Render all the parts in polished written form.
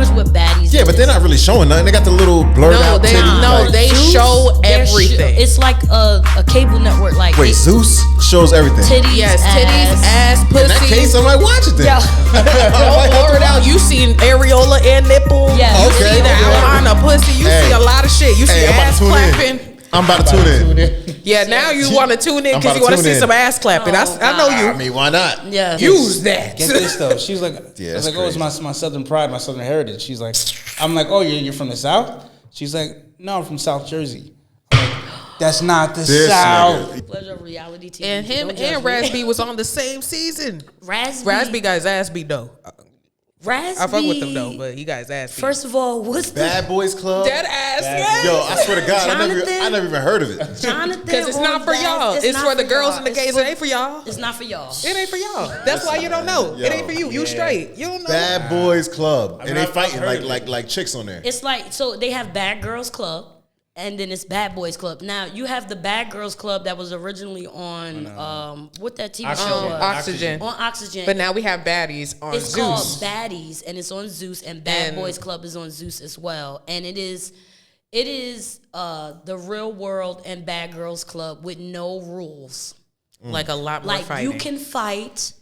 much what baddies. Yeah, but they're not really showing nothing. They got the little blurred out titties. They show everything. It's like a cable network. Like wait, Zeus shows everything. Titties, ass, pussy. In that case, I might watch it then. Blur it out. You seen areola and nipple. Yeah. You see the outline of pussy. You see a lot of shit. You see ass clapping. I'm about to tune in. Yeah, now you want to tune in because you want to see some ass clapping. I know you. I mean, why not? Yeah. Use that. Get this though. She's like, Yeah, I was like, crazy. oh, it's my Southern pride, my Southern heritage. She's like, I'm like, oh, you're from the South? She's like, no, I'm from South Jersey. I'm like, that's not the South. Pleasure of reality TV. And him and Raspy was on the same season. Raspy got his ass beat though. Raspy. I fuck with him though, but he got his ass beat. First of all, what's Bad Boys Club? Dead ass. Yes. Yo, I swear to God, I Jonathan? never even heard of it. Jonathan? Because it's not for y'all. It's not for the girls y'all. and the gays. It ain't for y'all. It's not for y'all. It ain't for y'all. That's why you don't know. Yo. It ain't for you. You straight. You don't know. Bad Boys Club, I mean, and they I've fighting heard like chicks on there. It's like, so they have Bad Girls Club, and then it's Bad Boys Club. Now, you have the Bad Girls Club that was originally on, what that TV show was? Oxygen. On Oxygen. But now we have baddies on It's Zeus. called Baddies, and it's on Zeus, and Bad And- Boys Club is on Zeus as well. And it is the Real World and Bad Girls Club with no rules. Like a lot more Like, fighting. you can fight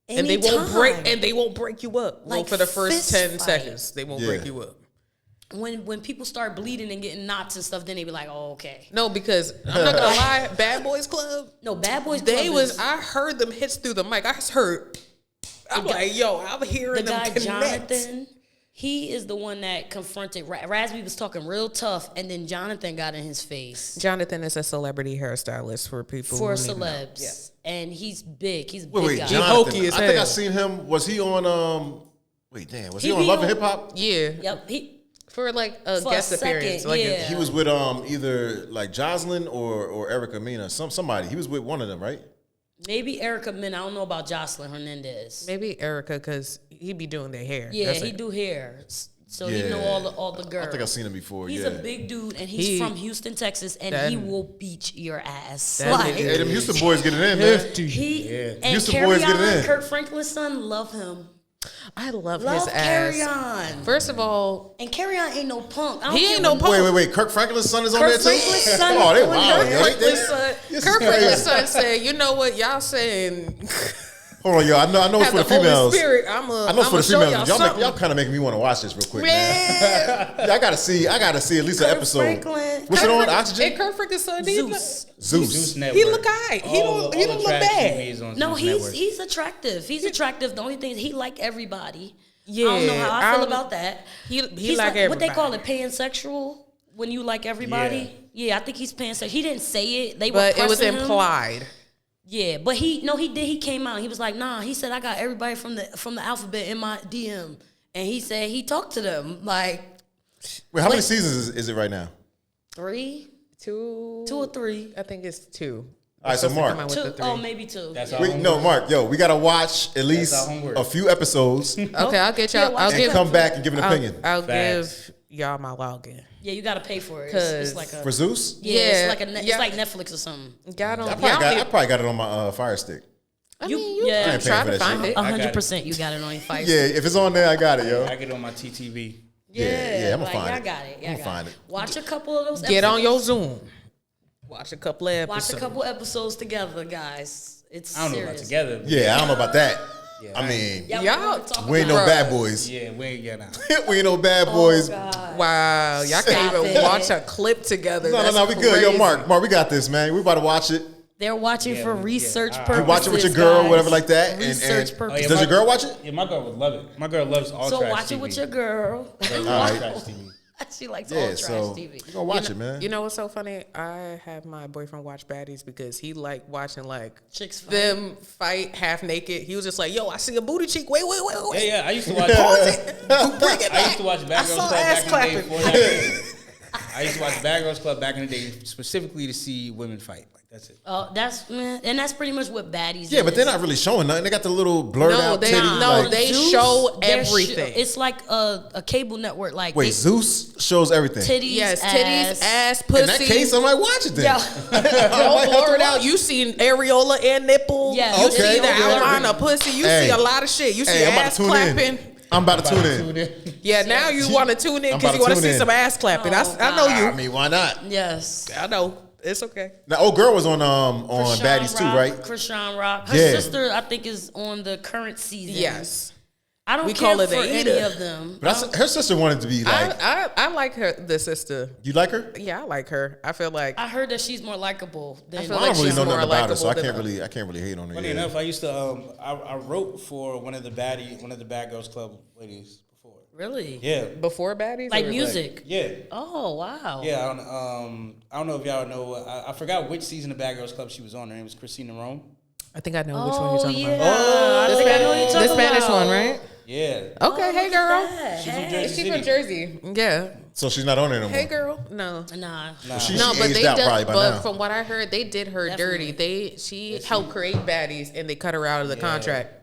and they won't break you up. Well, Like for the first fist 10 fight. seconds, they won't break you up. When people start bleeding and getting knots and stuff, then they be like, oh, okay. No, because I'm not gonna lie, Bad Boys Club. No, Bad Boys They Club was. I heard them hits through the mic. I heard. I'm like, yo, I'm hearing the them guy connect. Jonathan. He is the one that confronted Raspy was talking real tough, and then Jonathan got in his face Jonathan is a celebrity hairstylist for people for who need to know. celebs, and he's big. He's a Wait, big wait, guy. Jonathan. hokey as I think I hell. seen him. Was he on? Wait, damn. Was he He on be Love and on- Hip Hop? Yeah, Yep, for like a For a guest second, appearance. Like yeah. He was with either like Jocelyn or Erica Mena. Somebody. He was with one of them, right? maybe Erica Min. I don't know about Jocelyn Hernandez. maybe Erica, because he be doing their hair. Yeah, That's he it. do hair, so he Yeah. know all the girls. I think I've seen him before. He's yeah. a big dude, and he's from Houston, Texas, and that- he will beat your ass. that Like, Hey, them Houston boys getting it in, man. he and Houston Carry boys get On, it in. Kirk Franklin's son, love him. I love Love his Carry ass. On. First of all, And Carry On ain't no punk. I don't He care ain't no what- punk. Wait. Kirk Franklin's son is on Kirk there too. Franklin's son Oh, they is on wild. there. Yo. Kirk Franklin's son, This is Kirk crazy. Franklin's son said, "You know what? Y'all saying Hold on, yo. I know it's have for the the females. Holy Spirit. I know it's for the show females. y'all Y'all something." kind of making me want to watch this real quick, man. Man, Yeah, I gotta see at least an Kirk episode. Franklin. What's it on? Oxygen? And Kirk Franklin's son, Zeus. Zeus. Network. He look alright. He don't the look trash bad. TVs on No, Zeus Network. he's attractive. He's attractive. The only thing is he like everybody. Yeah, I don't know how I feel I'm- about that. He He's like everybody. what they call it, pansexual. When you like everybody, yeah, I think he's pansexual. He didn't say it. They were but it was pressing him. implied. Yeah, but he did. He came out. He was like, nah. He said I got everybody from the alphabet in my DM, and he said he talked to them like Wait, how many seasons is it right now? 3, Two 2 or 3. I think it's 2. All right, so Supposed to come Mark. out with 2. the 3. Oh, maybe 2. That's our Wait, homework. no, Mark. Yo, we gotta watch at least our homework. a few episodes and Okay, I'll get y'all. Yeah, I'll watch give. come back and give an I'll, opinion. I'll Facts. give y'all my login. Yeah, you gotta pay for it. It's 'Cause like a For Zeus? yeah, it's like Yeah. it's like Netflix or something. Y'all don't. I Y'all probably got it on my Fire Stick. I You- mean, you yeah. I can ain't try paying to for that find shit. it. 100%, you got it on your Fire. Yeah, if it's on there, I got it, yo. I get it on my TTV. Yeah, I'm gonna like, find y'all it. got it. Y'all I'm got gonna find it. it. Watch a couple of those. Get on your episodes. Zoom. Watch a couple of episodes. Watch a couple episodes together, guys. It's I don't know serious. about together. Yeah, I don't know about that. Yeah, I mean, Yeah, Y'all- we're gonna talk we ain't no about- bad boys. Yeah, we ain't get out. We ain't no bad boys. Oh, God. Wow, y'all Stop can't even it. watch a clip together. No, That's we good. Yo, crazy. Mark, we got this, man. We about to watch it. They're watching for research purposes. You watch it with your girl, guys. whatever like that. Research and purposes. does your girl watch it? Yeah, my girl would love it. My girl loves all So trash watch TV. it with your girl. All right. trash TV. She likes all Yeah, trash so TV. you gonna watch it, man. You know what's so funny? I have my boyfriend watch baddies because he like watching like Chicks fight. them fight half naked. He was just like, "Yo, I see a booty cheek. Wait." Yeah, I used to watch. Bring it I used back. to watch Bad I Girls saw Club ass back in the day. clapping. before that. I used to watch Bad Girls Club back in the day specifically to see women fight. Like that's it. And that's pretty much what baddies. Yeah, is. but they're not really showing nothing. They got the little blurred out they titties. no, like- they Zeus, show they're everything. it's like a cable network. Like Wait, Zeus shows everything. titties, Yes, titties, ass, pussy. In that case, I might watch it then. Yeah. Don't blur it out. You seen areola and nipple. Yeah. You Okay, see the okay. outline of pussy. You Hey. see a lot of shit. You see Hey, I'm about ass to tune in. clapping. I'm about to tune in. Yeah, now you want to tune in I'm because about you want to to see tune some in. ass clapping. Oh, I know you. I mean, why not? Yes. I know. It's okay. Now, old girl was on Krishan Baddies too, Rock, right? Krishan Rock. Her Yeah. sister, I think, is on the current season. Yes. I don't We care call her for the any Ida. of them. But her sister wanted to be like. I like her, the sister. You like her? Yeah, I like her. I feel like I heard that she's more likable than. feel I like don't really she's know more nothing about her, so I likable can't really hate on her. Funny yet. enough, I used to I wrote for one of the Bad Girls Club ladies before. Really? Yeah. before baddies. Like or music. Yeah. Oh wow. Yeah, I don't know if y'all know. I forgot which season of Bad Girls Club she was on. Her name was Christina Rome. I think I know which one you're talking yeah. about. I think I know what you're The talking Spanish about. one, right? Yeah. Okay, hey girl. She's from Hey. Jersey She City. from Jersey. Yeah. So she's not on there no more. Hey girl. No. Nah. She No, but aged they out did. probably by But now. from what I heard, they did her Definitely. dirty. She helped create baddies, and they cut her out of the contract.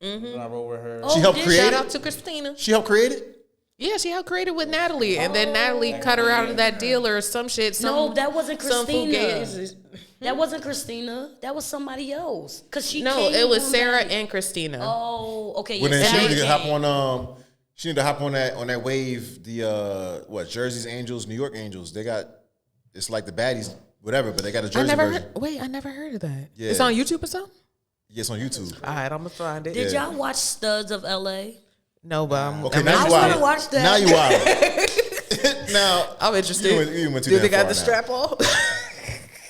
When I wrote with her. Oh, She helped did create Shout it? out to Christina. She helped create it? Yeah, she helped create it with Natalie, and then Natalie cut her out of that deal or some shit. No, that wasn't some Christina. fugazi- That wasn't Christina. That was somebody else. Cause she No, came it was on Sarah that- and Christina. Oh, okay. Well, yes, then she Sarah needed to hop came. on. She needed to hop on that wave. The Jersey's Angels, New York Angels. They got it's like the baddies, whatever, but they got a I Jersey never version. heard. Wait, I never heard of that. Yeah. It's on YouTube or something. Yeah, it's on YouTube. All right, I'm gonna find it. Did y'all watch Studs of L.A.? No, but I'm. Okay, I'm now I you wanna wild. watch that. Now you wild. Now I'm interested. You went too Do damn they got far the now. strap on?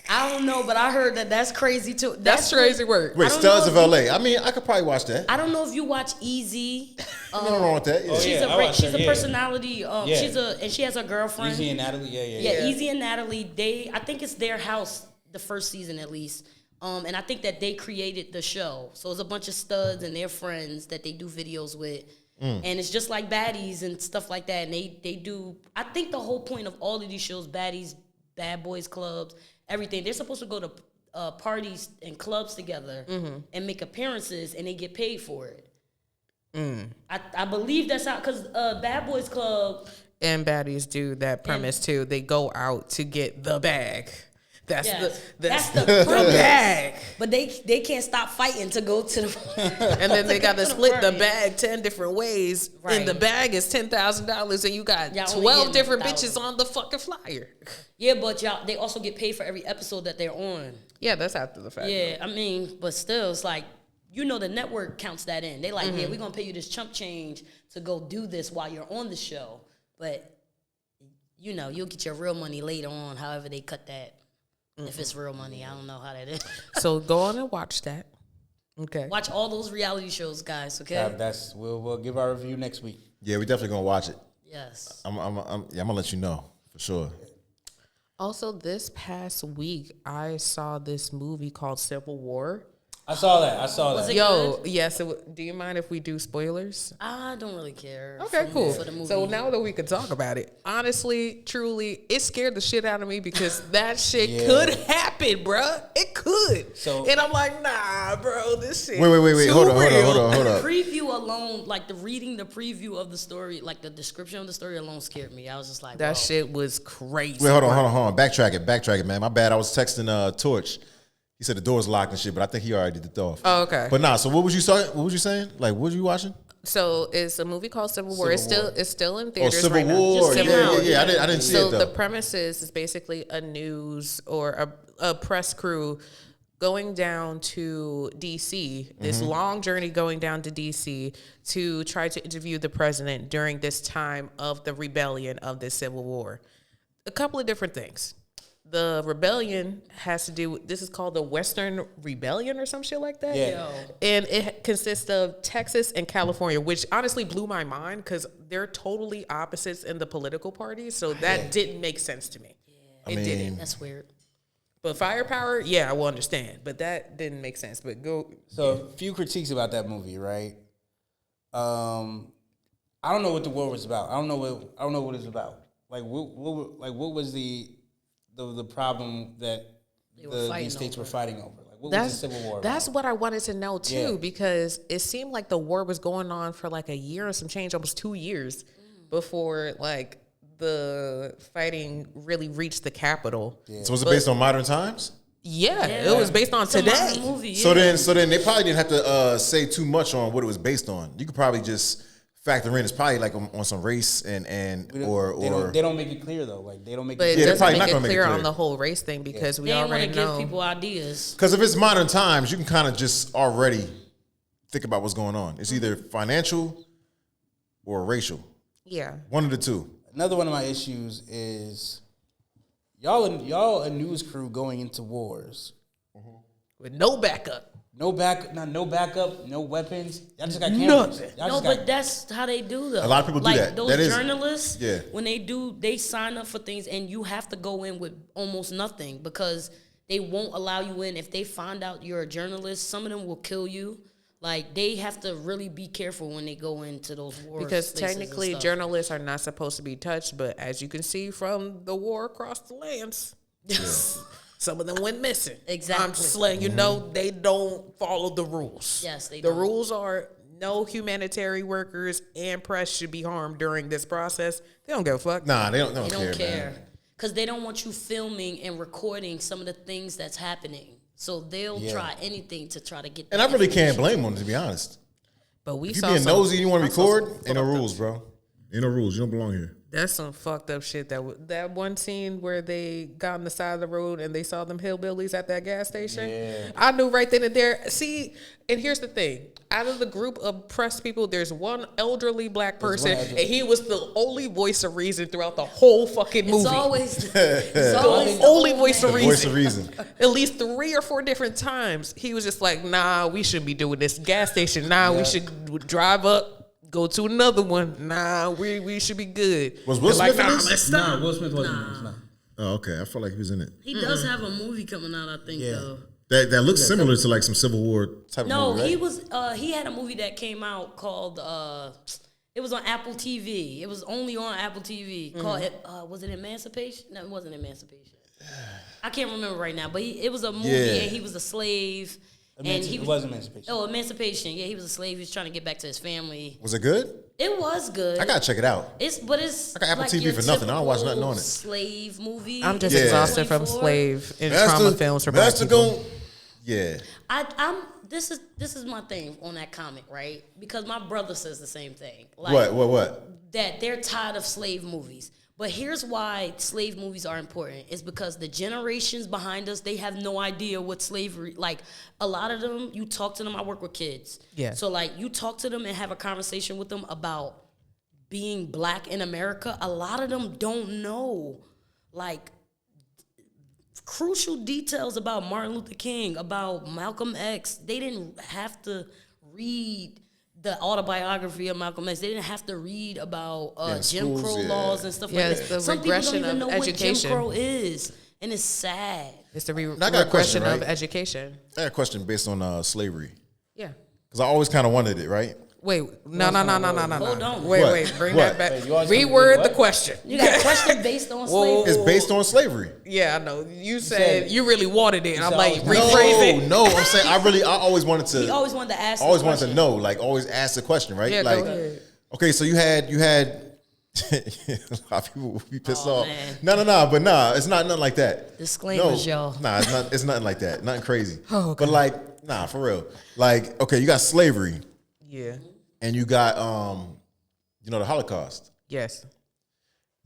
I don't know, but I heard that's crazy too. That's crazy work. Wait, I don't Studs know of if LA. I mean, I could probably watch that. I don't know if you watch Easy. Nothing wrong with that. Yeah. Oh, She's yeah, I watched she's her, a yeah. personality. Yeah. And she has a girlfriend. Easy and Natalie. Yeah, Easy and Natalie. I think it's their house, the first season at least. And I think that they created the show. So it's a bunch of studs and their friends that they do videos with. And it's just like baddies and stuff like that. And they do, I think the whole point of all of these shows, baddies, bad boys clubs, everything, they're supposed to go to parties and clubs together and make appearances, and they get paid for it. I believe that's how, because Bad Boys Club. And baddies do that premise too. They go out to get the bag. That's Yes, the that's the premise. bag. But they can't stop fighting to go to the. And then they got to split the party. bag 10 different ways. Right. And the bag is $10,000, and you got Y'all only 12 getting different 1,000. bitches on the fucking flyer. Yeah, but they also get paid for every episode that they're on. Yeah, that's after the fact. Yeah, I mean, but still, it's like, the network counts that in. They like, yeah, we're gonna pay you this chump change to go do this while you're on the show. But you'll get your real money later on, however they cut that. If it's real money, I don't know how that is. So go on and watch that. Okay. Watch all those reality shows, guys. Okay. We'll give our review next week. Yeah, we definitely gonna watch it. Yes. I'm gonna let you know for sure. Also, this past week, I saw this movie called Civil War. I saw that. Was it Yo, good? yes. Do you mind if we do spoilers? I don't really care. Okay, for- cool. For the movie. So now that we can talk about it, honestly, truly, it scared the shit out of me because that shit could happen, bruh. It could. So- and I'm like, nah, bro, this shit. Wait. too Hold on. The preview alone, like reading the preview of the story, like the description of the story alone scared me. I was just like, That whoa. shit was crazy. Wait, hold on. Backtrack it, man. My bad. I was texting Torch. He said the door's locked and shit, but I think he already did it off. Oh, okay. But nah. So what was you saying? Like, what was you watching? So it's a movie called Civil War. It's still in Oh, theaters Civil right War. now. Just came out. Yeah. I didn't see So it though. the premise is basically a news or a press crew going down to DC, this long journey going down to DC to try to interview the president during this time of the rebellion of the Civil War. A couple of different things. The rebellion has to do with, this is called the Western Rebellion or some shit like that. Yeah. And it consists of Texas and California, which honestly blew my mind because they're totally opposites in the political parties. So that didn't make sense to me. It didn't. That's weird. But firepower, yeah, I will understand. But that didn't make sense. But go. So a few critiques about that movie, right? I don't know what the war was about. I don't know what it's about. Like what was the problem that these states were fighting over? Like what was the Civil War about? That's what I wanted to know too, Yeah. because it seemed like the war was going on for like a year or some change, almost 2 years before like the fighting really reached the capital. So was it based on modern times? Yeah, it was based on It's a modern today. movie, So yeah. then they probably didn't have to say too much on what it was based on. You could probably just factor in. It's probably like on some race and they don't make it clear though. Like they don't make But it it clear. they're doesn't probably make not it gonna make it clear clear. on the whole race thing because we They ain't want already to give know. people ideas. Because if it's modern times, you can kind of just already think about what's going on. It's either financial or racial. Yeah. One of the two. Another one of my issues is y'all a news crew going into wars. With no backup. No backup, no weapons. Y'all just got cameras. Nothing. Y'all No, just but got, that's how they do though. A lot of people do like, that. Those That is- journalists, yeah. when they sign up for things, and you have to go in with almost nothing because they won't allow you in. If they find out you're a journalist, some of them will kill you. Like they have to really be careful when they go into those wars. Because technically, journalists are not supposed to be touched, but as you can see from the war across the lands, some of them went missing. Exactly. I'm just letting you know they don't follow the rules. Yes, they The don't. rules are no humanitarian workers and press should be harmed during this process. They don't give a fuck. Nah, they don't They don't care. Man. because they don't want you filming and recording some of the things that's happening. So they'll try anything to try to get. And that I really can't information. blame them, to be honest. But we If you saw being some, nosy and you want to I saw record, some ain't no fucked up rules, bro. Ain't no rules. You don't belong here. That's some fucked up shit. That one scene where they got on the side of the road and they saw them hillbillies at that gas station. Yeah. I knew right then and there. See, and here's the thing: out of the group of press people, there's one elderly black person, and he was the only voice of reason throughout the whole fucking movie. It's always the only voice of reason. Voice of reason. At least 3 or 4 different times, he was just like, "Nah, we shouldn't be doing this gas station. Nah, we should drive up." Go to another one. Nah, we should be good. Was Will They're Smith in this? let's nah, stop. Will Smith wasn't in this. Nah. Oh, okay. I felt like he was in it. He does have a movie coming out, I think, though. That looks similar to like some Civil War type No, of movie, right? he was. He had a movie that came out called. It was on Apple TV. It was only on Apple TV. Called. Was it Emancipation? No, it wasn't Emancipation. I can't remember right now, but it was a movie, and he was a slave. And he It was Emancipation. Oh, Emancipation. Yeah, he was a slave. He was trying to get back to his family. Was it good? It was good. I gotta check it out. It's I got Apple like TV your for nothing. I don't watch typical nothing on it. Slave movie. I'm just Yeah. exhausted from 24. slave and trauma films for black Master people. gon' yeah. I'm. This is my thing on that comic, right? Because my brother says the same thing. Like, What? That they're tired of slave movies. But here's why slave movies are important. It's because the generations behind us, they have no idea what slavery, like a lot of them, you talk to them, I work with kids. Yeah. So like you talk to them and have a conversation with them about being black in America. A lot of them don't know like crucial details about Martin Luther King, about Malcolm X. They didn't have to read the autobiography of Malcolm X. They didn't have to read about Jim schools, Crow yeah. laws and stuff Yeah, like it's that. the Some people don't regression even of know education. what Jim Crow is, and it's sad. It's the I got a regression question, of right? education. I had a question based on slavery. Yeah. Because I always kind of wanted it, right? Wait, no. Hold Wait, on. What? bring What? that back. Wait, you always Reword gonna do the what? question. You got a question based on slavery? It's based on slavery. Yeah, I know. You said- said you really wanted it, and I'm said like, I was- rephrase it. No, I'm saying I always wanted to. He always wanted to ask. I always this wanted to question. know, like always ask the question, right? Yeah, like, go ahead. okay, so you had a lot of people will be pissed Oh, off. man. No, but it's not nothing like that. Disclaimers, y'all. Nah, it's nothing like that. Nothing crazy. Oh, okay. But like, nah, for real. Like, okay, you got slavery Yeah. and you got the Holocaust. Yes.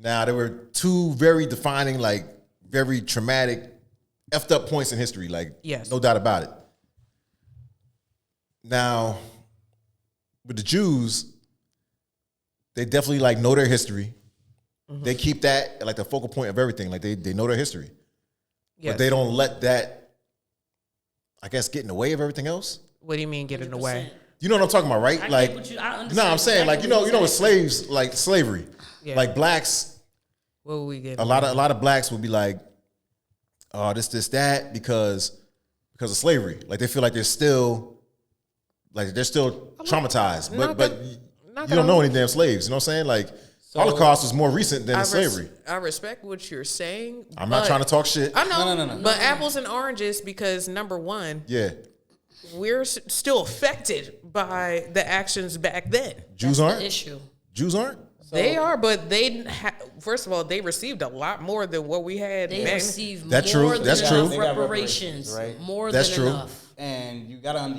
Now there were two very defining, like very traumatic, effed up points in history. Like, Yes. no doubt about it. Now, with the Jews, they definitely like know their history. Mm-hmm. They keep that like the focal point of everything. Like they know their history, Yes. but they don't let that, I guess, get in the way of everything else. What do you mean get in the way? 100%. You know what I'm talking about, right? I Like, get what you- I no, understand I'm saying like exactly what with you're slaves, like slavery, Yeah. like blacks. What would we get? A lot of blacks would be like, oh, this, that, because of slavery. Like they feel like they're still traumatized. not But that- you not don't that know I'm- any damn slaves. You know what I'm saying? Like Holocaust was more recent than slavery. I respect what you're saying. I'm not trying to talk shit. I know. No. But apples and oranges, because number one, Yeah. we're still affected by the actions back then. Jews The aren't? issue. Jews aren't? They are, but first of all, they received a lot more than what we had. They back- received That's more true. than That's enough true. They got reparations, reparations, right? More That's than true. enough. And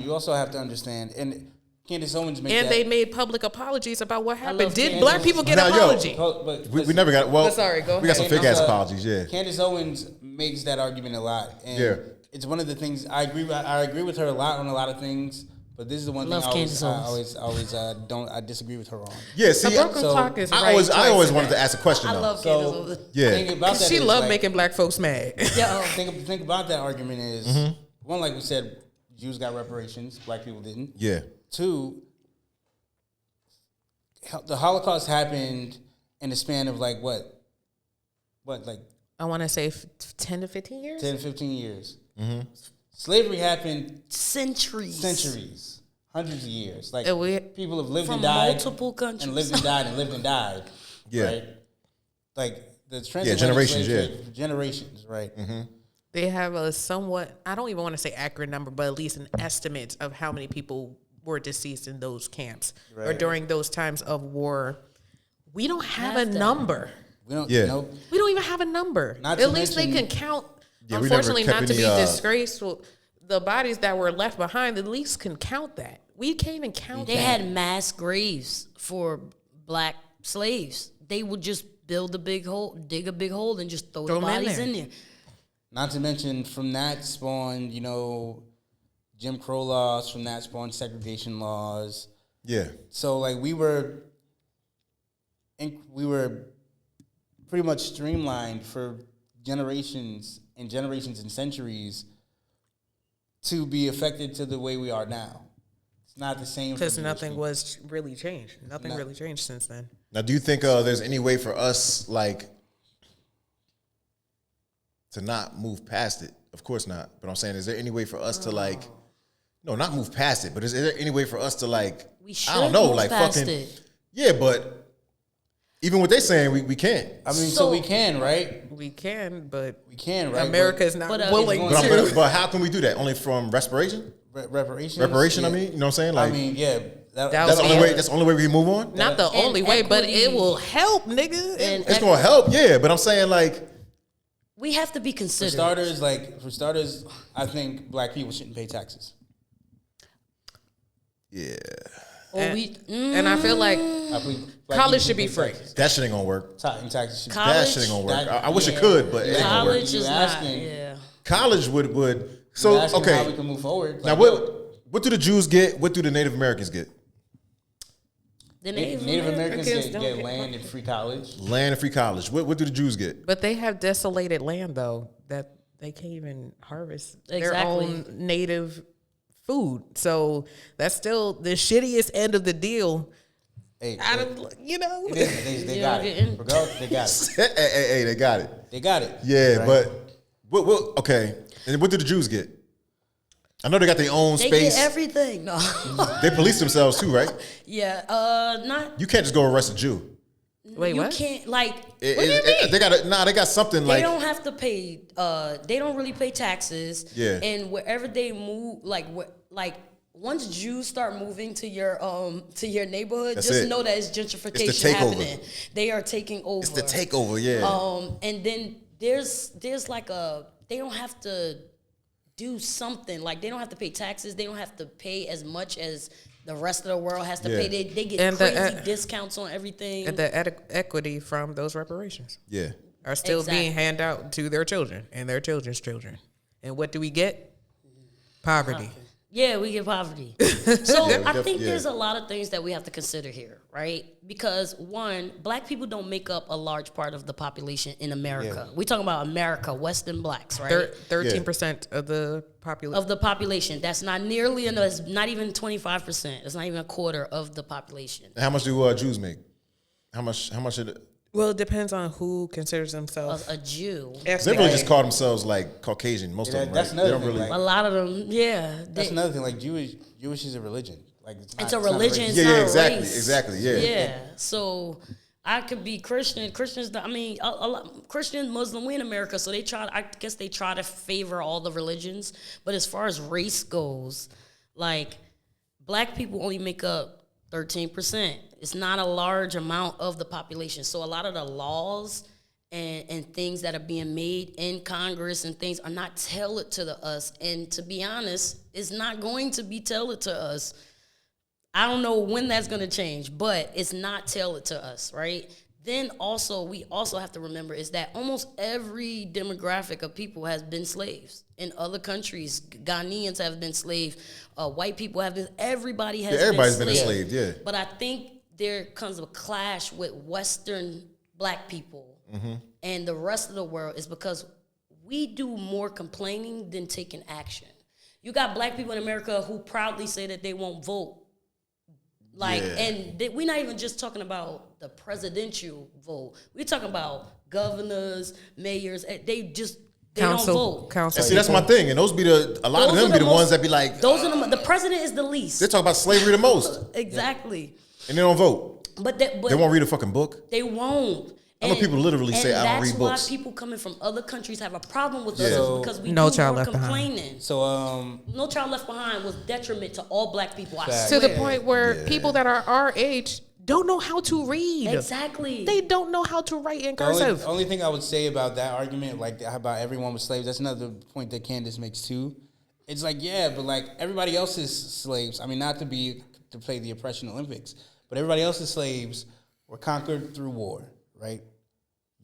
you also have to understand, and Candace Owens make And that. they made public apologies about what happened. love Did Candace black Owens. people get Now, an yo, apology? But We never got. Well, But sorry, go we got some ahead. fake ass apologies. Yeah. Candace Owens makes that argument a lot, and Yeah. it's one of the things I agree with her a lot on a lot of things. But this is the one Love thing Candace I always disagree with her on. Yeah. See, A broken so clock is I right. always twice wanted a to day. ask a question I though. love Candace So Owens. Yeah. thing about that She is, loved like, making black folks mad. Yo, think about that argument is Mm-hmm. one, like we said, Jews got reparations, black people didn't. Yeah. Two, the Holocaust happened in the span of like like I want to say 10 to 15 years. 10, 15 years. Mm-hmm. Slavery happened centuries, hundreds of years. Like And we- people have lived from and died, multiple countries. and lived and died and lived and died. Yeah. Right? Like the transatlantic generations, slave yeah. trade for generations, right? They have a somewhat, I don't even want to say accurate number, but at least an estimate of how many people were deceased in those camps or Right. during those times of war. We don't have a Have that. number. We don't Yeah. know. We don't even have a number. Not At to least they mention- can count. Yeah, we never Unfortunately, kept not to any, be disgraceful, the bodies that were left behind at least can count that. We can't even count They that. had mass graves for black slaves. They would just build a big hole, dig a big hole, and just throw the Throw 'em in bodies there. in there. Not to mention from that spawned, Jim Crow laws. From that spawned segregation laws. Yeah. So like we were pretty much streamlined for generations and centuries to be affected to the way we are now. It's not the same for Because Jewish nothing people. was really changed. Nothing really changed since then. Now, do you think there's any way for us like to not move past it? Of course not. But I'm saying, is there any way for us to like, no, not move past it, but is there any way for us to like, We should I don't know, move like past fucking, it. yeah, but even what they saying, we can't. I mean, So- so we can, right? We can, but We can, right? America is not but, willing it's But, to. but how can we do that? Only from respiration? Reparations. Reparation, yeah. I mean, you know what I'm saying? Like, I mean, yeah. That that's was the only the- way. That's the only way we can move on. Not the And only way, but it equity- will help, nigga. And It's gonna help, yeah. But I'm saying, like, we have to be for considerate. starters, I think black people shouldn't pay taxes. yeah, Or we, And I feel like I believe black College people should be pay free. taxes. that shit ain't gonna work. Taxes should be College? That shit ain't gonna work. That- I wish it yeah. could, but it ain't gonna work. college You is not. asking- Yeah. College would. You're So asking how we okay. can move forward. Now Like, what do the Jews get? What do the Native Americans get? The Native Native Americans Americans don't get get land and free college. Land and free college. What do the Jews get? But they have desolated land though that they can't even harvest their Exactly. own native food. So that's still the shittiest end of the deal. Hey, Out of it is. They Yeah, got it. getting- Regardless, they got it. Hey, they got it. They got it. Yeah, Right? but what? Okay, and what do the Jews get? I know they got their own They space. get everything. No. They police themselves too, right? Yeah. Not. You can't just go arrest a Jew. Wait, You what? can't like. They got they got something They like don't have to pay. They don't really pay taxes. Yeah. And wherever they move, once Jews start moving to your neighborhood, That's just it. know that it's gentrification takeover. happening. They are taking over. it's the takeover. Yeah, And then there's like they don't have to do something, like they don't have to pay taxes. They don't have to pay as much as the rest of the world has to Yeah. pay. They get And the, crazy discounts on everything. And the equity from those reparations yeah. are still Exactly. being handed out to their children and their children's children. And what do we get? Poverty. Yeah, we get poverty. So I think yeah. there's a lot of things that we have to consider here, right? Because one, black people don't make up a large part of the population in America. We talking about America, Western blacks, right? 13% of the population. Of the population. That's not nearly enough. It's not even 25%. It's not even a quarter of the population. And how much do Jews make? How much? Well, it depends on who considers themselves. A Jew. They really just call themselves like Caucasian. Most Yeah, of them, that's right? another They don't thing, really. like- A lot of them, yeah. That's another thing. Like Jewish is a religion. Like It's a not religion. race. It's Yeah, not yeah, a exactly, race. exactly, yeah. Yeah. So I could be Christian. Christians, I mean, a lot, Christian, Muslim, we in America, so I guess they try to favor all the religions. But as far as race goes, like, black people only make up 13%. It's not a large amount of the population. So a lot of the laws and things that are being made in Congress and things are not tailored to us. And to be honest, it's not going to be tailored to us. I don't know when that's going to change, but it's not tailored to us, right? Then also, we also have to remember is that almost every demographic of people has been slaves. In other countries, Ghanaians have been slaves, white people have been, everybody has everybody's been been a slave, yeah. But I think there comes a clash with Western black people and the rest of the world is because we do more complaining than taking action. You got black people in America who proudly say that they won't vote. And we're not even just talking about the presidential vote. We're talking about governors, mayors. They don't vote. Council. See, that's my thing. And those be a lot of them be the ones that be like, those are the president is the least. they talk about slavery the most. Exactly. And they don't vote. But They won't read a fucking book. They won't. I know people literally say, I don't read books. That's why people coming from other countries have a problem with us So, because we No do Child more Left Behind. complaining. So No Child Left Behind was detriment to all black people. I Facts. To swear. the point where people that are our age don't know how to read. Exactly. They don't know how to write in the only, cursive. only thing I would say about that argument, like about everyone was slaves, that's another point that Candace makes too. It's like, yeah, but like everybody else is slaves. I mean, not to play the oppression Olympics, but everybody else's slaves were conquered through war, right?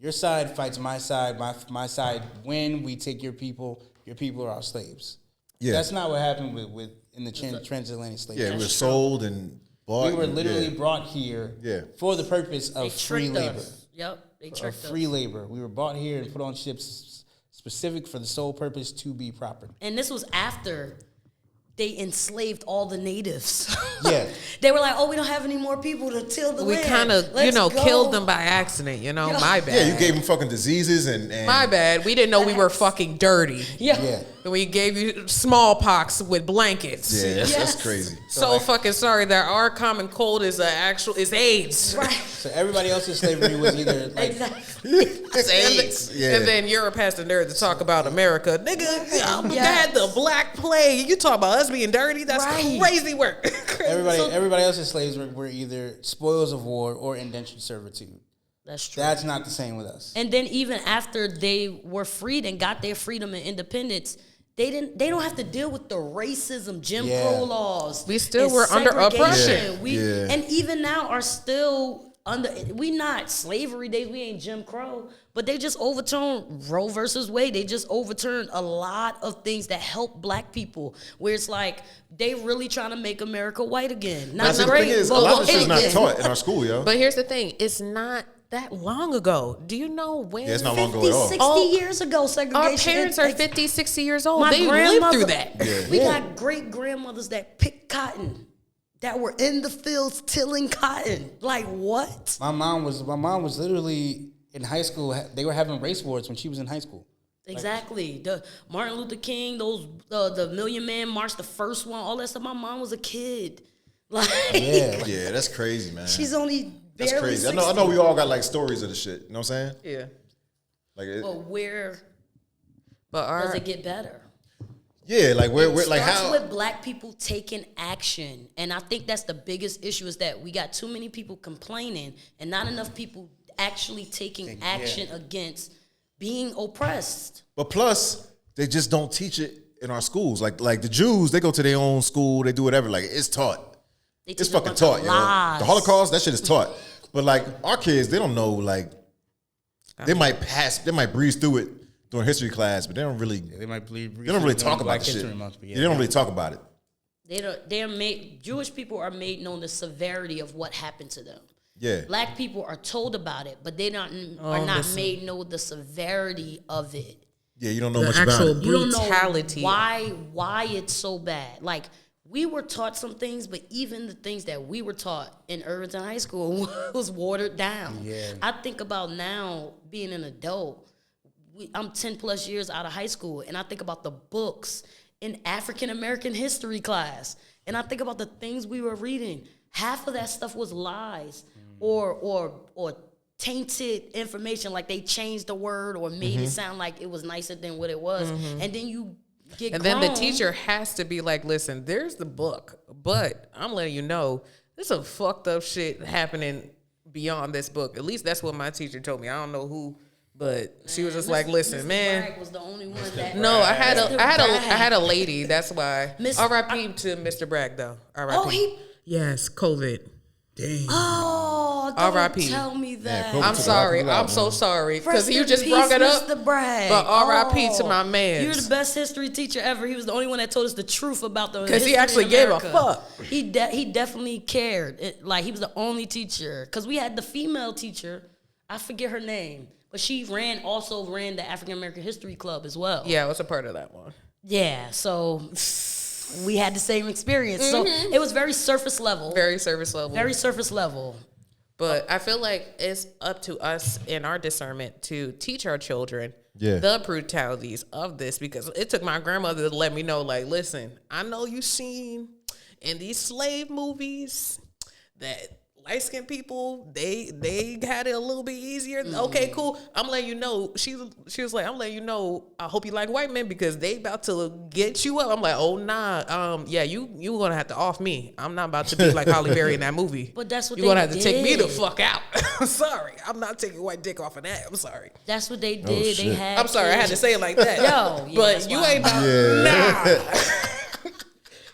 Your side fights my side, my side win, we take your people are our slaves. Yeah. That's not what happened with in the transatlantic slave Yeah, trade. we were sold and bought. We were literally yeah. brought here Yeah. for the purpose They of free tricked labor. us. Yep. They Of tricked us. free labor. We were brought here and put on ships specific for the sole purpose to be property. And this was after they enslaved all the natives. Yeah. They were like, oh, we don't have any more people to till the We land. kind of, Let's go. killed them by accident, My bad. Yeah, you gave them fucking diseases and My bad. We didn't know we were fucking dirty. Yeah. Yeah. And we gave you smallpox with blankets. Yeah, that's Yes. crazy. So fucking sorry that our common cold is AIDS. Right. So everybody else's slavery was either like Exactly. It's AIDS. Yeah. And then Europe has the nerve to talk about America. Nigga, they Yes. had the Black Plague. You talk about us being dirty? That's Right. crazy work. everybody else's slaves were either spoils of war or indentured servitude. That's true. That's not the same with us. And then even after they were freed and got their freedom and independence, they don't have to deal with the racism, Jim Yeah. Crow laws. We still and were under segregation. oppression. Yeah. And even now are still under. We not slavery days. We ain't Jim Crow. But they just overturned Roe versus Wade. They just overturned a lot of things that help black people. Where it's like they really trying to make America white again. Not That's the great. thing is, a but lot of shit's not again. taught in our school, yo. But here's the thing. It's not that long ago. Do you know when? Yeah, it's not long 50, ago at all. 60 Oh, years ago, segregation. Our parents are and- 50, 60 years old. My They lived grandmother, through that. We got great grandmothers that picked cotton, that were in the fields tilling cotton. Like what? My mom was literally in high school. They were having race wars when she was in high school. Exactly. The Martin Luther King, those the Million Man March, the first one, all that stuff. My mom was a kid. Like Yeah. Yeah, that's crazy, man. she's only That's barely crazy. 60. I know we all got like stories of the shit. You know what I'm saying? Yeah. Like, But where But our does it get better? yeah, like we're It like starts how with black people taking action, and I think that's the biggest issue is that we got too many people complaining and not enough people actually taking action against being oppressed. But plus, they just don't teach it in our schools. Like the Jews, they go to their own school, they do whatever. Like it's taught. They It's teach a fucking bunch of taught, yo. lies. The Holocaust, that shit is taught. But like our kids, they don't know. Like they might breeze through it during history class, but they don't really. They might believe. They don't really talk about the shit. They don't really talk about it. They're made. Jewish people are made known the severity of what happened to them. Yeah. Black people are told about it, but they are not made know the severity of it. Yeah, you don't know the much about actual it. You don't know brutality. why it's so bad. Like we were taught some things, but even the things that we were taught in Irvington High School was watered down. Yeah. I think about now being an adult. I'm 10 plus years out of high school, and I think about the books in African American history class, and I think about the things we were reading. Half of that stuff was lies or tainted information, like they changed the word or made it sound like it was nicer than what it was, and then you get And then the grown. teacher has to be like, listen, there's the book, but I'm letting you know there's some fucked up shit happening beyond this book. At least that's what my teacher told me. I don't know who, but she was just like, listen, Mr. man. Bragg was the only one that. No, I had Mr. a lady. That's why. Miss- R.I.P. to Mr. Bragg though. R.I.P. Oh, Yes, COVID. Damn. Oh, R.I.P. don't tell me that. Yeah, I'm sorry. I'm so sorry because you just brought it up. Mr. Bragg. But R.I.P. to my man. You're the best history teacher ever. He was the only one that told us the truth about the because he history actually of gave a America. fuck. He definitely cared. He was the only teacher because we had the female teacher. I forget her name, but she also ran the African American History Club as well. Yeah, I was a part of that one. Yeah, so we had the same experience. So it was very surface level. Very surface level. Very surface level. But I feel like it's up to us in our discernment to teach our children Yeah. the brutalities of this, because it took my grandmother to let me know, like, listen, I know you seen in these slave movies that light-skinned people, they had it a little bit easier. Okay, cool. I'm letting you know. She was like, I'm letting you know, I hope you like white men because they about to get you up. I'm like, oh, nah. Yeah, you gonna have to off me. I'm not about to be like Halle Berry in that movie. But that's what you're gonna have they to take me did. the fuck out. I'm sorry. I'm not taking white dick off of that. I'm sorry. That's what they did. shit. They had. I'm sorry. I had to say it like that. Yo, yeah, but that's you why. ain't about nah.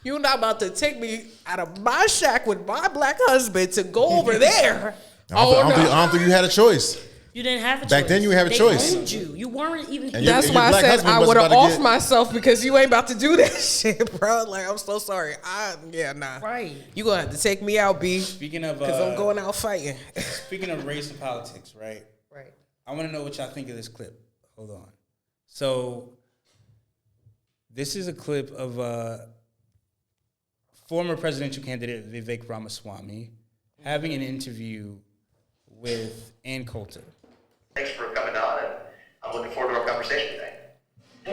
You're not about to take me out of my shack with my black husband to go over there. I don't think you had a choice. You didn't have a choice. Back then, you have a choice. They owned you. You weren't even. And That's your why I black said husband I was would have about to off get- myself because you ain't about to do that shit, bro. Like, I'm so sorry. Nah. Right. You gonna have to take me out, B. Speaking of, Because I'm going out fighting. speaking of race and politics, right? Right. I want to know what y'all think of this clip. Hold on. So, this is a clip of former presidential candidate Vivek Ramaswamy having an interview with Ann Coulter. Thanks for coming on, and I'm looking forward to our conversation today.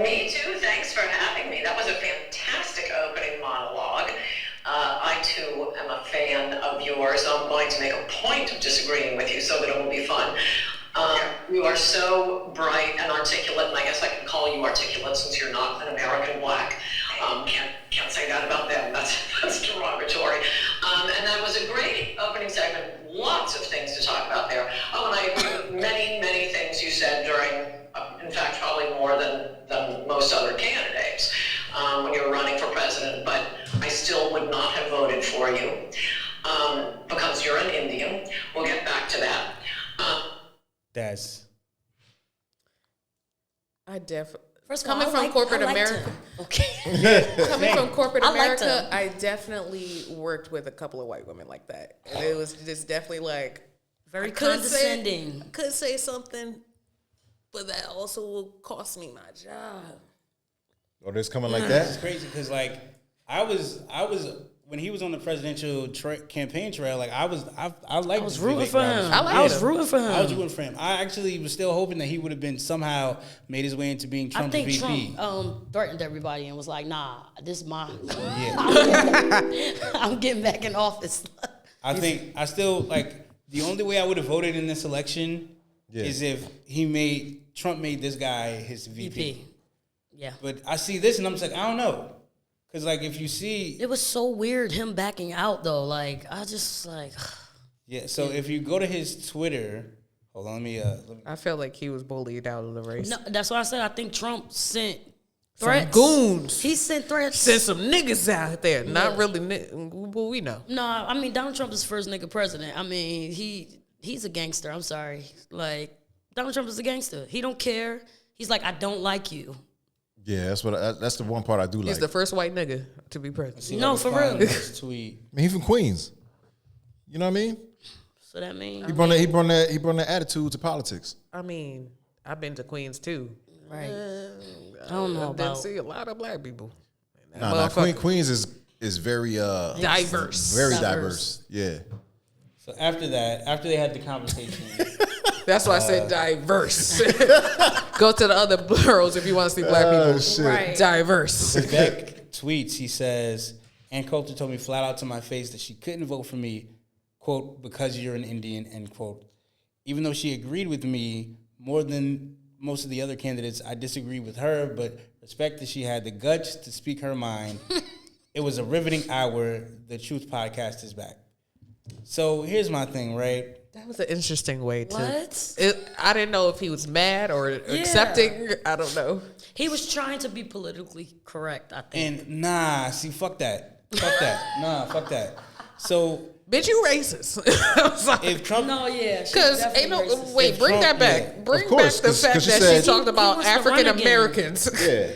Me too. Thanks for having me. That was a fantastic opening monologue. I too am a fan of yours. I'm going to make a point of disagreeing with you so that it will be fun. You are so bright and articulate, and I guess I can call you articulate since you're not an American black. Can't say that about them. That's derogatory. And that was a great opening segment. Lots of things to talk about there. Oh, and I agree with many things you said during, in fact, probably more than most other candidates when you were running for president. But I still would not have voted for you because you're an Indian. We'll get back to that. That's I definitely. First of all, Coming I from liked- corporate I liked America. him. Okay. Coming from corporate I liked America, him. I definitely worked with a couple of white women like that. And it was just definitely like, Very I could say- condescending. I could say something, but that also will cost me my job. Oh, this coming like it's that? crazy because, like, I was when he was on the presidential campaign trail. Like, I was rooting for him. I was rooting for him. I was rooting for him. I actually was still hoping that he would have been somehow made his way into being I Trump's think VP. Trump threatened everybody and was like, "Nah, this is my. Yeah. I'm getting back in office." I still like the only way I would have voted in this election is if Trump made this guy his VP. VP. Yeah. But I see this and I'm just like, I don't know. Cause like if you see It was so weird him backing out though. Like I just like. yeah, so if you go to his Twitter, hold on, let me I felt like he was bullied out of the race. No, that's why I said I think Trump sent Some threats. goons. He sent threats. Sent some niggas out there. Not really, well, we know. No, I mean Donald Trump is the first nigga president. I mean he's a gangster. I'm sorry. Like Donald Trump is a gangster. He don't care. He's like, I don't like you. Yeah, that's the one part I do like. He's the first white nigga to be president. see if No, I can for find real. this tweet. I mean, he from Queens. You know what I mean? So that means He brought that attitude to politics. I mean, I've been to Queens too. right. I don't know I didn't about. see a lot of black people. Nah, Queens is very Diverse. very diverse. Yeah. So after they had the conversation, That's why I said diverse. Go to the other boroughs if you want to see black people. Shit. Right. Diverse. Beck tweets, he says, Ann Coulter told me flat out to my face that she couldn't vote for me, quote, because you're an Indian, end quote. Even though she agreed with me more than most of the other candidates, I disagreed with her, but respect that she had the guts to speak her mind. It was a riveting hour. The Truth Podcast is back. So here's my thing, right? That was an interesting way to. What? I didn't know if he was mad or accepting. I don't know. He was trying to be politically correct, I think. And nah, see, fuck that. Fuck that. Nah, fuck that. So Bitch, you racist. I was like, if Trump, No, yeah. she's because definitely ain't no racist. wait. If Bring Trump- that back. yeah. Bring Of course, back the 'cause fact she that said- she talked He about wants to run African again. Americans. Yeah.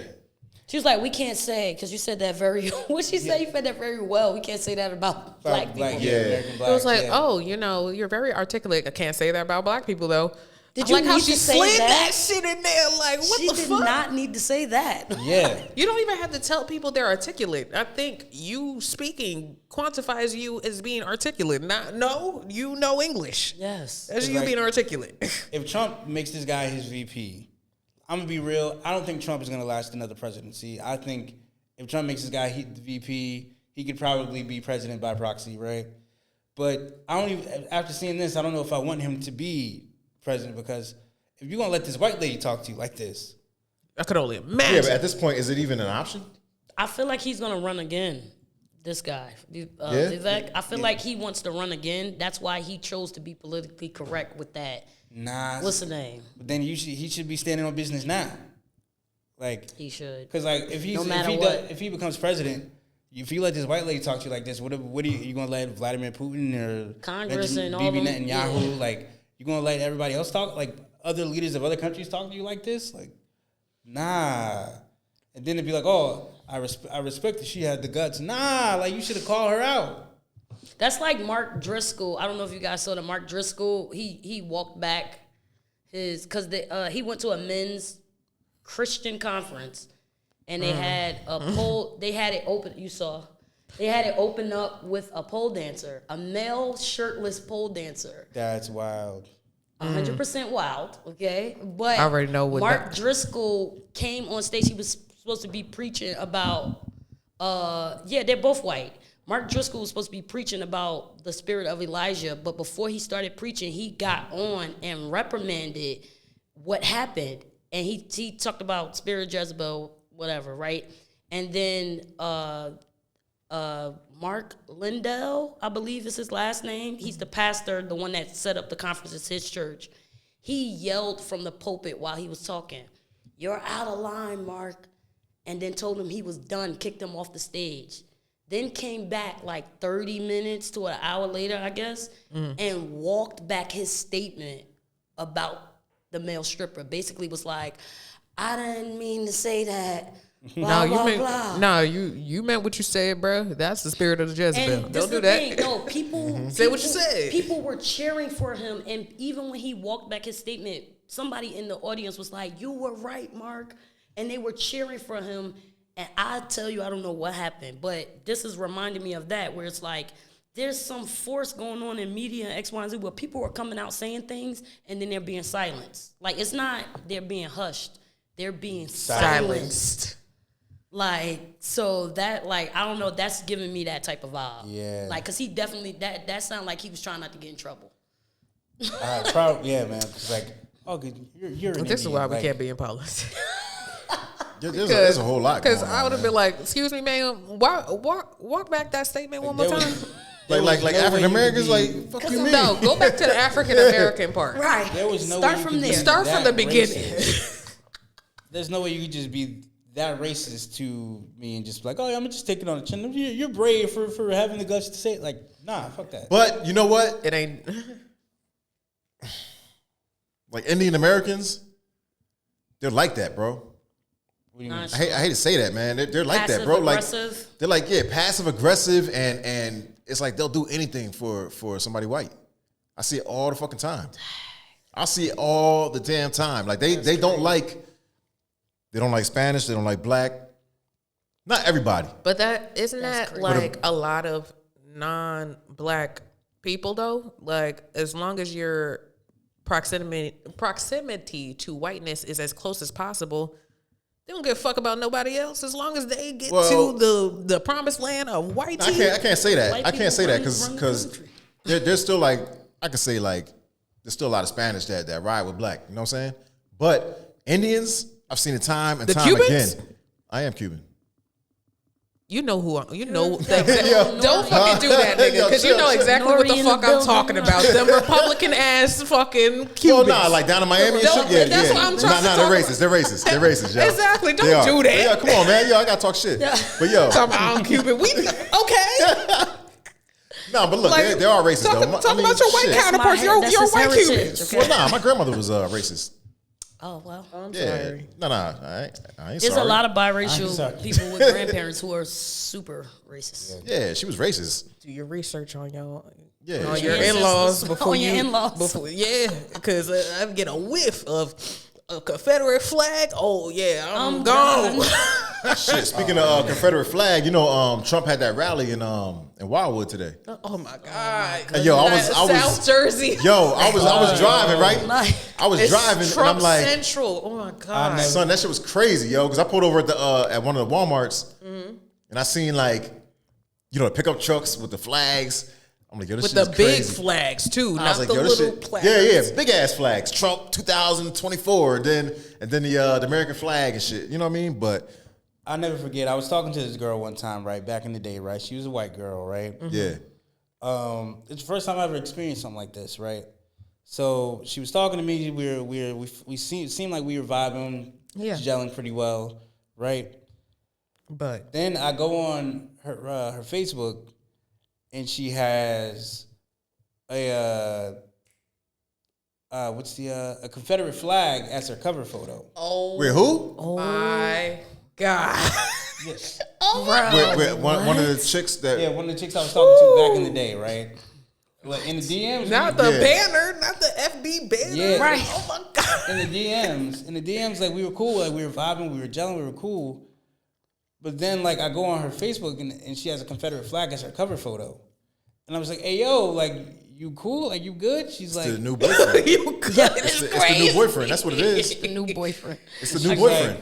She was like, we can't say, because you said that very, what she said? You said that very well. We can't say that about black people. American black. It was like, yeah. oh, you know, you're very articulate. I can't say that about black people though. Did I you like how need she to say slid that? shit in there? Like, what She the did fuck? not need to say that. Yeah. You don't even have to tell people they're articulate. I think you speaking quantifies you as being articulate. No, you know English. Yes. That's you like- being articulate. If Trump makes this guy his VP, I'm gonna be real. I don't think Trump is gonna last another presidency. I think if Trump makes this guy the VP, he could probably be president by proxy, right? But I don't even. After seeing this, I don't know if I want him to be president because if you're gonna let this white lady talk to you like this, I could only imagine. Yeah, but at this point, is it even an option? I feel like he's going to run again, this guy. Vivek, I feel like he wants to run again. That's why he chose to be politically correct with that. nah. What's the name? But then he should be standing on business now, like He should. because like if he's No matter if he becomes president. If you let this white lady talk to you like this, what are you gonna let Vladimir Putin or Congress and all Bibi them? Netanyahu Yeah. like? You gonna let everybody else talk like other leaders of other countries talk to you like this? Like, nah. And then it'd be like, oh, I respect that she had the guts. Nah, like you should have called her out. That's like Mark Driscoll. I don't know if you guys saw that. Mark Driscoll, he walked back because he went to a men's Christian conference and they had a pole. They had it open. You saw. They had it open up with a pole dancer, a male shirtless pole dancer. That's wild. 100% wild, okay? But I already know what Mark that- Driscoll came on stage. He was supposed to be preaching about, they're both white. Mark Driscoll was supposed to be preaching about the spirit of Elijah, but before he started preaching, he got on and reprimanded what happened. And he talked about spirit of Jezebel, whatever, right? And then Mark Lindell, I believe is his last name. He's the pastor, the one that set up the conference. It's his church. He yelled from the pulpit while he was talking, "You're out of line, Mark," and then told him he was done, kicked him off the stage. Then came back like 30 minutes to an hour later, I guess, and walked back his statement about the male stripper. Basically was like, "I didn't mean to say that. Blah, blah, blah." You meant what you said, bro. That's the spirit of the Jezebel. And this Don't do the that. thing. No, people Say what you said. People were cheering for him, and even when he walked back his statement, somebody in the audience was like, "You were right, Mark," and they were cheering for him. And I tell you, I don't know what happened, but this is reminding me of that, where it's like there's some force going on in media and X, Y, and Z, where people are coming out saying things and then they're being silenced. Like it's not they're being hushed, they're being silenced. Like, so that, like, I don't know, that's giving me that type of vibe. Yeah. Like, because he definitely, that sounded like he was trying not to get in trouble. Yeah, man. It's like, oh, good, you're an This is Indian. why we like, can't be in politics. There's a whole lot going Because on. I would have man. been like, "Excuse me, ma'am, walk back that statement one more There time." was- Like no way African you could Americans, be- like, fuck you mean? No, go back to the African American part. Right. There was no Start way you from could there. be Start from that the beginning. racist. There's no way you could just be that racist to me and just be like, oh, yeah, I'm gonna just take it on the chin. You're brave for having the guts to say it. Like, nah, fuck that. But you know what? It ain't. Like Indian Americans, they're like that, bro. What do you mean? Nah, I hate to say that, man. They're like that, bro. Like Passive-aggressive. they're like, yeah, passive aggressive, and it's like they'll do anything for somebody white. I see it all the fucking time. I see it all the damn time. Like they don't like Spanish. They don't like black. Not everybody. But that isn't that crazy. like a lot of non-black people though. Like as long as your proximity to whiteness is as close as possible, they don't give a fuck about nobody else as long as they get Well, to the promised land of white I can't say that. White I can't people say that run the because country. there's still like I could say like there's still a lot of Spanish that ride with black. You know what I'm saying? But Indians, I've seen it time and The time Cubans? again. I am Cuban. You know who you know. Yo. Don't fucking do that, nigga, Yo, because you know chill. exactly what the Nori in the fuck I'm building. talking about. Them Republican ass fucking Cubans. Well, nah, like down in Miami and Don't- shit. Yeah, that's yeah. what I'm trying to Nah, talk they're about. racist. They're racist. They're racist. Yo. Exactly. Don't They are. do that. Yeah, come on, man. Yo, I gotta talk shit. But yo, Talking about I'm Cuban. We okay. No, but look, Like, they are racist talk, though. Talk about your white shit. counterparts. That's You're his white heritage, Cubans. okay? Well, nah, my grandmother was racist. Oh well. I'm Yeah, sorry. no, I ain't There's sorry. a lot of I'm biracial sorry. people with grandparents who are super racist. Yeah, she was racist. Do your research on your Yeah, on she your was racist. in-laws On before your you in-laws. Before, yeah, because I get a whiff of a Confederate flag. Oh yeah, I'm gone. Shit, speaking of Confederate flag, you know, Trump had that rally in Wildwood today. Oh my god. And yo, I was South Jersey. Yo, I was driving, right? Like, I was It's driving Trump and I'm like, Central. Oh my god. son, that shit was crazy, yo. Because I pulled over at one of the Walmarts and I seen like, you know, the pickup trucks with the flags. I'm like, yo, this With shit the is big crazy. flags too, I not was like, the yo, this little shit, flags. yeah, big ass flags. Trump 2024, and then the American flag and shit. You know what I mean? But I'll never forget. I was talking to this girl one time, right, back in the day, right? She was a white girl, right? yeah, It's the first time I ever experienced something like this, right? So she was talking to me. We seemed like we were vibing, Yeah. gelling pretty well, right? But Then I go on her Facebook, and she has a a Confederate flag as her cover photo. wait, who? my god. Yes. Wait, one of the chicks that. Yeah, one of the chicks I was talking to back in the day, right? Like in the DMs, Not the Yeah. banner, not the FB banner. Yeah. Right. Oh my god. in the DMs, like we were cool, like we were vibing, we were gelling, we were cool. But then, like I go on her Facebook and she has a Confederate flag as her cover photo, and I was like, "Hey, yo, like you cool? Like you good?" She's like, The new boyfriend. You good. It's the new boyfriend. That's what it is. the new boyfriend. It's the new She's boyfriend.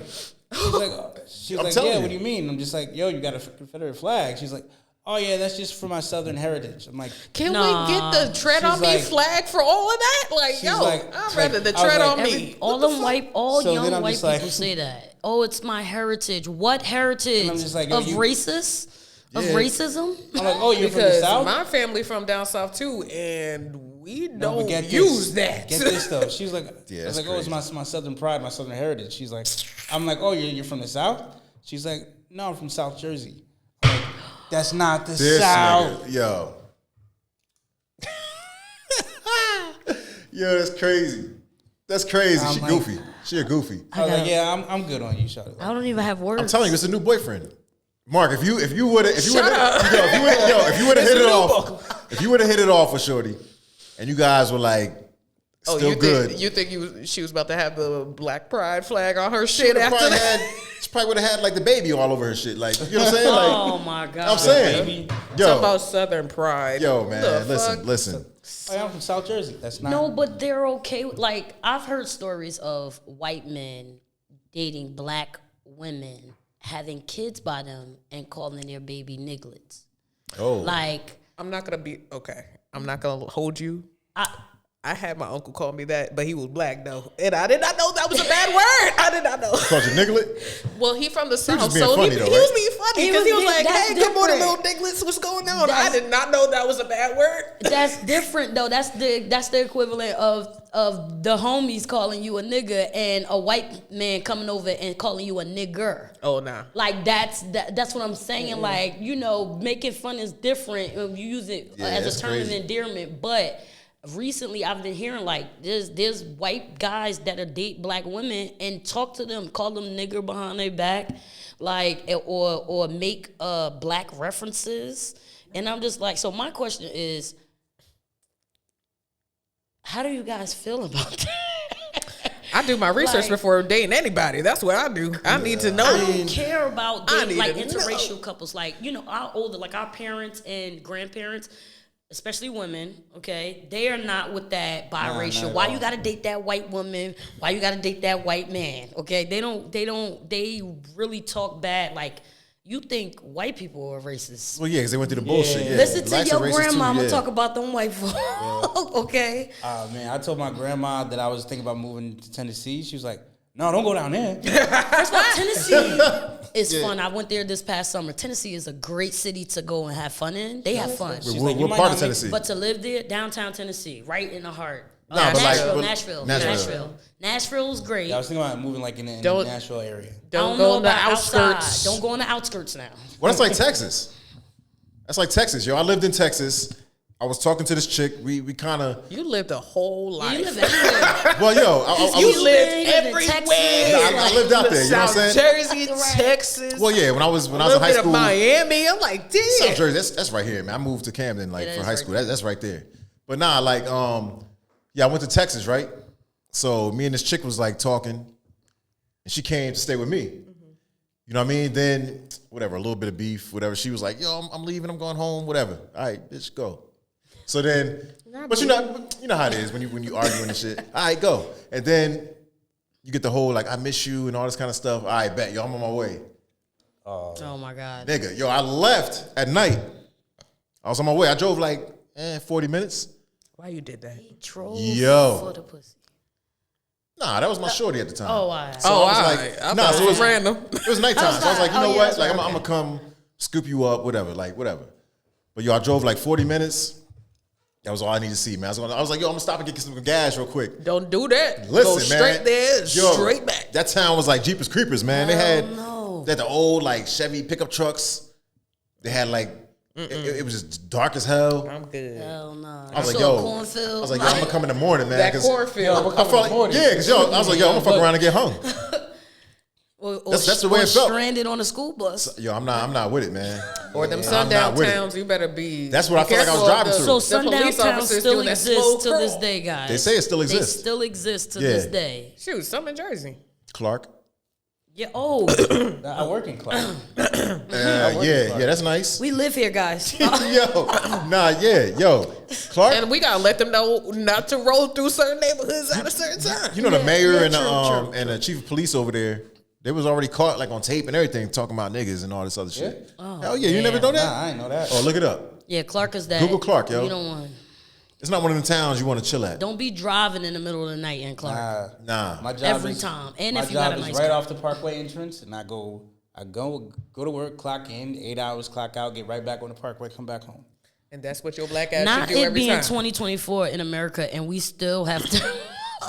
She's I'm like, telling yeah, you. what do you mean? I'm just like, yo, you got a Confederate flag. She's like, oh yeah, that's just for my Southern heritage. I'm like, Can Nah. we get the tread She's on me like- flag for all of that? Like, She's yo, like- I'd like, rather the I was tread like, on me. All What the them fuck? white, all So then young I'm white just people like- say that. Oh, it's my heritage. What heritage? And I'm just like, yo, of you- racist? Of Yeah. racism? I'm like, oh, you're from the Because South. my family from down south too, and we No, but don't get use this. that. Get this though. She's like, Yeah, I was that's like, oh, it's my Southern pride, my Southern heritage. She's like, I'm like, oh, you're from the South? She's like, no, I'm from South Jersey. I'm like, that's not the This South. nigga, yo. Yo, that's crazy. That's crazy. I'm She like- goofy. She a goofy. I was like, yeah, I'm good on you, Shawty. I don't even have words. I'm telling you, it's a new boyfriend. Mark, if you would have hit It's it a new off, if you would have hit it off with Shorty, and you guys were like still you good, think you think she was about to have the Black Pride flag on her shit after that? she probably would have had like the baby all over her shit. Like, you know what I'm saying? Like, Oh my God. I'm saying, Baby. Talking yo, about Southern pride. yo, The man, fuck? listen. Oh, yeah, I'm from South Jersey. That's not. No, but they're okay. Like, I've heard stories of white men dating black women, having kids by them, and calling their baby nigglets. Oh, Like, I'm not gonna be okay. I'm not gonna hold you. I had my uncle call me that, but he was black though, and I did not know that was a bad word. I did not know. called you niglet? Well, he from the south, just being so funny he though, was right? being funny He because he was was like, being- that's "Hey, good morning, little different. Diglets. What's going on?" I That's- did not know that was a bad word. that's different though. That's the equivalent of the homies calling you a nigga and a white man coming over and calling you a nigger. Oh nah. Like that's what I'm saying. Like, you know, making fun is different if you use it Yeah, as that's a term crazy. of endearment. But recently, I've been hearing like there's white guys that date black women and talk to them, call them nigger behind their back, like or make black references. And I'm just like, so my question is, how do you guys feel about that? I do my research Like- before dating anybody. That's what I do. I need to know. I don't care about I dating, need like to interracial know. couples. Like, you know, our older, like our parents and grandparents, especially women, okay, they are not with that biracial. not at Why all. you gotta date that white woman? Why you gotta date that white man? Okay, they really talk bad. Like, you think white people are racist. Well, yeah, because they went through the bullshit. Yeah. Listen to Blacks your are racist too, grandmama yeah. talk about them white folk, okay? Man, I told my grandma that I was thinking about moving to Tennessee. She was like, no, don't go down there. First of all, Tennessee is fun. I went there this past summer. Tennessee is a great city to go and have fun in. They have fun. She's What, like, you what might part not of make- Tennessee? But to live there, downtown Tennessee, right in the heart. Nah, but like- Nashville. but- Nashville. Nashville's great. Yeah, I was thinking about moving like in the Don't- Nashville area. I Don't don't go know in the about outskirts. outside. Don't go in the outskirts now. Well, that's like Texas. That's like Texas, yo. I lived in Texas. I was talking to this chick. We kind of. You lived a whole life. You live everywhere. Well, yo, I You was, lived Texas. everywhere. I lived out there. You know what I'm saying? South Jersey, Texas. Well, yeah. When I was in a high little bit of school, Miami. I'm like, damn. South Jersey. That's right here, man. I moved to Camden like Yeah, for that high is school. right That's right there. But nah, like yeah, I went to Texas, right? So me and this chick was like talking, and she came to stay with me. You know what I mean? Then whatever, a little bit of beef, whatever. She was like, "Yo, I'm leaving. I'm going home. Whatever. All right, bitch, go." So then, but you know how it is when you arguing and shit. All right, go. And then you get the whole like I miss you and all this kind of stuff. All right, bet, yo, I'm on my way. Oh my God. Nigga, yo, I left at night. I was on my way. I drove like 40 minutes. Why you did that? He drove Yo. for the pussy. Nah, that was my shorty at the time. Oh, wow. So I was like, I nah, thought so it it was random. It was nighttime. So I was like, you know yeah, what? that's Like, right, I'm gonna come scoop you up, whatever. Like, whatever. But yo, I drove like 40 minutes. That was all I needed to see, man. I was like, yo, I'm gonna stop and get some gas real quick. Don't do that. Listen, Go straight man. there, Yo, straight back. That town was like Jeepers Creepers, man. They had no. they had the old like Chevy pickup trucks. They had like it was just dark as hell. I'm good. Hell no. I was like, saw yo, a cornfield. I was like, yo, I'm gonna come in the morning, man. That 'cause cornfield. I felt like, yeah, because yo, I was like, yo, I'm gonna fuck around and get hung. or, that's the way or it felt. stranded on a school bus. Yo, I'm not with it, man. Or them I'm sundown not with it. towns, you better be. That's what I be felt like I was careful of driving the- through. So the sundown police towns officers still doing that exist slow to this crawl. day, guys. They say it still exists. They still exist to Yeah. this day. Shoot, some in Jersey. Clark. Yeah. Oh, I work in Clark. Yeah, that's nice. we live here, guys. Yo, Clark. And we gotta let them know not to roll through certain neighborhoods at a certain time. You know the mayor yeah, and true. and the chief of police over there. They was already caught like on tape and everything talking about niggas and all this other shit. Hell yeah, you never know that? Nah, I ain't know that. Oh, look it up. Yeah, Clark is that. Google Clark, yo. You don't want. It's not one of the towns you want to chill at. Don't be driving in the middle of the night in Clark. Nah. My job Every is, time. And my if you got job a is nice right car. off the Parkway entrance, and I go to work, clock in, 8 hours, clock out, get right back on the Parkway, come back home. And that's what your black ass Not should do it every being time. 2024 in America, and we still have to.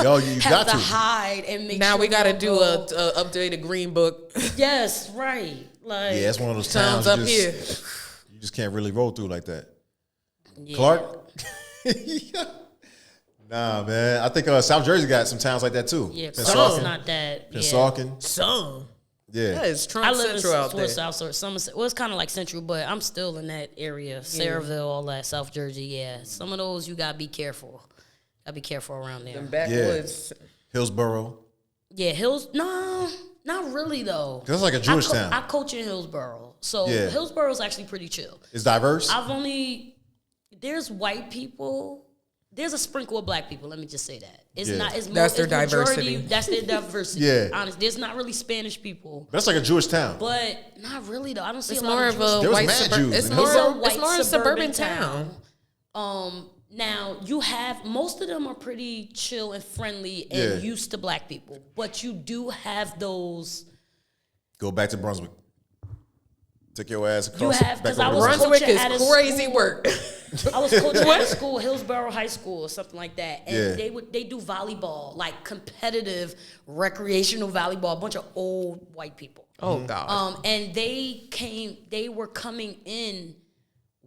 Yo, you have got to to. hide and make Now sure we gotta don't do go- a updated green book. Yes, right. Like Yeah, it's one of those Towns towns up you here. you just can't really roll through like that. yeah. Clark? Nah, man. I think South Jersey got some towns like that too. Yeah, So- Clark's Pennsauken. not that. Yeah. Pennsauken. Some. Yeah. That is Trump I live Central out in there. towards South or Somerset. Well, it's kind of like Central, but I'm still in that area, Saraville, all that, South Jersey. Yeah, some of those you gotta be careful. Gotta be careful around there. Them backwoods. Hillsboro. Yeah, no, not really though. 'Cause that's like a Jewish town. I coach in Hillsboro, so Yeah. Hillsboro's actually pretty chill. It's diverse. There's white people. There's a sprinkle of black people. Let me just say that. It's Yeah. not. It's That's their it's majority- diversity. That's their diversity. Yeah. Honest. There's not really Spanish people, But that's like a Jewish town. but not really though. I don't see It's a lot more of of Jewish a There was white mad suburban. Jews It's in more. Hillsboro. It's more a suburban town. Now you have most of them are pretty chill and friendly and Yeah. used to black people, but you do have those. Go back to Brunswick. Take your ass across. You have back because over I the was river. Brunswick coaching is at a crazy school. work. I was coaching at a school, Hillsborough High School or something like that, and Yeah. they do volleyball, like competitive recreational volleyball. A bunch of old white people. Oh God. And they were coming in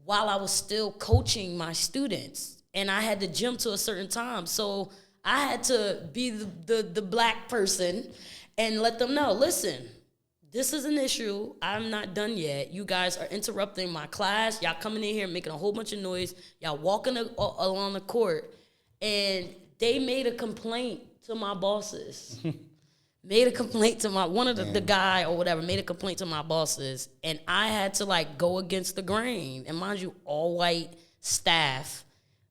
while I was still coaching my students, and I had the gym to a certain time, so I had to be the black person and let them know, listen, this is an issue. I'm not done yet. You guys are interrupting my class. Y'all coming in here making a whole bunch of noise. Y'all walking along the court, and they made a complaint to my bosses. Made a complaint to one of the guy or whatever made a complaint to my bosses, and I had to like go against the grain. And mind you, all white staff,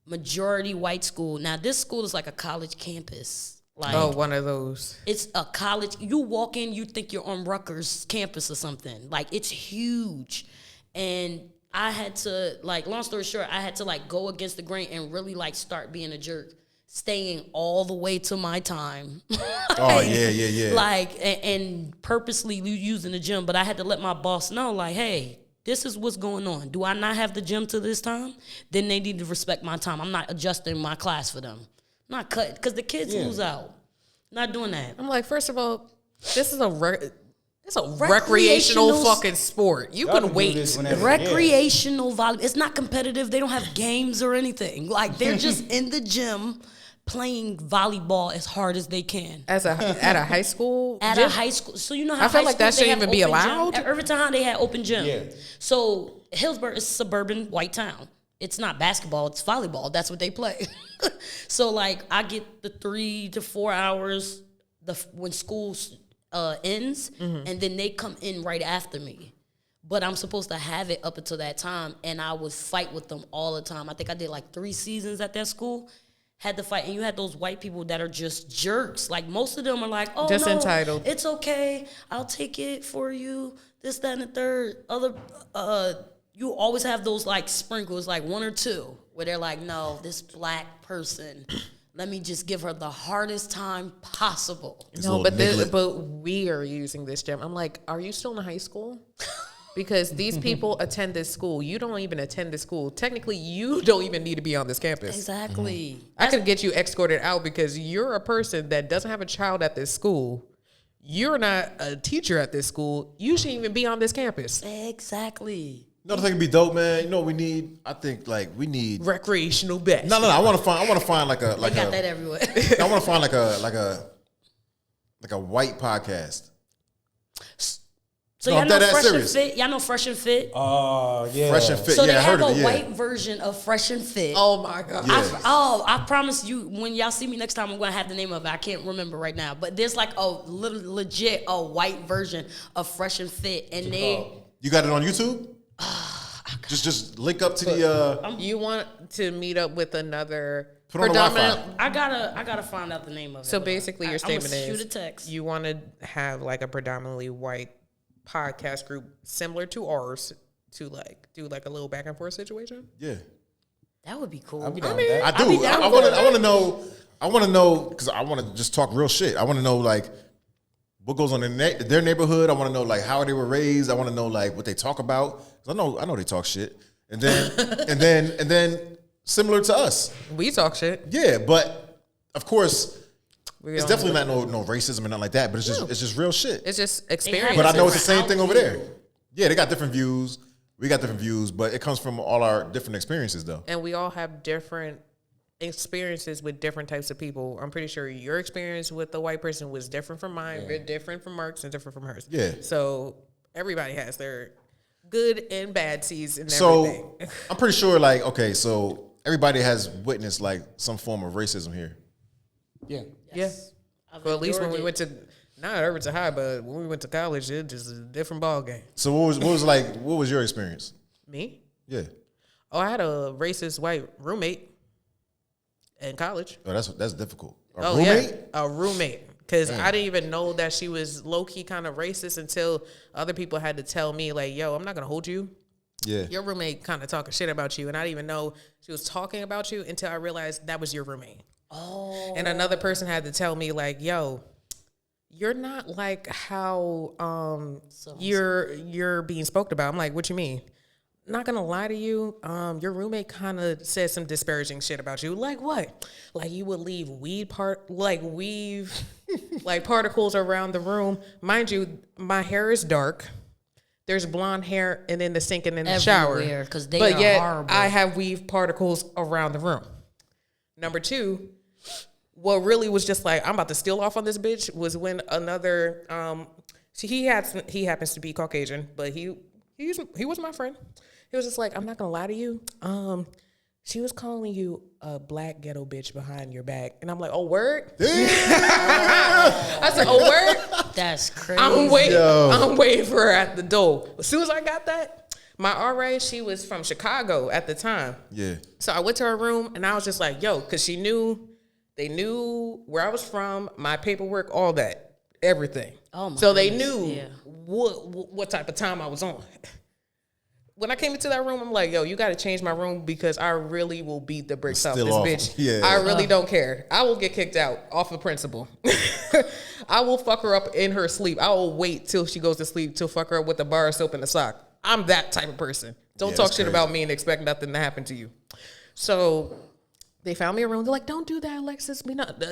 majority white school. Now this school is like a college campus. Like One of those. it's a college. You walk in, you think you're on Rutgers campus or something. Like it's huge, and I had to like. Long story short, I had to like go against the grain and really like start being a jerk, staying all the way to my time. Oh, yeah. Like and purposely using the gym, but I had to let my boss know, like, hey, this is what's going on. Do I not have the gym to this time? Then they need to respect my time. I'm not adjusting my class for them. I'm not cutting because the kids lose out. Not doing that. I'm like, first of all, this is It's a recreational fucking sport. You Y'all can do wait. this whenever- Recreational volleyball. It's not competitive. They don't have games or anything. Like they're just in the gym playing volleyball as hard as they can. At a high school At gym? a high school, so you know how I feel high like that schools, they shouldn't have even be open gym? allowed. At Irvington, they had open gym. Yeah. So Hillsborough is a suburban white town. It's not basketball, it's volleyball. That's what they play. So like I get the 3 to 4 hours when school ends, and then they come in right after me. But I'm supposed to have it up until that time, and I would fight with them all the time. I think I did like 3 seasons at that school. Had to fight, and you had those white people that are just jerks. Like most of them are like, "Oh Just no, entitled. it's okay. I'll take it for you." This, that, and the third. You always have those like sprinkles, like 1 or 2, where they're like, "No, this black person, let me just give her the hardest time possible." No, but we are using this gym. I'm like, are you still in high school? Because these people attend this school. You don't even attend this school. Technically, you don't even need to be on this campus. Exactly. I could get you escorted out because you're a person that doesn't have a child at this school. You're not a teacher at this school. You shouldn't even be on this campus. Exactly. You know the thing would be dope, man. You know what we need? I think like we need. Recreational bet. No. I want to find like a They got that everywhere. I want to find like a white podcast. So No, y'all I'm know dead ass Fresh and serious. Fit? Y'all know Fresh and Fit? Oh, yeah. Fresh and Fit. So Yeah, they I heard have of a it. Yeah. white version of Fresh and Fit. Oh my god. Yeah. I promise you, when y'all see me next time, I'm gonna have the name of it. I can't remember right now, but there's like a legit white version of Fresh and Fit, and You got it on YouTube? Just link up to the. You want to meet up with another Put on the Wi-Fi. I gotta find out the name of it. So basically, your statement shoot is a text. you want to have like a predominantly white podcast group similar to ours to like do like a little back and forth situation. Yeah. That would be cool. I'll be down with that. I do. I'll be down I with want to know. I want to know because I want to just talk real shit. I want to know like what goes on in their neighborhood. I want to know like how they were raised. I want to know like what they talk about. 'Cause I know they talk shit. And then and then similar to us. We talk shit. Yeah, but of course We it's don't- definitely not no racism and nothing like that. But it's just real shit. It's just experience. But I know it's the different same thing over there. outview. Yeah, they got different views. We got different views, but it comes from all our different experiences though. And we all have different experiences with different types of people. I'm pretty sure your experience with the white person was different from mine, different from Mark's, and different from hers. Yeah. So everybody has their good and bad seas and So everything. I'm pretty sure like, okay, so everybody has witnessed like some form of racism here. Yeah. Yeah. I've Well, at least when endured we it. went to not Irvington High, but when we went to college, it just a different ball game. So what was your experience? Me? Yeah. Oh, I had a racist white roommate in college. Oh, that's difficult. A Oh roommate? yeah, a roommate. Because I didn't even know that she was low key kind of racist until other people had to tell me like, "Yo, I'm not gonna hold you. Yeah. Your roommate kind of talking shit about you," and I didn't even know she was talking about you until I realized that was your roommate. Oh. And another person had to tell me like, "Yo, you're not like how you're being spoken about." I'm like, "What you mean?" Not gonna lie to you, your roommate kind of said some disparaging shit about you. Like what? Like you would leave like particles around the room. Mind you, my hair is dark. There's blonde hair and in the sink and in the shower. Everywhere, 'cause they but are yet horrible. I have weave particles around the room. Number two, what really was just like I'm about to steal off on this bitch was when another he happens to be Caucasian, but he was my friend. He was just like, I'm not gonna lie to you. She was calling you a black ghetto bitch behind your back, and I'm like, oh word. I said, oh word. That's crazy. I'm waiting. Yo. I'm waiting for her at the door. As soon as I got that, my RA, she was from Chicago at the time. Yeah. So I went to her room and I was just like, yo, because they knew where I was from, my paperwork, all that, everything. Oh my so they goodness, knew yeah. what type of time I was on. When I came into that room, I'm like, yo, you got to change my room because I really will beat the bricks off Still this off. bitch. Yeah. I really don't care. I will get kicked out off of principle. I will fuck her up in her sleep. I will wait till she goes to sleep to fuck her up with a bar of soap and a sock. I'm that type of person. Don't Yeah, talk that's shit crazy. about me and expect nothing to happen to you. So They found me a room. They're like, "Don't do that, Alexis.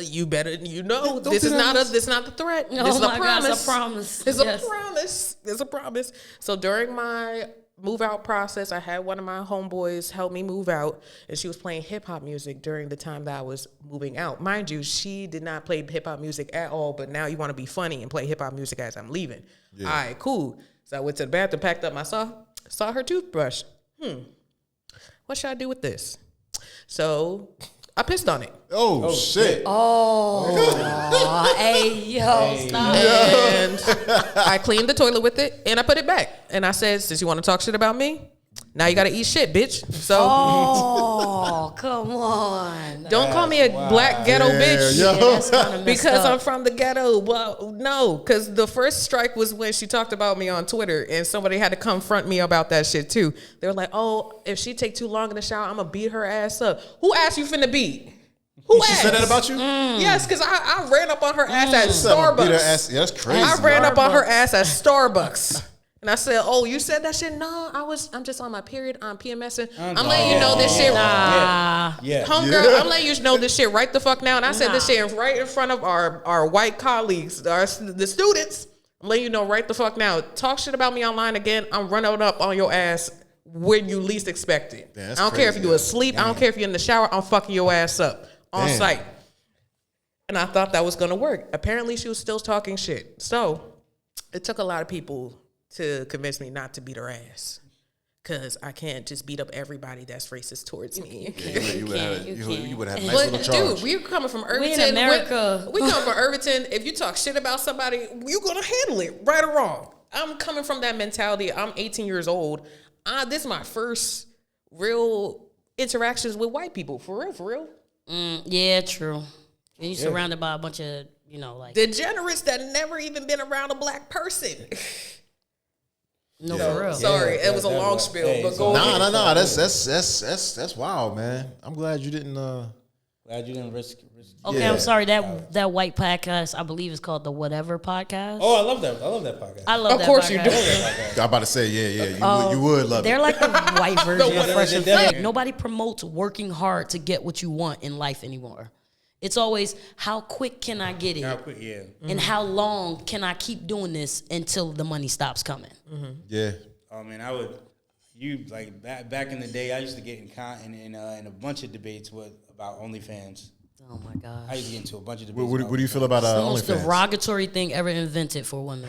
You better, Don't this do is that, this is not the threat. Oh This is my a God, promise. it's a promise. It's Yes. a promise. It's a promise." So during my move out process, I had one of my homeboys help me move out, and she was playing hip hop music during the time that I was moving out. Mind you, she did not play hip hop music at all. But now you want to be funny and play hip hop music as I'm leaving. Yeah. All right, cool. So I went to the bathroom, packed up my saw her toothbrush. What should I do with this? So I pissed on it. Oh shit. Oh, hey, yo, stop. And I cleaned the toilet with it and I put it back. And I said, since you want to talk shit about me, now you got to eat shit, bitch. So Oh, come on. don't call me a black ghetto bitch. yo. Yeah, that's kind of messed Because up. I'm from the ghetto. Well, no, because the first strike was when she talked about me on Twitter and somebody had to confront me about that shit too. They were like, oh, if she take too long in the shower, I'm going to beat her ass up. Who asked you finna beat? Who She asked? said that about you? Yes, because I ran up on her ass at Beat her Starbucks. ass. Yeah, that's crazy. I ran up on her Starbucks. ass at Starbucks. And I said, "Oh, you said that shit? No, I'm just on my period. I'm PMSing. I'm letting you know this shit. Nah. Yeah. Homegirl, I'm letting you know this shit right the fuck now." And I said this shit right in front of our white colleagues, the students. I'm letting you know right the fuck now. Talk shit about me online again, I'm running up on your ass when you least expect it. Damn, I that's don't care if crazy, you asleep. I don't care if you're in the shower. I'm fucking your ass up on Damn. site. And I thought that was gonna work. Apparently, she was still talking shit. So it took a lot of people to convince me not to beat her ass. Because I can't just beat up everybody that's racist towards me. You would have had a nice But little charge. dude, we're coming from Irvington. We in America. We come from Irvington. If you talk shit about somebody, you're gonna handle it, right or wrong. I'm coming from that mentality. I'm 18 years old. This is my first real interactions with white people. For real. Yeah, true. And you surrounded by a bunch of, like Degenerates that never even been around a black person. no, for real. Sorry, Yeah, it was a that- long that- spiel, hey, but so- go ahead. Nah. That's wild, man. I'm glad you didn't. Glad you didn't risk. Okay, Yeah. I'm sorry. That white podcast, I believe, is called the Whatever Podcast. Oh, I love that. I love that podcast. I love Of that course you podcast. do. I'm about to say, you would love They're it. like the white version of Fresh and They're- Fit. Nobody promotes working hard to get what you want in life anymore. It's always, how quick can I get it? How quick, yeah. And how long can I keep doing this until the money stops coming? Yeah. Oh man, I would. You like back in the day, I used to get in a bunch of debates about OnlyFans. Oh my I gosh. used to get into a bunch of debates. What do you feel about The most OnlyFans? derogatory thing ever invented for women.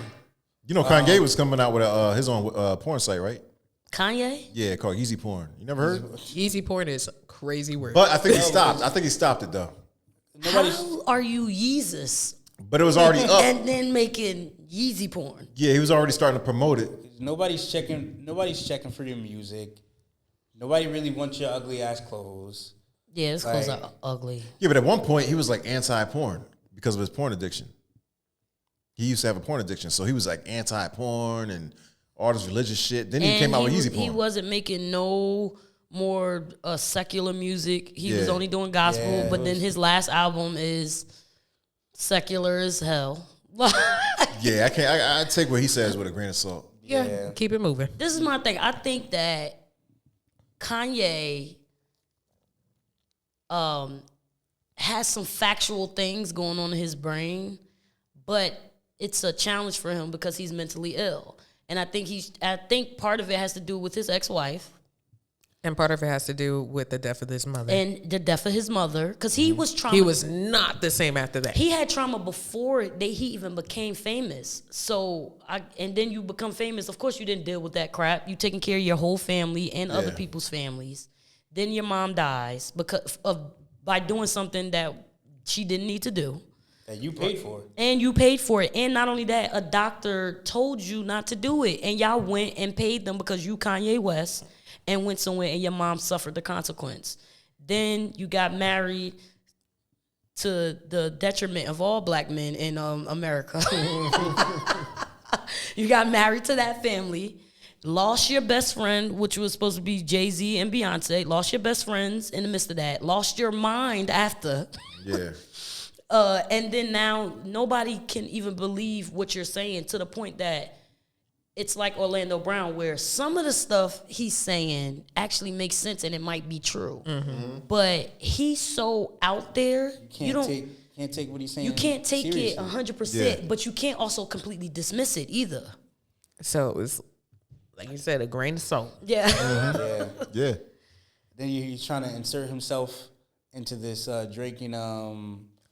You know, Kanye was coming out with his own porn site, right? Kanye? Yeah, called Easy Porn. You never heard? Easy porn is crazy word. But I think he stopped. I think he stopped it though. How are you Yeezus But it was already up. and then making Yeezy porn? Yeah, he was already starting to promote it. Nobody's checking for your music. Nobody really wants your ugly ass clothes. Yeah, his clothes Like- are ugly. Yeah, but at one point he was like anti-porn because of his porn addiction. He used to have a porn addiction, so he was like anti-porn and all this religious shit. Then he came out with Easy Porn. He wasn't making no more secular music. He was Yeah. only doing gospel, Yeah, but then his last album is secular as hell. Yeah, I take what he says with a grain of salt. yeah, keep it moving. This is my thing. I think that Kanye has some factual things going on in his brain, but it's a challenge for him because he's mentally ill. And I think part of it has to do with his ex-wife And part of it has to do with the death of his mother. and the death of his mother, because he was trauma. He was not the same after that. He had trauma before he even became famous. And then you become famous. Of course, you didn't deal with that crap. You taking care of your whole family and other people's families. Then your mom dies by doing something that she didn't need to do. That you paid for. And you paid for it. And not only that, a doctor told you not to do it. And y'all went and paid them because you Kanye West and went somewhere and your mom suffered the consequence. Then you got married to the detriment of all black men in America. You got married to that family, lost your best friend, which was supposed to be Jay-Z and Beyonce, lost your best friends in the midst of that, lost your mind after. Yeah. And then now nobody can even believe what you're saying, to the point that it's like Orlando Brown, where some of the stuff he's saying actually makes sense and it might be true. But he's so out there, you don't can't take what he's saying. you can't take it seriously. 100%, but you can't also completely dismiss it either. So it was, like you said, a grain of salt. Yeah. Yeah. Yeah. Then he's trying to insert himself into this Drake and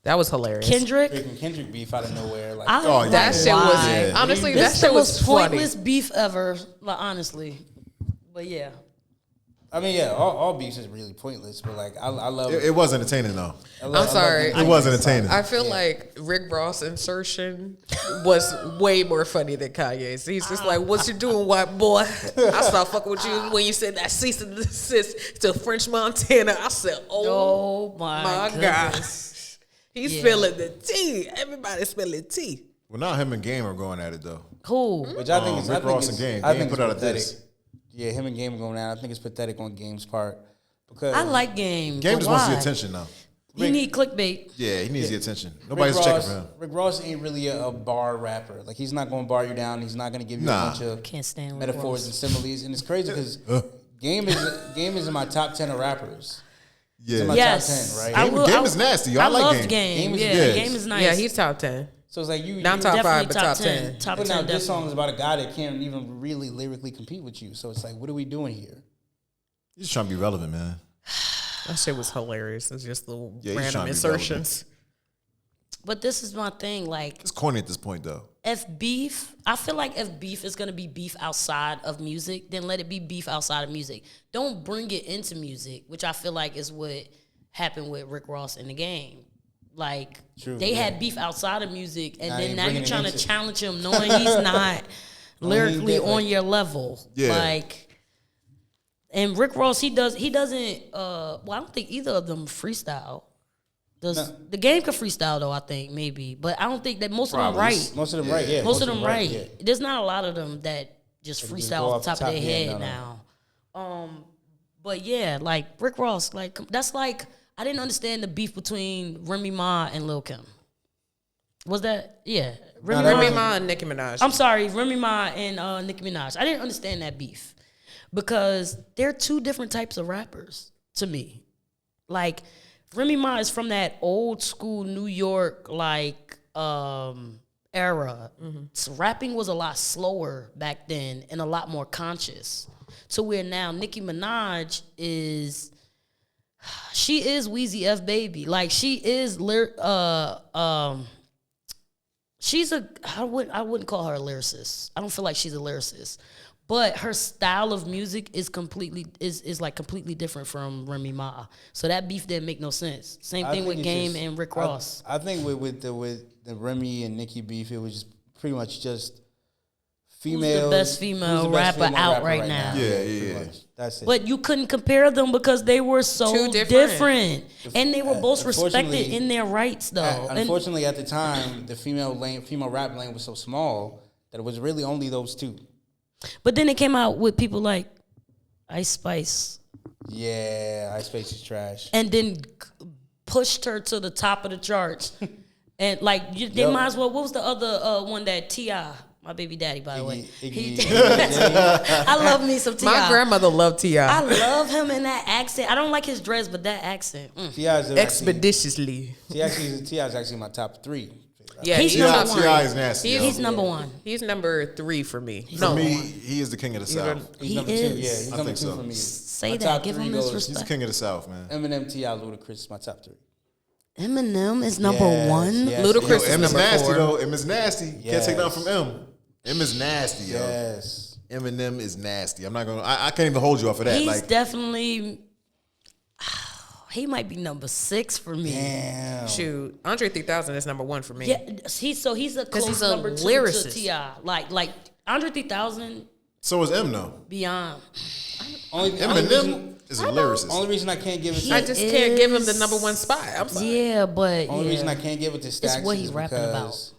That was hilarious. Kendrick. Drake and Kendrick beef out of nowhere. Like, I don't That know shit why. was Yeah. honestly. This That is the shit was most funny. pointless beef ever, like, honestly. But yeah. I mean, yeah, all beefs is really pointless, but like, I love It was entertaining though. I'm sorry. It was entertaining. I feel like Rick Ross' insertion was way more funny than Kanye's. He's just like, "What you doing, white boy?" I stopped fucking with you when you said that cease and desist to French Montana. I said, "Oh, Oh my my goodness. God, he's Yeah. spilling the tea. Everybody's spilling tea." Well, now him and Game are going at it though. Cool. Which I think is Rick Ross and Game. I Game think put it's out a pathetic. diss. Yeah, him and Game going out. I think it's pathetic on Game's part because I like Game. Game but just wants the why? attention though. He need clickbait. Yeah, he needs the attention. Rick Nobody's Ross, checking for him. Rick Ross ain't really a bar rapper. Like, he's not going to bar you down. He's not going to give you Nah. a bunch of Can't stand Rick metaphors Ross. and similes. And it's crazy because Game is in my top 10 of rappers. Yeah. my Yes. top 10, right? Game is nasty, yo. I like loved Game. Game. Game is- Yeah, yeah. Game is nice. Yeah, he's top 10. So it's like you Not top definitely 5, but top 10. Top putting 10, out this definitely. song is about a guy that can't even really lyrically compete with you. So it's like, what are we doing here? He's just trying to be relevant, man. That shit was hilarious. It's just little Yeah, he's random trying to be insertions. But this is my thing. Like, It's corny at this point though. if beef, I feel like if beef is gonna be beef outside of music, then let it be beef outside of music. Don't bring it into music, which I feel like is what happened with Rick Ross in the Game. Like, True, they yeah. had beef outside of music, and Now then you now bringing you're it trying to into- challenge him, knowing he's not lyrically different. on your level. Yeah. Like, and Rick Ross, he doesn't. Well, I don't think either of them freestyle. The Game could freestyle though, I think maybe, but I don't think that most of them Probably. right. Most of them right, yeah. Most of them right. yeah. There's not a lot of them that just just freestyle go off the top of their yeah, head no. now. But yeah, like Rick Ross, like that's like I didn't understand the beef between Remy Ma and Lil Kim. Was that Remy Ma? Remy Ma and Nicki Minaj. I'm sorry, Remy Ma and Nicki Minaj. I didn't understand that beef because they're two different types of rappers to me. Like Remy Ma is from that old school New York like era. So rapping was a lot slower back then and a lot more conscious. To where now Nicki Minaj is Weezy F Baby. Like she is she's I wouldn't call her a lyricist. I don't feel like she's a lyricist. But her style of music is completely different from Remy Ma. So that beef didn't make no sense. Same I thing with think it's Game just- and Rick Ross. I think with the Remy and Nicki beef, it was just pretty much just female. best female rapper out right now? Yeah, pretty yeah. much. That's it. But you couldn't compare them because they were so Too different. different. And they were both respected Unfortunately- in their rights though. And Unfortunately, at the time, the female rap lane was so small that it was really only those two. but then they came out with people like Ice Spice Yeah, Ice Spice is trash. and then pushed her to the top of the charts. And like they Yo. might as well. What was the other one that T.I., my baby daddy, by the way? Iggy- I love me some T.I. My grandmother loved T.I. I love him in that accent. I don't like his dress, but that accent. T.I.'s Expeditiously. T.I.'s actually my top 3. Yeah, He's he's number top one. three. T.I. is nasty. yo. He's number one. He's number 3 for me. For me, he is the king of the South. He's He number 2. is. Yeah, he's I number think 2 so. for me. Say My that. top Give 3 him his goes He's the respect. king of the South, man. Eminem, T.I., Ludacris is my top 3. Eminem is number Yes, one. yes. Ludacris Yo, is M is number nasty 4. though. M is nasty. Can't take down Yes. from M. M is nasty, yo. Yes. Eminem is nasty. I'm not gonna. I can't even hold you off of that. He's Like, definitely. He might be number 6 for me. Damn. Shoot, Andre 3000 is number 1 for me. Yeah, he's a close he's a number 2 to lyricist. T.I. Like Andre 3000 so is M though. beyond. Only Eminem reason, is a lyricist. only reason I can't give it to I just can't give him the number 1 spot. I'm sorry. Yeah, but only reason I yeah. can't give it to Stacks what is he rapping because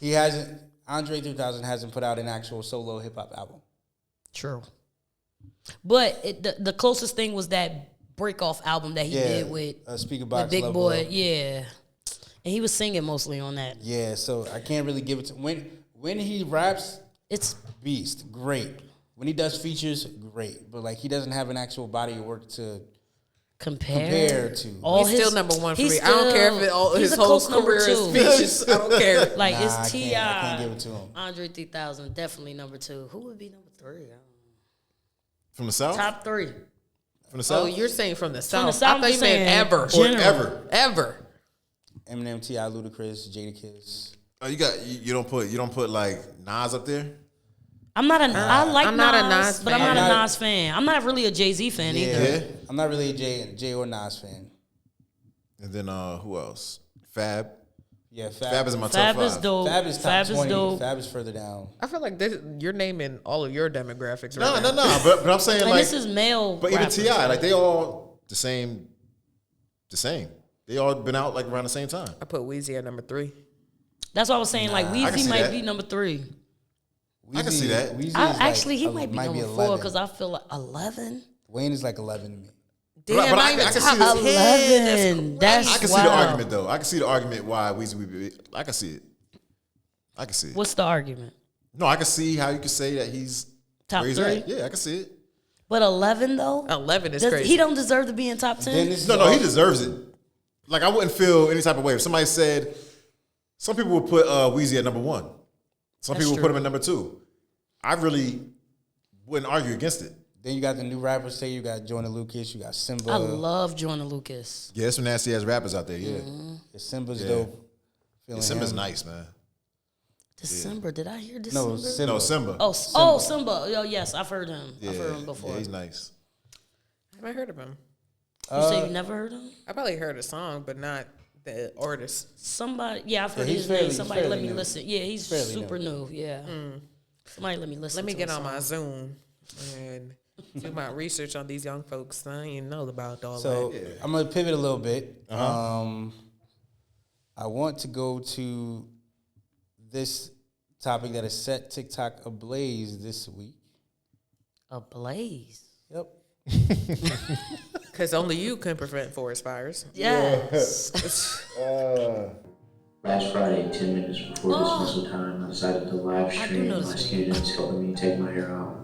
he hasn't. Andre 3000 hasn't put out an actual solo hip hop album. True. But the closest thing was that break off album that he did with Speaker Box Big Love Boy. Love. Yeah, and he was singing mostly on that. Yeah, so I can't really give it to when he raps. It's beast, great. When he does features, great. But like he doesn't have an actual body of work to compare to. He's still number one for me. I don't care if his whole career is features. I don't care. Like Nah, it's T.I. I can't give it to him. Andre 3000, definitely number 2. Who would be number 3? I don't know. From the South? Top 3. From the South? Oh, you're saying from the South. South, I thought you meant ever. Or Ever. Eminem, T.I., Ludacris, Jadakiss. Oh, you don't put like Nas up there? I'm not a. I like I'm Nas, not a Nas but I'm fan. not a Nas fan. I'm not really a Jay-Z fan either. Yeah. I'm not really a Jay or Nas fan. And then who else? Fab. Yeah, Fab is in my Fab top 5. is dope. Fab is top Fab 20. is dope. Fab is further down. I feel like you're naming all of your demographics. No, right no, now. no. But I'm saying And like this is male. but even rappers. T.I., like they all the same. They all been out like around the same time. I put Weezy at number 3. That's what I was saying. Like can Weezy see might that. be number 3. I can see that. Weezy is Actually, he like, might be number 4 11. because I feel like 11. Wayne is like 11 to me. Damn, but not I even can see top this. 10. That's I can see the argument though. I can see the argument why Weezy would be. I can see it. I can see it. What's the argument? No, I can see how you can say that he's Top where he's 3? at. Yeah, I can see it. But 11 though. 11 is Does- crazy. He don't deserve to be in top 10. Then this is No, all- he deserves it. Like I wouldn't feel any type of way if somebody said. Some people would put Weezy at number 1. Some That's people would true. put him at number 2. I really wouldn't argue against it. Then you got the new rappers. Say you got Joyner Lucas. You got Simba. I love Joyner Lucas. Yeah, there's some nasty ass rappers out there. Yeah, Yeah, Simba's Yeah. dope. Feeling Simba's him. nice, man. December. Did I hear December? No, Simba. No, Simba. Oh, Simba. Oh, yes, I've heard him. yeah, I've heard him before. Yeah, he's nice. Have I heard of him? You say you never heard him? I probably heard a song, but not the artist. Somebody, yeah, I've heard he's his fairly- name. he's Somebody let fairly me new. listen. Yeah, he's Fairly super new. Yeah. Somebody let me listen. Let me to get a on my song. Zoom and do my research on these young folks. I ain't know about all So that. I'm gonna pivot a little bit. I want to go to this topic that has set TikTok ablaze this week. Ablaze. Yep. Because only you can prevent forest fires. Yes. Last Friday, 10 minutes before dismissal time, I decided to live stream know my this. students helping me take my hair out.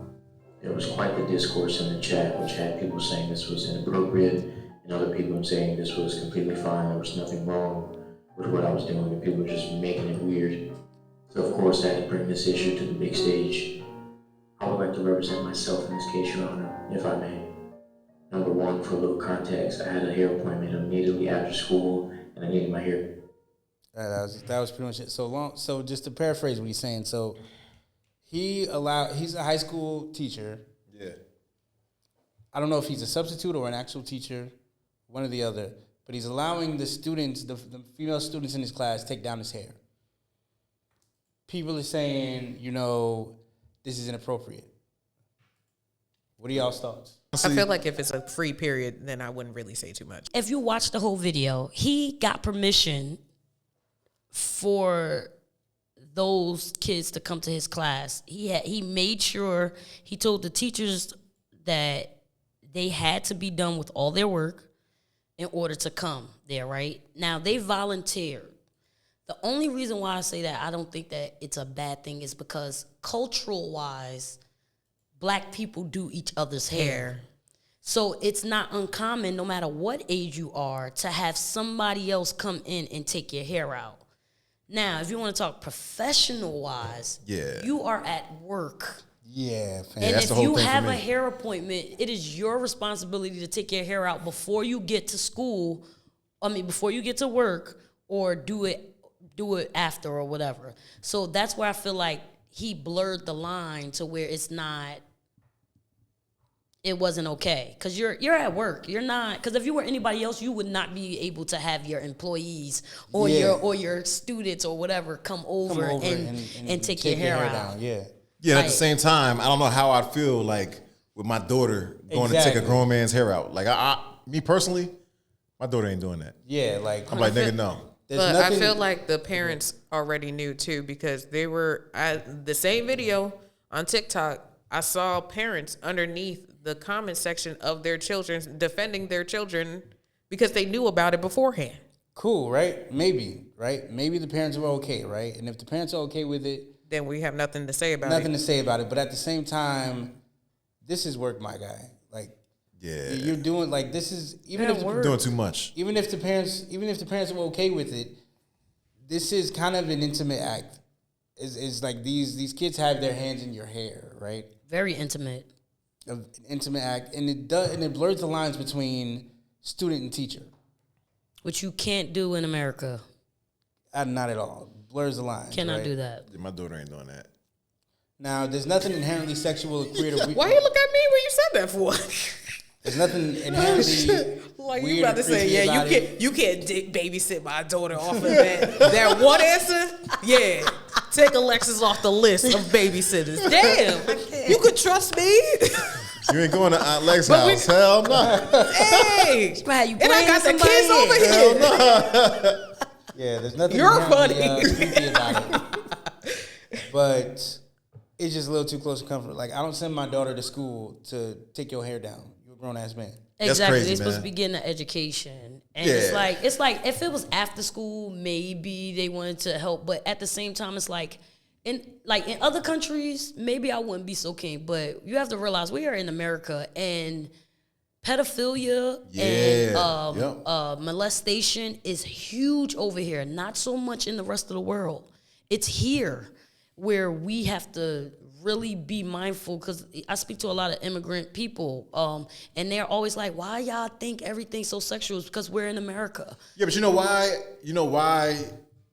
There was quite the discourse in the chat, which had people saying this was inappropriate and other people saying this was completely fine, there was nothing wrong with what I was doing, and people were just making it weird. So of course I had to bring this issue to the big stage. I would like to represent myself in this case, Your Honor, if I may. Number one, for a little context, I had a hair appointment immediately after school, and I needed my hair. That was pretty much it. So just to paraphrase what he's saying, so he's a high school teacher. Yeah. I don't know if he's a substitute or an actual teacher, one or the other, but he's allowing the students, the female students in his class, take down his hair. People are saying, this is inappropriate. What are y'all's thoughts? I feel like if it's a free period, then I wouldn't really say too much. If you watch the whole video, he got permission for those kids to come to his class. He made sure he told the teachers that they had to be done with all their work in order to come there, right? Now, they volunteered. The only reason why I say that I don't think that it's a bad thing is because cultural-wise, black people do each other's hair. So it's not uncommon, no matter what age you are, to have somebody else come in and take your hair out. Now, if you want to talk professional-wise, Yeah. you are at work. Yeah, fam. And that's if the whole you thing for have a me. hair appointment, it is your responsibility to take your hair out before you get to school. Before you get to work, or do it after or whatever. So that's where I feel like he blurred the line to where it wasn't okay. Because you're at work. You're not, because if you were anybody else, you would not be able to have your employees or your students or whatever come over, and take your hair out. down. Yeah. Yeah, and at the Like- same time, I don't know how I'd feel like with my daughter going to take a Exactly. grown man's hair out. Like me personally, my daughter ain't doing that. Yeah, like I'm like, nigga, no. there's But nothing, I feel like the parents already knew too, because they were at the same video on TikTok. I saw parents underneath the comment section of their children defending their children because they knew about it beforehand. cool, right? Maybe, right? Maybe the parents were okay, right? And if the parents are okay with it, then we have nothing to say about nothing it. to say about it. But at the same time, this is work, my guy. Like, you're doing like this is even if doing too much. Even if the parents are okay with it, this is kind of an intimate act. Is like these kids have their hands in your hair, right? Very intimate. An intimate act, and it blurs the lines between student and teacher. Which you can't do in America. Not at all. Blurs the lines. Cannot do that. Yeah, my daughter ain't doing that. Now, there's nothing inherently sexual or creative. Why you look at me when you said that for? There's nothing inherently Like weird you about or to say, creepy yeah, about you can't babysit my daughter off of that one answer. Yeah, take Alexis off the list of babysitters. Damn, you could trust me. You ain't going to Aunt Lex's house. Hell no. Hey, You and I got the kids over Hell here. no. Yeah, there's nothing You're inherently, funny. creepy about it. But it's just a little too close to comfort. Like, I don't send my daughter to school to take your hair down. You're a grown-ass man. Exactly. crazy, They're supposed to man. be getting an education. And Yeah. it's like if it was after school, maybe they wanted to help. But at the same time, it's like in other countries, maybe I wouldn't be so keen. But you have to realize we are in America, and pedophilia and molestation is huge over here. Not so much in the rest of the world. It's here where we have to really be mindful, because I speak to a lot of immigrant people, and they're always like, why y'all think everything's so sexual? It's because we're in America. Yeah, but you know why? You know why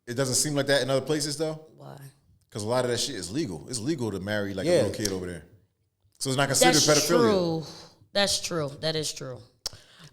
it doesn't seem like that in other places though? Why? Because a lot of that shit is legal. It's legal to marry like Yeah. a little kid over there. So it's not considered That's pedophilia. true. That's true. That is true.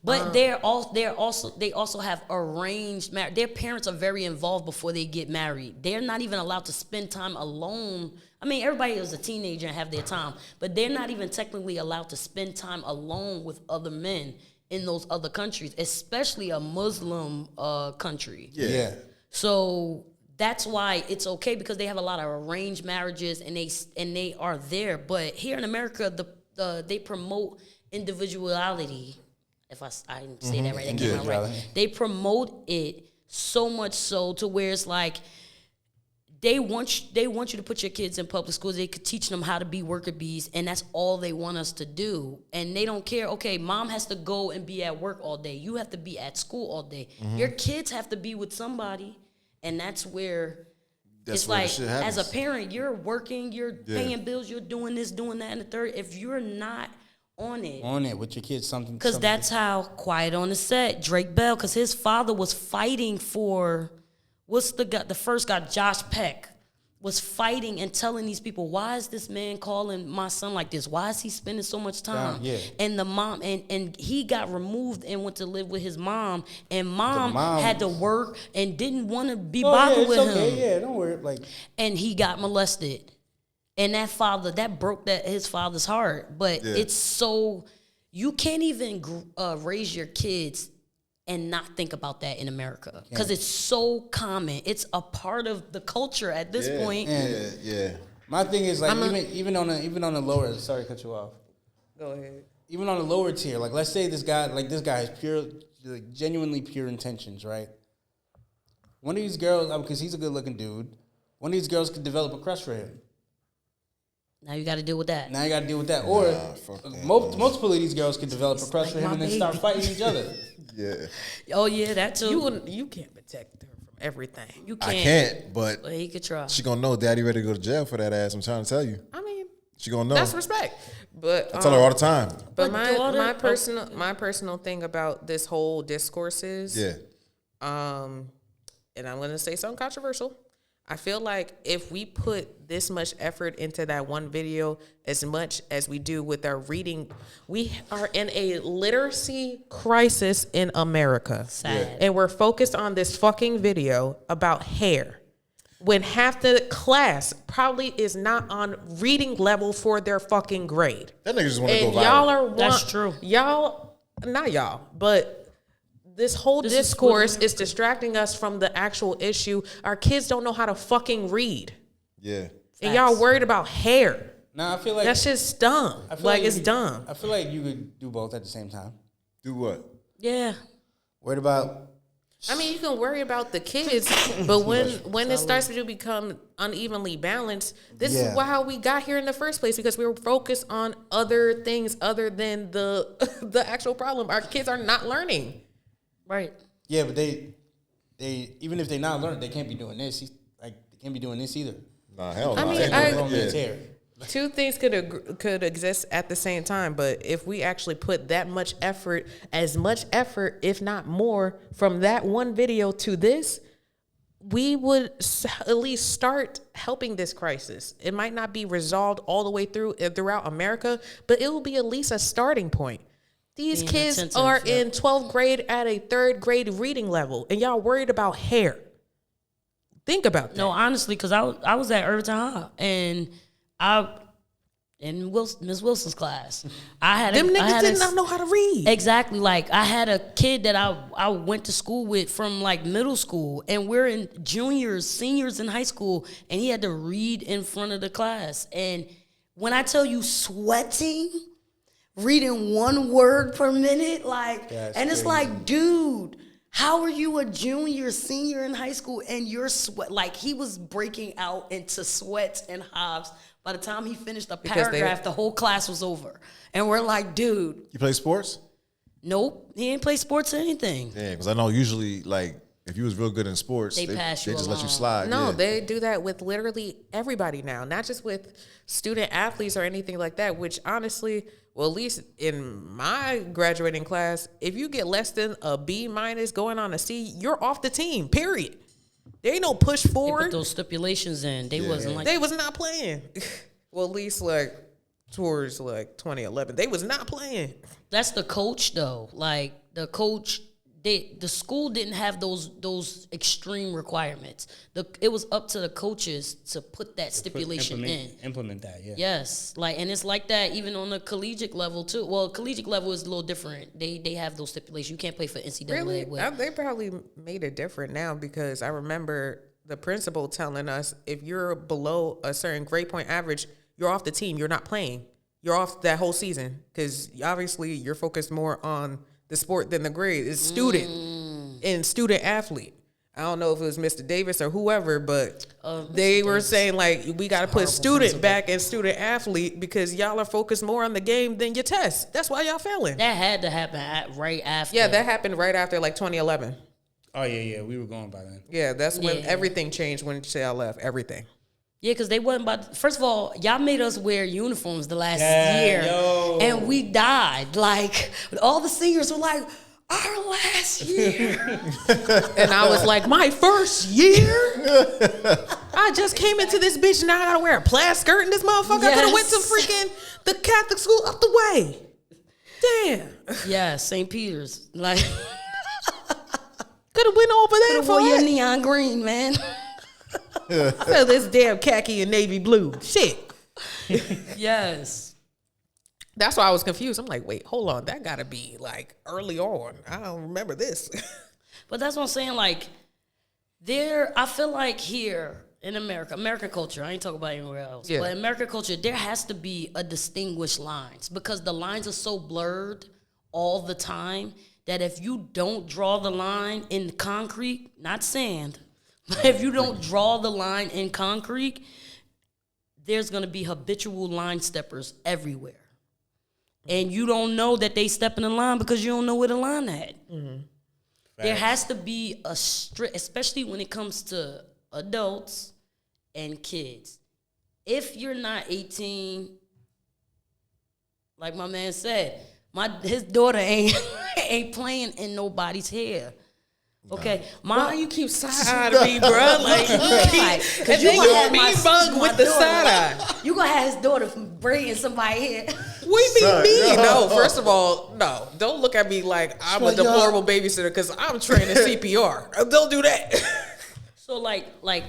But they also have arranged marriage. Their parents are very involved before they get married. They're not even allowed to spend time alone. I mean, everybody is a teenager and have their time, but they're not even technically allowed to spend time alone with other men in those other countries, especially a Muslim country. Yeah. So that's why it's okay, because they have a lot of arranged marriages, and they are there. But here in America, they promote individuality. If I didn't say that right, that came out right. They promote it so much so to where it's like they want you to put your kids in public schools. They could teach them how to be worker bees, and that's all they want us to do. And they don't care. Okay, mom has to go and be at work all day. You have to be at school all day. Your kids have to be with somebody, and that's where it's where the like, shit happens. as a parent, you're working, you're paying bills, you're doing this, doing that, and the third. If you're not on it With your kids, something. because that's how Quiet on the Set, Drake Bell, because his father was fighting for, what's the guy, the first guy, Josh Peck, was fighting and telling these people, why is this man calling my son like this? Why is he spending so much time? Yeah. And the mom, and he got removed and went to live with his mom, and mom had to work and didn't want to be bothered with him. Yeah, don't worry. Like, And he got molested. And that broke his father's heart. But it's so, you can't even raise your kids and not think about that in America, because it's so common. It's a part of the culture at this point. Yeah. my thing is like even on the lower. Sorry to cut you off. Go ahead. Even on the lower tier, like let's say this guy has pure, like genuinely pure intentions, right? One of these girls, because he's a good looking dude, one of these girls could develop a crush for him. Now you got to deal with that. Now you got to deal with that. Or multiple of these girls could develop a crush for him my and then start baby. fighting each other. Yeah. Oh yeah, that too. You can't protect her from everything. You can't. I can't, but But he could try. she gonna know daddy ready to go to jail for that ass. I'm trying to tell you. I mean, She gonna know. that's respect. But I tell her all the time. But But my personal thing about this whole discourse is, Yeah. and I'm gonna say something controversial. I feel like if we put this much effort into that one video as much as we do with our reading, we are in a literacy crisis in America. Sad. And we're focused on this fucking video about hair, when half the class probably is not on reading level for their fucking grade. That nigga just want to go And viral. y'all are That's true. Not y'all, but this whole discourse is distracting us from the actual issue. Our kids don't know how to fucking read. Yeah. And y'all worried about hair. Now I feel like That's just dumb. I feel Like it's you- dumb. I feel like you could do both at the same time. Do what? Yeah. Worried about I mean, you can worry about the kids, but when it starts to become unevenly balanced, this is how we got here in the first place, because we were focused on other things other than the actual problem. Our kids are not learning. Right. Yeah, but they even if they're not learning, they can't be doing this. Like they can't be doing this either. Nah, hell no. I mean, two things could exist at the same time, but if we actually put that much effort, if not more, from that one video to this, we would at least start helping this crisis. It might not be resolved all the way throughout America, but it will be at least a starting point. These kids are in 12th grade at a 3rd grade reading level, and y'all worried about hair. Think about that. No, honestly, because I was at Irvington High, and in Miss Wilson's class, Them niggas did not know how to read. Exactly. Like, I had a kid that I went to school with from like middle school, and we're in juniors, seniors in high school, and he had to read in front of the class. And when I tell you sweating, reading one word per minute, like, that's and it's crazy. like, dude, how are you a junior, senior in high school and you're like, he was breaking out into sweats and hops. By the time he finished the paragraph, the whole class was over. And we're like, dude. You play sports? Nope. He didn't play sports or anything. Yeah, because I know usually, like, if you was real good in sports, They pass you just let you along. slide. No, yeah. they do that with literally everybody now, not just with student athletes or anything like that, which honestly, well, at least in my graduating class, if you get less than a B- going on a C, you're off the team, period. There ain't no push They put forward. those stipulations in. They wasn't like They was not playing. Well, at least like towards like 2011, they was not playing. that's the coach though. Like the coach, the school didn't have those extreme requirements. It was up to the coaches to put that stipulation in. Implement that, yeah. Yes, like, and it's like that even on the collegiate level too. Well, collegiate level is a little different. They have those stipulations. You can't play for NCAA. Really? with- They probably made it different now, because I remember the principal telling us if you're below a certain grade point average, you're off the team. You're not playing. You're off that whole season, because obviously you're focused more on the sport than the grade. It's student and student athlete. I don't know if it was Mr. Davis or whoever, but they were saying like, we got to put student back and student athlete, because y'all are focused more on the game than your test. That's why y'all failing. That had to happen right after. Yeah, that happened right after like 2011. Oh yeah, we were going by then. Yeah, that's when Yeah. everything changed when y'all left. Everything. Yeah, because they wasn't about. First of all, y'all made us wear uniforms the last Yeah, year, yo. and we died. Like all the seniors were like, "Our last year," And I was like, my first year? I just came into this bitch, now I gotta wear a plaid skirt in this motherfucker. I could have went to Yes. freaking the Catholic school up the way. Damn. yeah, St. Peter's. Like, Could have went over there for for your it. neon green, man. So this damn khaki and navy blue. Shit. Yes. That's why I was confused. I'm like, wait, hold on. That gotta be like early on. I don't remember this. But that's what I'm saying. Like, I feel like here in American culture, I ain't talking about anywhere else, Yeah. but in American culture, there has to be a distinguished lines, because the lines are so blurred all the time that if you don't draw the line in concrete, not sand, but if you don't draw the line in concrete, there's going to be habitual line steppers everywhere. And you don't know that they step in the line because you don't know where the line at. There has to be a strict, especially when it comes to adults and kids. If you're not 18, like my man said, his daughter ain't playing in nobody's hair. Okay, Why you keep side-eyeing me, bro? Like, you keep, Cause and you then gonna you have be bug with the side-eye. You gonna have his daughter braiding somebody hair. We be Son, mean. yo. No, first of all, no. Don't look at me like I'm a Son, yo. deplorable babysitter, because I'm trained in CPR. Don't do that. So like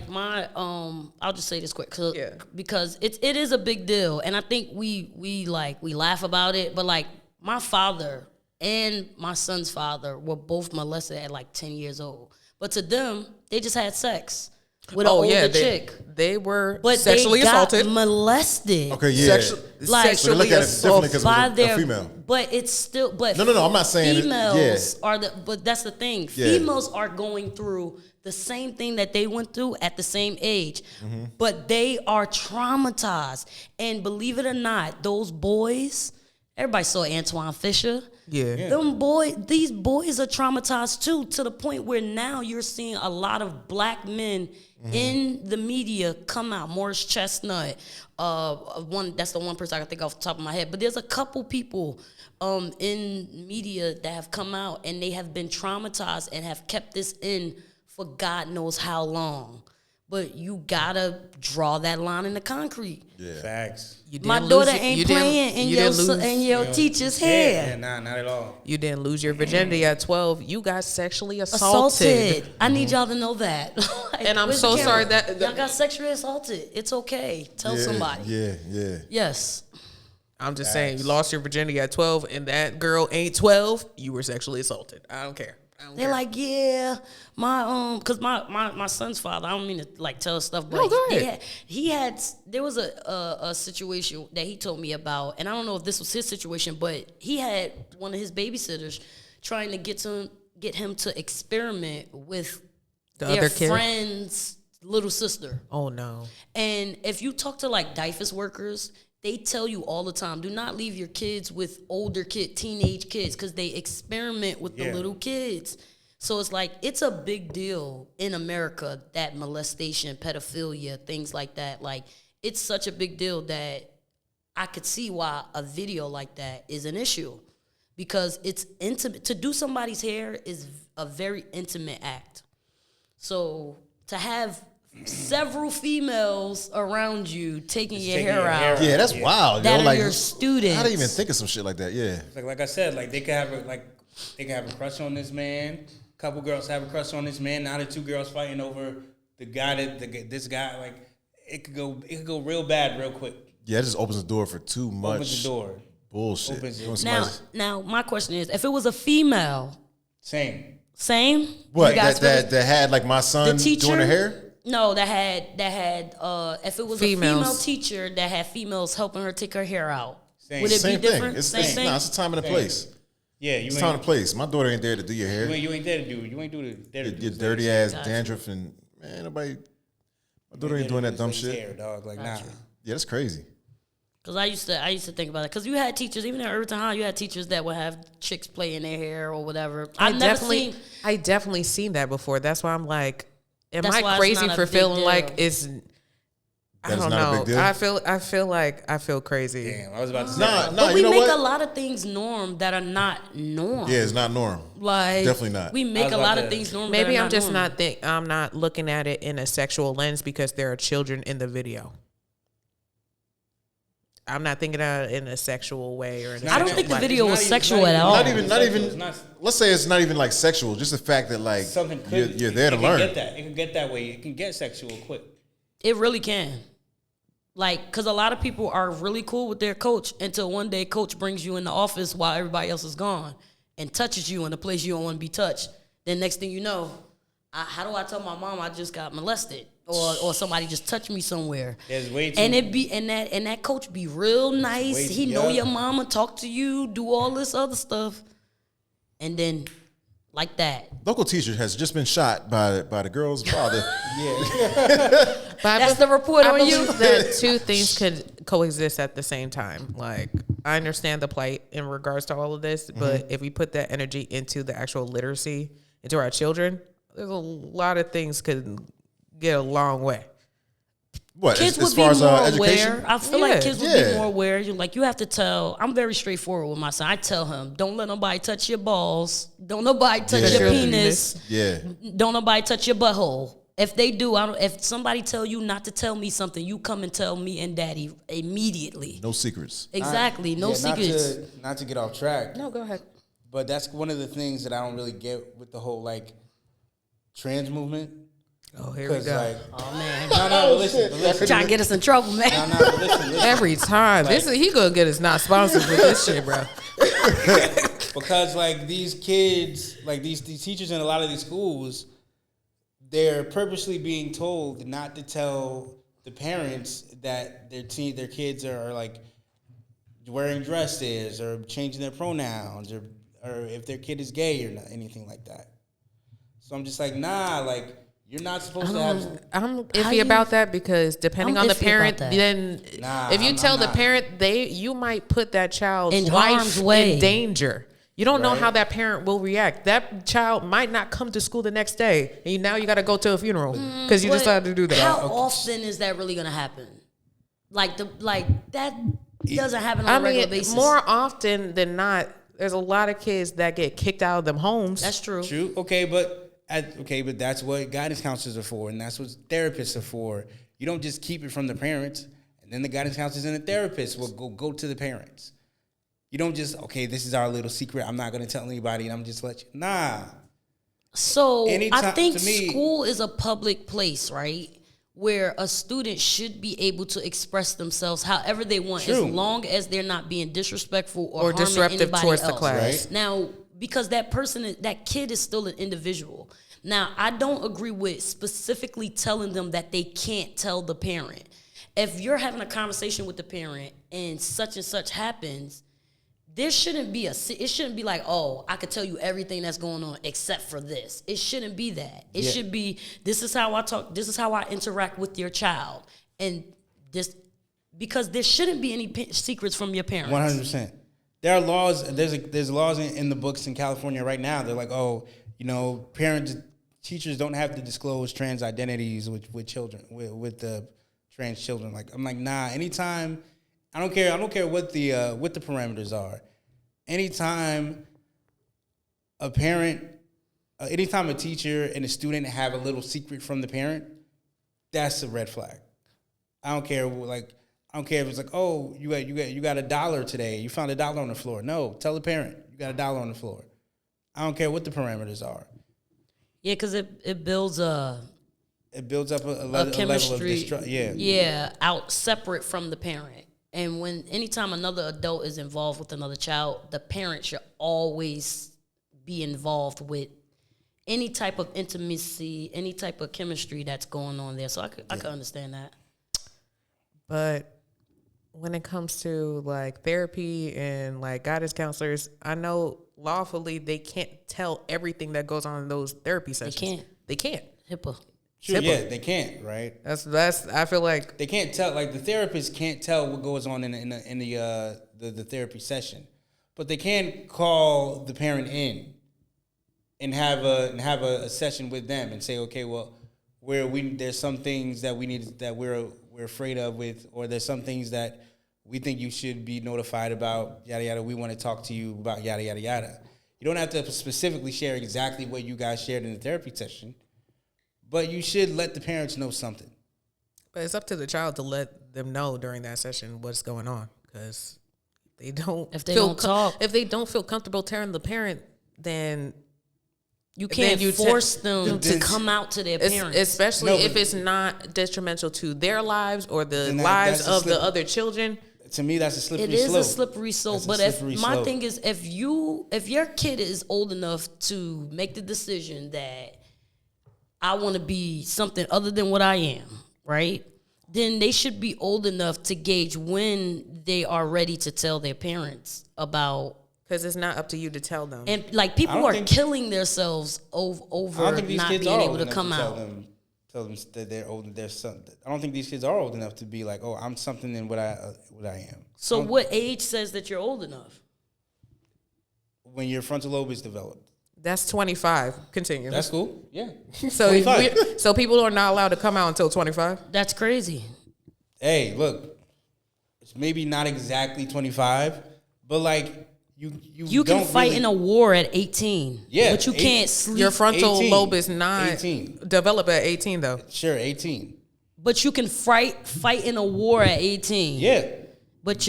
my I'll just say this quick, Yeah. because it is a big deal, and I think we laugh about it, but like my father and my son's father were both molested at like 10 years old, but to them they just had sex with an older chick. they were but sexually they got assaulted. molested. Okay, yeah. Like, so they look at it differently because by it was their, a female. but it's still, but No, I'm not saying it- females are the, but that's the thing. Yeah. Females are going through the same thing that they went through at the same age, but they are traumatized. And believe it or not, those boys, everybody saw Antoine Fisher. Yeah. These boys are traumatized too, to the point where now you're seeing a lot of black men in the media come out. Morris Chestnut, that's the one person I can think of off the top of my head. But there's a couple people in media that have come out and they have been traumatized and have kept this in for God knows how long. But you gotta draw that line in the concrete. Yeah. Facts. You My didn't daughter lose it- ain't you didn't- playing in you your didn't lose- your teacher's Yeah, hair. nah, not at all. You didn't lose your virginity at 12. You got sexually assaulted. I need y'all to know that. Like, And I'm where's so the sorry camera? that- y'all got sexually assaulted. It's okay. Tell somebody. Yeah. Yes. I'm just saying, you lost your virginity at 12, and that girl ain't 12. You were sexually assaulted. I don't care. They're like, yeah, cause my son's father. I don't mean to like tell stuff, but No, go ahead. there was a situation that he told me about, and I don't know if this was his situation, but he had one of his babysitters trying to get him to experiment with their other kid? friend's little sister. Oh, no. And if you talk to like DIFUS workers, they tell you all the time, do not leave your kids with teenage kids, because they experiment with the little kids. So it's like, it's a big deal in America, that molestation, pedophilia, things like that. Like, it's such a big deal that I could see why a video like that is an issue, because it's intimate. To do somebody's hair is a very intimate act. So to have several females around you taking your hair out, Yeah, that's wild. that yo. are Like, your students. I didn't even think of some shit like that. Yeah. Like I said, like they could have a crush on this man. A couple girls have a crush on this man. Now the two girls fighting over the guy this guy. Like it could go real bad real quick. Yeah, it just opens the door for too much Opens the door. bullshit. Opens it. When now, somebody's- now my question is, if it was a female, Same. same? what You guys that had like my son the teacher doing her hair? No, that had if it was a female Females. teacher that had females helping her take her hair out, Same. would it Same be thing. different? It's Same thing. Nah, it's a time and a Same. place. Yeah, you It's time and ain't, place. My daughter ain't there to do your hair. you ain't there to do. You ain't do the there to do Your this dirty lady's ass dandruff and man, nobody. My daughter ain't doing that dumb shit. hair, dog. Like nah. Yeah, that's crazy. Cause I used to think about it. Cause you had teachers, even at Irvington High, you had teachers that would have chicks play in their hair or whatever. I've never seen. I definitely seen that before. That's why I'm like, am That's why I it's crazy not a for big feeling deal. like it's? I That is don't not a know. big deal? I feel like I feel crazy. Damn, I was about to say. Nah, But you we know make what? a lot of things norm that are not norm. Yeah, it's not norm. Like Definitely not. We I make was a about lot of to- things norm. Maybe that are I'm just norm. I'm not looking at it in a sexual lens because there are children in the video. I'm not thinking of it in a sexual way or. I don't think the like- video was sexual at all. Not even. It's not Let's say it's not even like sexual. Just the fact that like something. Could, you're there to it learn. Can get that. It can get that way. It can get sexual quick. It really can. Like, because a lot of people are really cool with their coach until one day coach brings you in the office while everybody else is gone and touches you in a place you don't want to be touched. Then next thing you know, how do I tell my mom I just got molested or somebody just touched me somewhere? There's way too. And that coach be real nice. Way He too know young. your mama, talk to you, do all this other stuff, and then like that. Local teacher has just been shot by the girl's father. That's the report I on you. believe that two things could coexist at the same time. Like, I understand the plight in regards to all of this, but if we put that energy into the actual literacy, into our children, there's a lot of things could get a long way. What Kids as would be far as more education? aware. I feel Yeah. like kids would Yeah. be more aware. You have to tell. I'm very straightforward with my son. I tell him, don't let nobody touch your balls. Don't nobody touch Yeah. your Your penis. Yeah. Don't nobody touch your butthole. If they do, if somebody tell you not to tell me something, you come and tell me and daddy immediately. No secrets. Exactly. No Yeah, secrets. Not to get off track. No, go ahead. But that's one of the things that I don't really get with the whole like trans movement. Oh, here we Because go. like, Oh man. no, but listen. Trying to get us in trouble, man. No, but listen. Every time. He gonna get us not sponsored with this shit, bro. Because like these kids, like these teachers in a lot of these schools, they're purposely being told not to tell the parents that their kids are like wearing dresses or changing their pronouns or if their kid is gay or not, anything like that. So I'm just like, nah, like you're not supposed to have. I'm iffy about that because depending on the parent, then if you tell the parent, you might put that child's in life harm's way, in danger. You don't know how that parent will react. That child might not come to school the next day, and now you got to go to a funeral because you decided to do that. How often is that really going to happen? Like that doesn't happen on a regular basis. More often than not, there's a lot of kids that get kicked out of them homes. That's true. True. Okay, but that's what guidance counselors are for, and that's what therapists are for. You don't just keep it from the parents, and then the guidance counselors and the therapists will go to the parents. You don't just, this is our little secret. I'm not going to tell anybody, and I'm just let you. Nah. So I think school is a public place, right? Where a student should be able to express themselves however they want, as long as they're not being disrespectful or disruptive towards the class. Right? Now, because that kid is still an individual. Now, I don't agree with specifically telling them that they can't tell the parent. If you're having a conversation with the parent and such happens, there shouldn't be it shouldn't be like, oh, I could tell you everything that's going on except for this. It shouldn't be that. It should be, this is how I talk, this is how I interact with your child. And this, because there shouldn't be any secrets from your parents. 100%. There are laws, there's laws in the books in California right now. They're like, teachers don't have to disclose trans identities with children, with the trans children. Like, I'm like, nah, anytime, I don't care what the parameters are. Anytime a teacher and a student have a little secret from the parent, that's a red flag. I don't care if it's like, oh, you got $1 today. You found $1 on the floor. No, tell the parent you got $1 on the floor. I don't care what the parameters are. Yeah, because it builds a chemistry, level of distrust. Yeah, out separate from the parent. And anytime another adult is involved with another child, the parent should always be involved with any type of intimacy, any type of chemistry that's going on there. So I could understand that. But when it comes to like therapy and like guidance counselors, I know lawfully they can't tell everything that goes on in those therapy sessions. They can't. HIPAA. Sure, yeah, they can't, right? That's. I feel like they can't tell. Like the therapist can't tell what goes on in the therapy session, but they can call the parent in and have a session with them and say, okay, well, there's some things that we're afraid of or there's some things that we think you should be notified about, yada yada. We want to talk to you about yada yada yada. You don't have to specifically share exactly what you guys shared in the therapy session. But you should let the parents know something. But it's up to the child to let them know during that session what's going on, because if they don't feel comfortable telling the parent, then you can't force them to come out to their parents, especially if it's not detrimental to their lives or the lives of the other children. To me, that's a slippery slope. It is a slippery slope. But my thing is, if your kid is old enough to make the decision that I want to be something other than what I am, right? Then they should be old enough to gauge when they are ready to tell their parents about. Because it's not up to you to tell them. And like people are killing themselves over not being able to come out. Tell them that they're old. I don't think these kids are old enough to be like, oh, I'm something than what I am. So what age says that you're old enough? When your frontal lobe is developed. That's 25. Continue. That's cool. Yeah. So people are not allowed to come out until 25? That's crazy. Hey, look. It's maybe not exactly 25, but like you can fight in a war at 18. Yeah. But you can't sleep. Your frontal lobe is not developed at 18 though. Sure, 18. But you can fight in a war at 18. Yeah. But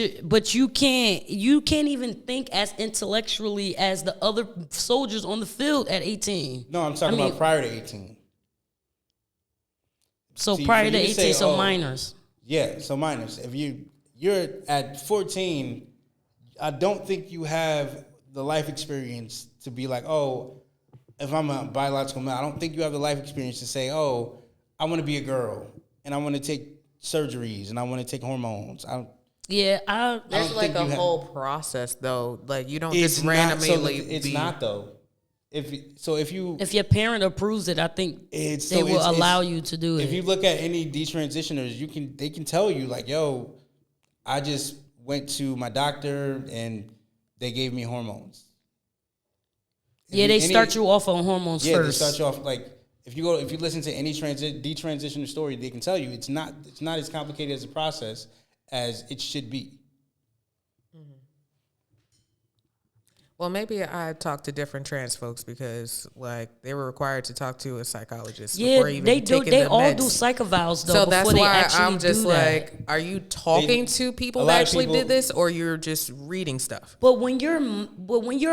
you can't even think as intellectually as the other soldiers on the field at 18. No, I'm talking about prior to 18. So prior to 18, minors. Yeah, so minors. If you're at 14, I don't think you have the life experience to be like, oh, if I'm a biological male, I don't think you have the life experience to say, oh, I want to be a girl and I want to take surgeries and I want to take hormones. Yeah, There's don't like think a you have- whole process though. Like you don't It's just not, randomly. it's not though. If your parent approves it, I think they will allow you to do it. If you look at any detransitioners, they can tell you like, yo, I just went to my doctor and they gave me hormones. They start you off on hormones first. Yeah, they start you off like if you listen to any detransitioner story, they can tell you it's not as complicated as a process as it should be. Well, maybe I talked to different trans folks because, like, they were required to talk to a psychologist. Yeah, before even they do. taking They the all meds. do psych evals though. So before that's they why actually I'm just do that. like, are you talking to people a that lot of actually people- did this, or you're just reading stuff? But when you're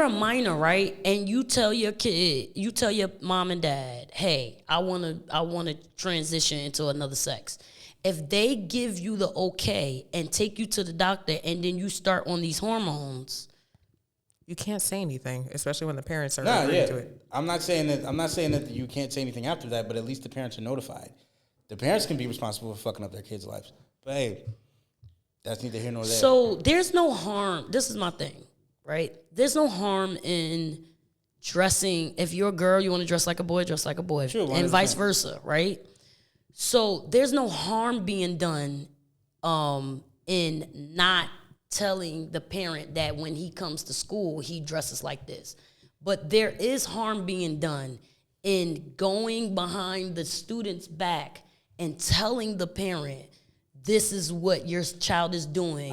a minor, right, and you tell your kid, you tell your mom and dad, hey, I wanna transition into another sex. If they give you the okay and take you to the doctor, and then you start on these hormones. You can't say anything, especially when the parents are Nah, agreeing yeah. to it. I'm not saying that you can't say anything after that, but at least the parents are notified. The parents can be responsible for fucking up their kids' lives. But hey, that's neither here nor there. So there's no harm. This is my thing, right? There's no harm in dressing. If you're a girl, you want to dress like a boy, dress like a boy, True, and 100%. vice versa, right? So there's no harm being done in not telling the parent that when he comes to school, he dresses like this. But there is harm being done in going behind the student's back and telling the parent, this is what your child is doing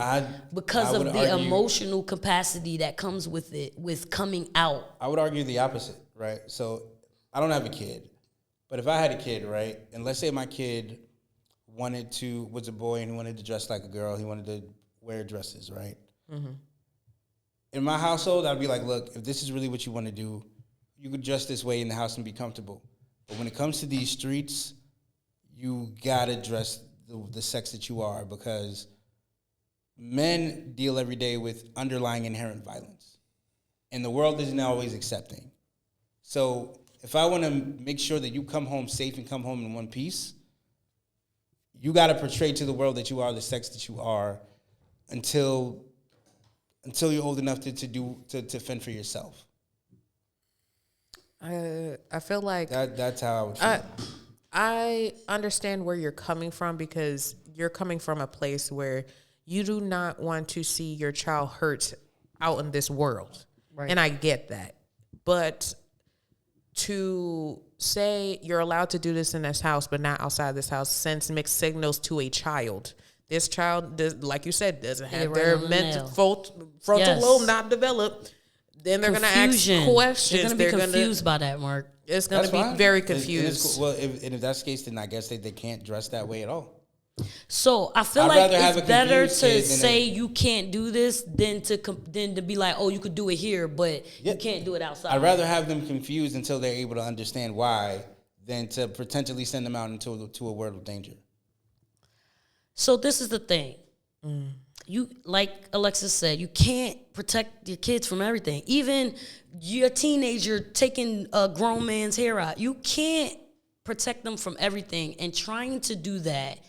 because I of would the argue- emotional capacity that comes with it, with coming out. I would argue the opposite, right? So I don't have a kid, but if I had a kid, right, and let's say my kid was a boy and he wanted to dress like a girl, he wanted to wear dresses, right? Mm-hmm. In my household, I'd be like, look, if this is really what you want to do, you could dress this way in the house and be comfortable. But when it comes to these streets, you gotta dress the sex that you are, because men deal every day with underlying inherent violence. And the world isn't always accepting. So if I want to make sure that you come home safe and come home in one piece, you got to portray to the world that you are the sex that you are until you're old enough to fend for yourself. I feel like That's how I would feel. I understand where you're coming from, because you're coming from a place where you do not want to see your child hurt out in this world. Right. And I get that. But to say you're allowed to do this in this house but not outside this house sends mixed signals to a child. This child, like you said, doesn't have right their on the mental nail. frontal Yes. lobe not developed. Then they're going to ask Confusion. questions. They're going to be confused by that, Mark. It's going to That's be fine. very And it's confused. cool. Well, if that's the case, then I guess they can't dress that way at all. So I feel I'd like rather have it's a better confused to kid than say you can't do this than to be like, oh, you could do it here, but Yeah. you can't do it outside. I'd rather have them confused until they're able to understand why than to potentially send them out into a world of danger. So this is the thing. You, like Alexis said, you can't protect your kids from everything. Even your teenager taking a grown man's hair out, you can't protect them from everything. And trying to do that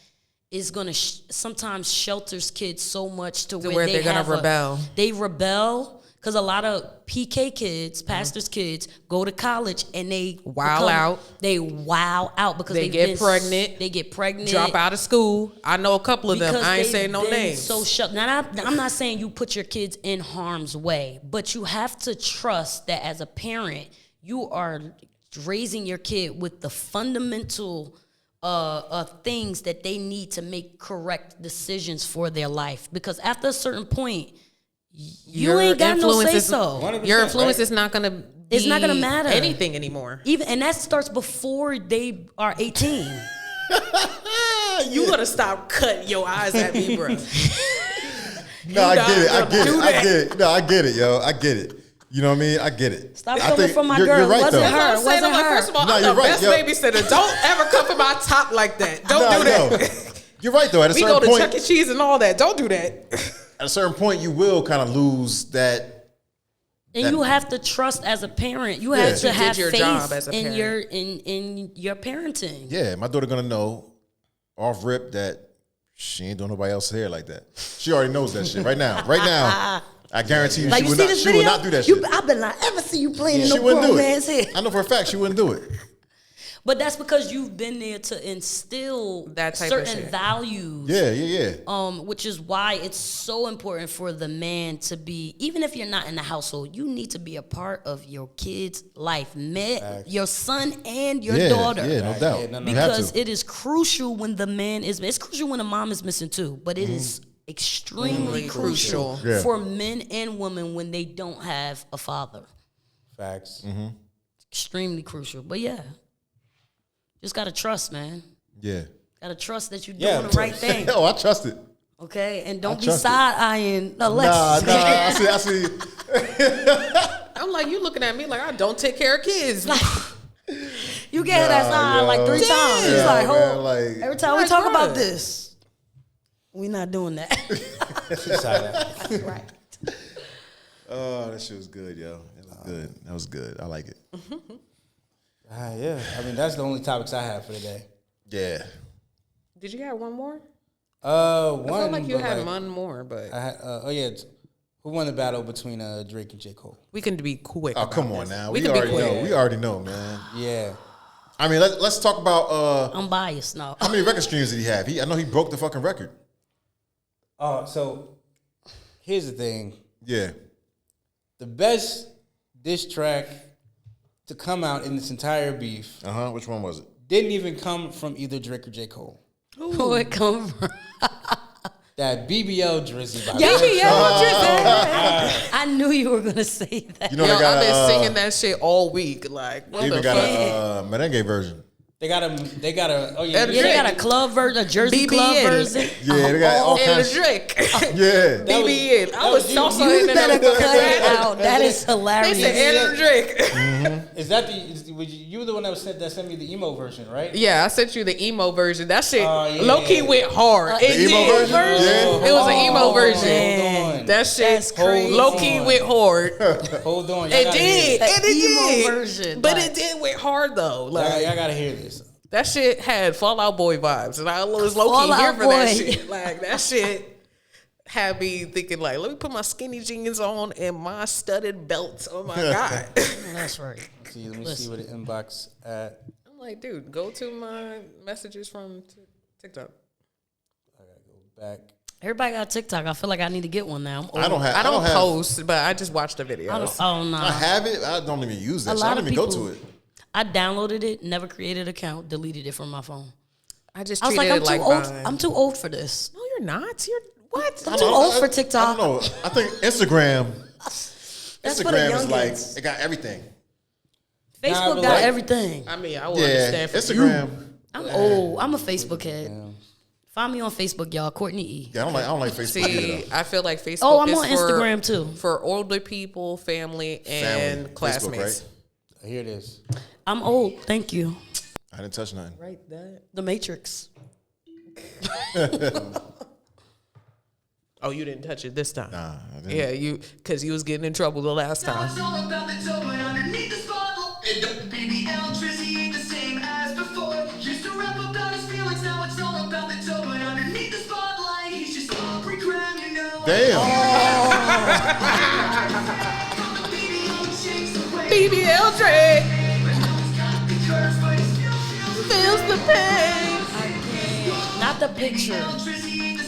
is going to sometimes shelters kids so much to where they're gonna rebel. They rebel because a lot of PK kids, pastors' kids, go to college and they Wild out. They wow out because They get pregnant. They get pregnant. Drop out of school. I know a couple of them. Because I ain't they've saying no been names. So now I'm not saying you put your kids in harm's way, but you have to trust that as a parent, you are raising your kid with the fundamental things that they need to make correct decisions for their life. Because after a certain point, you ain't got no say so. 100%, Your influence right? is not going to It's not gonna matter. anything anymore. And that starts before they are 18. You got to stop cutting your eyes at me, bro. No, I get it. I don't get do it. I that. get it. No, I get it, yo. I get it. You know what I mean? I get it. Stop I coming think for my you're girl. right, Wasn't though. her. I'm saying, Wasn't I'm like, her. first of all, No, I'm you're the right, best yo. babysitter. Don't ever come for my top like that. Don't No, do that. no. You're right, though. At a We certain go to point, Chuck E. Cheese and all that. Don't do that. at a certain point, you will kind of lose that. And you have to trust as a parent. You Yeah. have to You did have your faith job as a in parent. in your parenting. Yeah, my daughter gonna know off rip that She ain't doing nobody else's hair like that. She already knows that shit right now. Right now, I guarantee you, Like, she you would see not. this She video? would not do that shit. I better not ever see you playing in She no wouldn't grown do man's hair. it. I know for a fact she wouldn't do it. But that's because you've been there to instill That type of certain shit. values. Yeah. Which is why it's so important for the man to be, even if you're not in the household, you need to be a part of your kid's life, your son and your daughter. Yeah, no doubt. no, no. You have Because to. it is crucial when the man is. It's crucial when the mom is missing too, but it is extremely crucial Yeah. for men and women when they don't have a father. Facts. Extremely crucial. But yeah, just gotta trust, man. Yeah. Gotta trust that you're Yeah, doing the right thing. Oh, I trust it. Okay, and don't be trust it. side eyeing Nah, Alexis. I see. I'm like, you looking at me like I don't take care of kids. You gave that sign like 3 times. He's Yeah, like, man, hold. like- Every time we Like, talk bruh. about this, we not doing that. Right. Oh, that shit was good, yo. It was good. That was good. I like it. Yeah. I mean, that's the only topics I have for today. Yeah. Did you have one more? One. I felt like you but, had one more, but I had, who won the battle between Drake and J. Cole? we can be quick. Oh, about come on this. now. We We can be already quick. know. We already know, man. Yeah. I mean, let's talk about I'm biased now. how many record streams did he have? I know he broke the fucking record. Oh, so here's the thing. Yeah. The best diss track to come out in this entire beef Which one was it? didn't even come from either Drake or J. Cole. Who it come from? That BBL Drizzy by I knew you were gonna say that. You know Yo, they got I've been a, singing that shit all week. Like, what they the even got fuck? a merengue version. They got a. Oh yeah. Yeah, they got a club version, a Jersey club BBN. version. Yeah, they got all And kinds. Drake. Yeah. BBN. I was salsa in You the better motherfucking cut it bed. out. That is They hilarious. said Andrew Drake. Is that you were the one that sent me the emo version, right? Yeah, I sent you the emo version. That shit Oh, yeah. low key went hard. The It emo did. version? Yeah. It was an emo version. Hold on. That shit That's crazy. low key went hard. Hold on. Y'all It gotta hear did. this. And it emo did. version, But like- it did went hard though. Like Y'all gotta hear this. that shit had Fall Out Boy vibes. And I was low key Fall here Out for that Boy. shit. Like that shit had me thinking like, let me put my skinny jeans on and my studded belts. Oh my God. That's right. See, let me see what the inbox at. I'm like, dude, go to my messages from TikTok. Back. Everybody got TikTok. I feel like I need to get one now. I don't have. I don't have, post, but I just watched the videos. Oh no. I have it. I don't even use A that. So I lot don't of even go people- to it. I downloaded it, never created an account, deleted it from my phone. I just I was treated like, I'm it like too old. mine. I'm too old for this. No, you're not. You're what? I'm too old for TikTok. I don't know. I think Instagram. That's for the Instagram is like youngins. it got everything. Facebook but got like- everything. I mean, I will Yeah, understand for Instagram. I'm old. I'm a Facebook head. Find me on Facebook, y'all. Courtney E. Yeah, I don't like Facebook See, either. I feel like Facebook. Oh, I'm is on for, Instagram, too. for older people, family, and Facebook, classmates. right? Here it is. I'm old. Thank you. I didn't touch nothing. Right, that. The Matrix. Oh, you didn't touch it this time. Nah, I didn't. Yeah, you because you was getting in trouble the last time. It's all about the dough, but underneath this bottle, BBL Drizzy ain't the same as before. Used to rap about his feelings, now it's all about the dough, but underneath the spotlight, he's just Aubrey Graham, you know. BBL Drake feels the pain. Not the picture.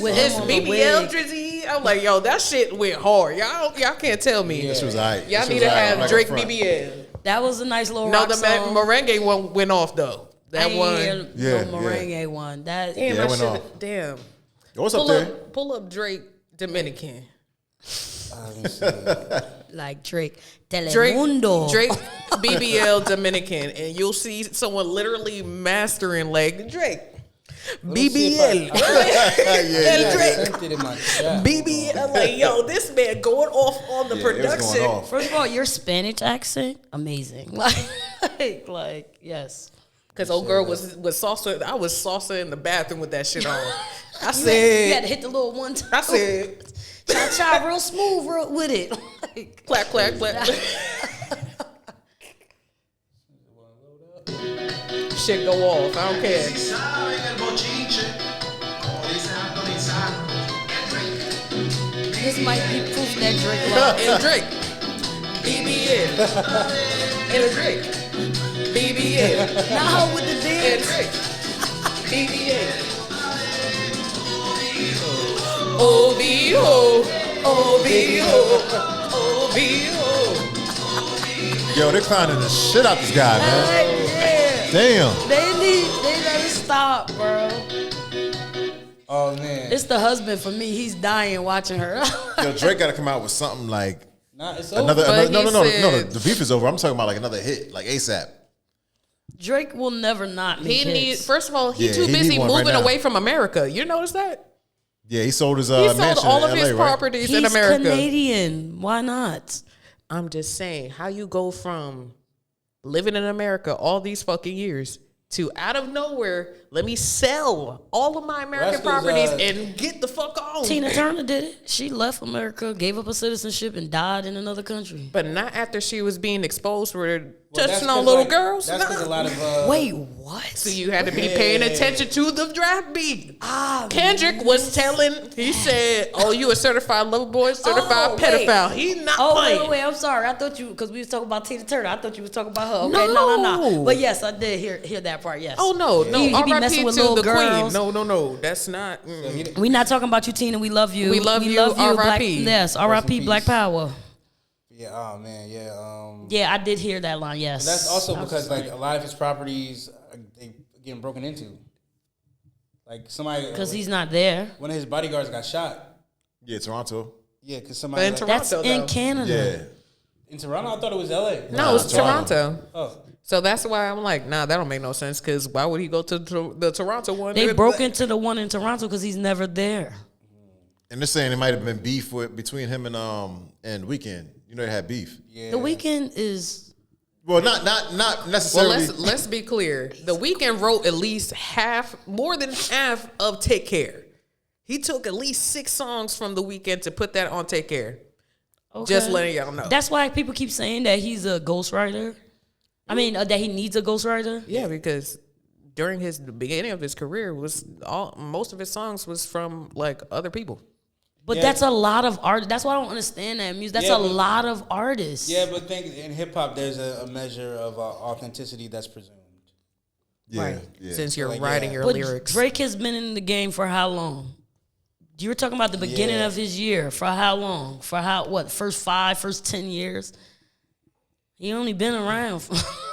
With It's him on the BBL wig. Drizzy. I'm like, yo, that shit went hard. Y'all can't tell me. This was alright. Y'all This need was to alright. I'm have not Drake gonna front. BBL. That was a nice little No, rock the song. merengue one went off though. I That ain't one. hear Yeah, no merengue one. That Damn, Yeah, I it went should. off. Damn. What's up there? Pull up Drake Dominican. like Drake. Drake Telemundo. Drake BBL Dominican, and you'll see someone literally mastering like Drake. BBL. Yeah, Drake. Sent it in my chat. BBL. Like, yo, this man going off on the Yeah, it was production. going off. First of all, your Spanish accent, amazing. Like yes. Cause old girl was salsa. I was salsa in the bathroom with that shit on. I You had said, to hit the little one time. I said, Cha-cha real smooth real with it. Like, clap, clap, clap. Shit go off. I don't care. This might be proof that Drake love. And Drake. BBN. And a Drake. BBN. Now with the And dance. Drake. BBN. OBO. OBO. OBO. Yo, they're clowning the shit out this guy, man. Yeah. Damn. They gotta stop, bro. Oh man. It's the husband for me. He's dying watching her. Yo, Drake got to come out with something like Nah, it's another. over. But No. he said- The beef is over. I'm talking about like another hit, like ASAP. Drake will never not make He hits. needs. First of all, he's Yeah, too he busy need one right moving now. away from America. You notice that? Yeah, he sold his He sold mansion all in of his LA, right? properties He's in America. Canadian. Why not? I'm just saying, how you go from living in America all these fucking years to out of nowhere, let me sell all of my American That's 'cause, properties and get the fuck on. Tina Turner did it. She left America, gave up her citizenship, and died in another country. But not after she was being exposed for Well, that's touching on 'cause, little like, girls. That's because a lot of Wait, what? So you had to be paying attention to the draft beat. Ah, Kendrick was telling, he said, "Oh, you a certified lover boy, certified Oh, wait. pedophile." He's not Oh, playing. wait, I'm sorry. I thought you, because we was talking about Tina Turner. I thought you was talking about her. Okay, no. No. But yes, I did hear that part, yes. Oh no, He be R.I.P. messing to with the little queen. girls. No, that's not. We not talking about you, Tina. We love you. We love you, Black, R.I.P. yes, R.I.P. peace. Black Power. yeah. Oh man, yeah. Yeah, I did hear that line, yes. That's also I was because just like a lot of his properties they getting broken into. Like somebody, because he's not there. one of his bodyguards got shot. Yeah, Toronto. Yeah, because But somebody in like, Toronto, That's in though. Canada. Yeah. in Toronto. I thought it was L.A. No, it's Toronto. Toronto. Oh, So that's why I'm like, nah, that don't make no sense. Because why would he go to the Toronto one? They broke into the one in Toronto because he's never there. And they're saying it might have been beef between him and Weeknd. You know, they had beef. yeah. The Weeknd is Well, not Well, necessarily. let's be clear. The Weeknd wrote at least more than half of Take Care. He took at least 6 songs from The Weeknd to put that on Take Care. okay. Just letting y'all know. That's why people keep saying that he's a ghostwriter. I mean, that he needs a ghostwriter. Yeah, because during the beginning of his career, most of his songs was from like other people. But Yeah. that's a lot of art. That's why I don't understand that music. That's Yeah, a but- lot of artists. Yeah, but think in hip hop, there's a measure of authenticity that's presumed. yeah, Right. yeah. Since you're Like, writing yeah. your But lyrics. Drake has been in the game for how long? You were talking about the beginning Yeah. of his year. For how long? For first 10 years? He only been around.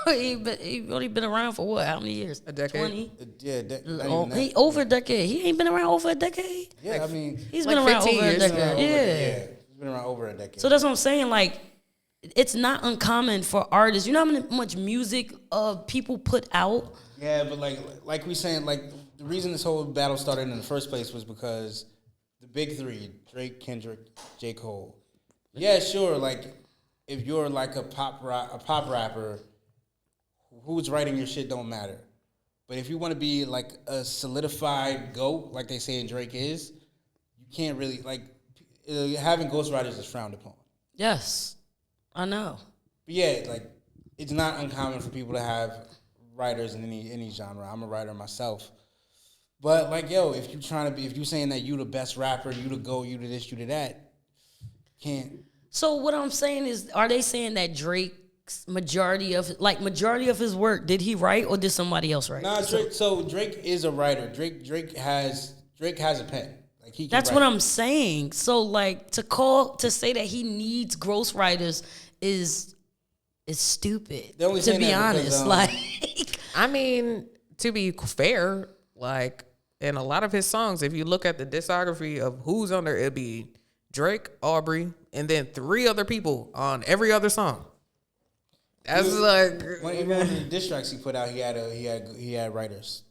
He only been around for what? How many years? A decade. 20? Yeah, not Oh, even that. he over a decade. He ain't been around over a decade. Yeah, I mean, He's Like been around 15 over a years. decade. Yeah. he's been around over a decade. So that's what I'm saying. Like, it's not uncommon for artists. You know how much music people put out? Yeah, but like we saying, like the reason this whole battle started in the first place was because the big three, Drake, Kendrick, J. Cole. Yeah, sure. Like if you're like a pop rapper, who's writing your shit don't matter. But if you want to be like a solidified GOAT, like they say Drake is, you can't really having ghostwriters is frowned upon. Yes, I know. But yeah, like it's not uncommon for people to have writers in any genre. I'm a writer myself. But like, yo, if you saying that you the best rapper, you the GOAT, you the this, you the that, can't. So what I'm saying is, are they saying that Drake's majority of his work, did he write or did somebody else write? Nah, Drake. So Drake is a writer. Drake has a pen. Like he. Can That's write. what I'm saying. So like to say that he needs ghostwriters is stupid. They only To saying be that honest, because, like I mean, to be fair, like in a lot of his songs, if you look at the discography of who's on there, it'd be Drake, Aubrey, and then 3 other people on every other song. That's Even when the diss tracks he put out, he had writers.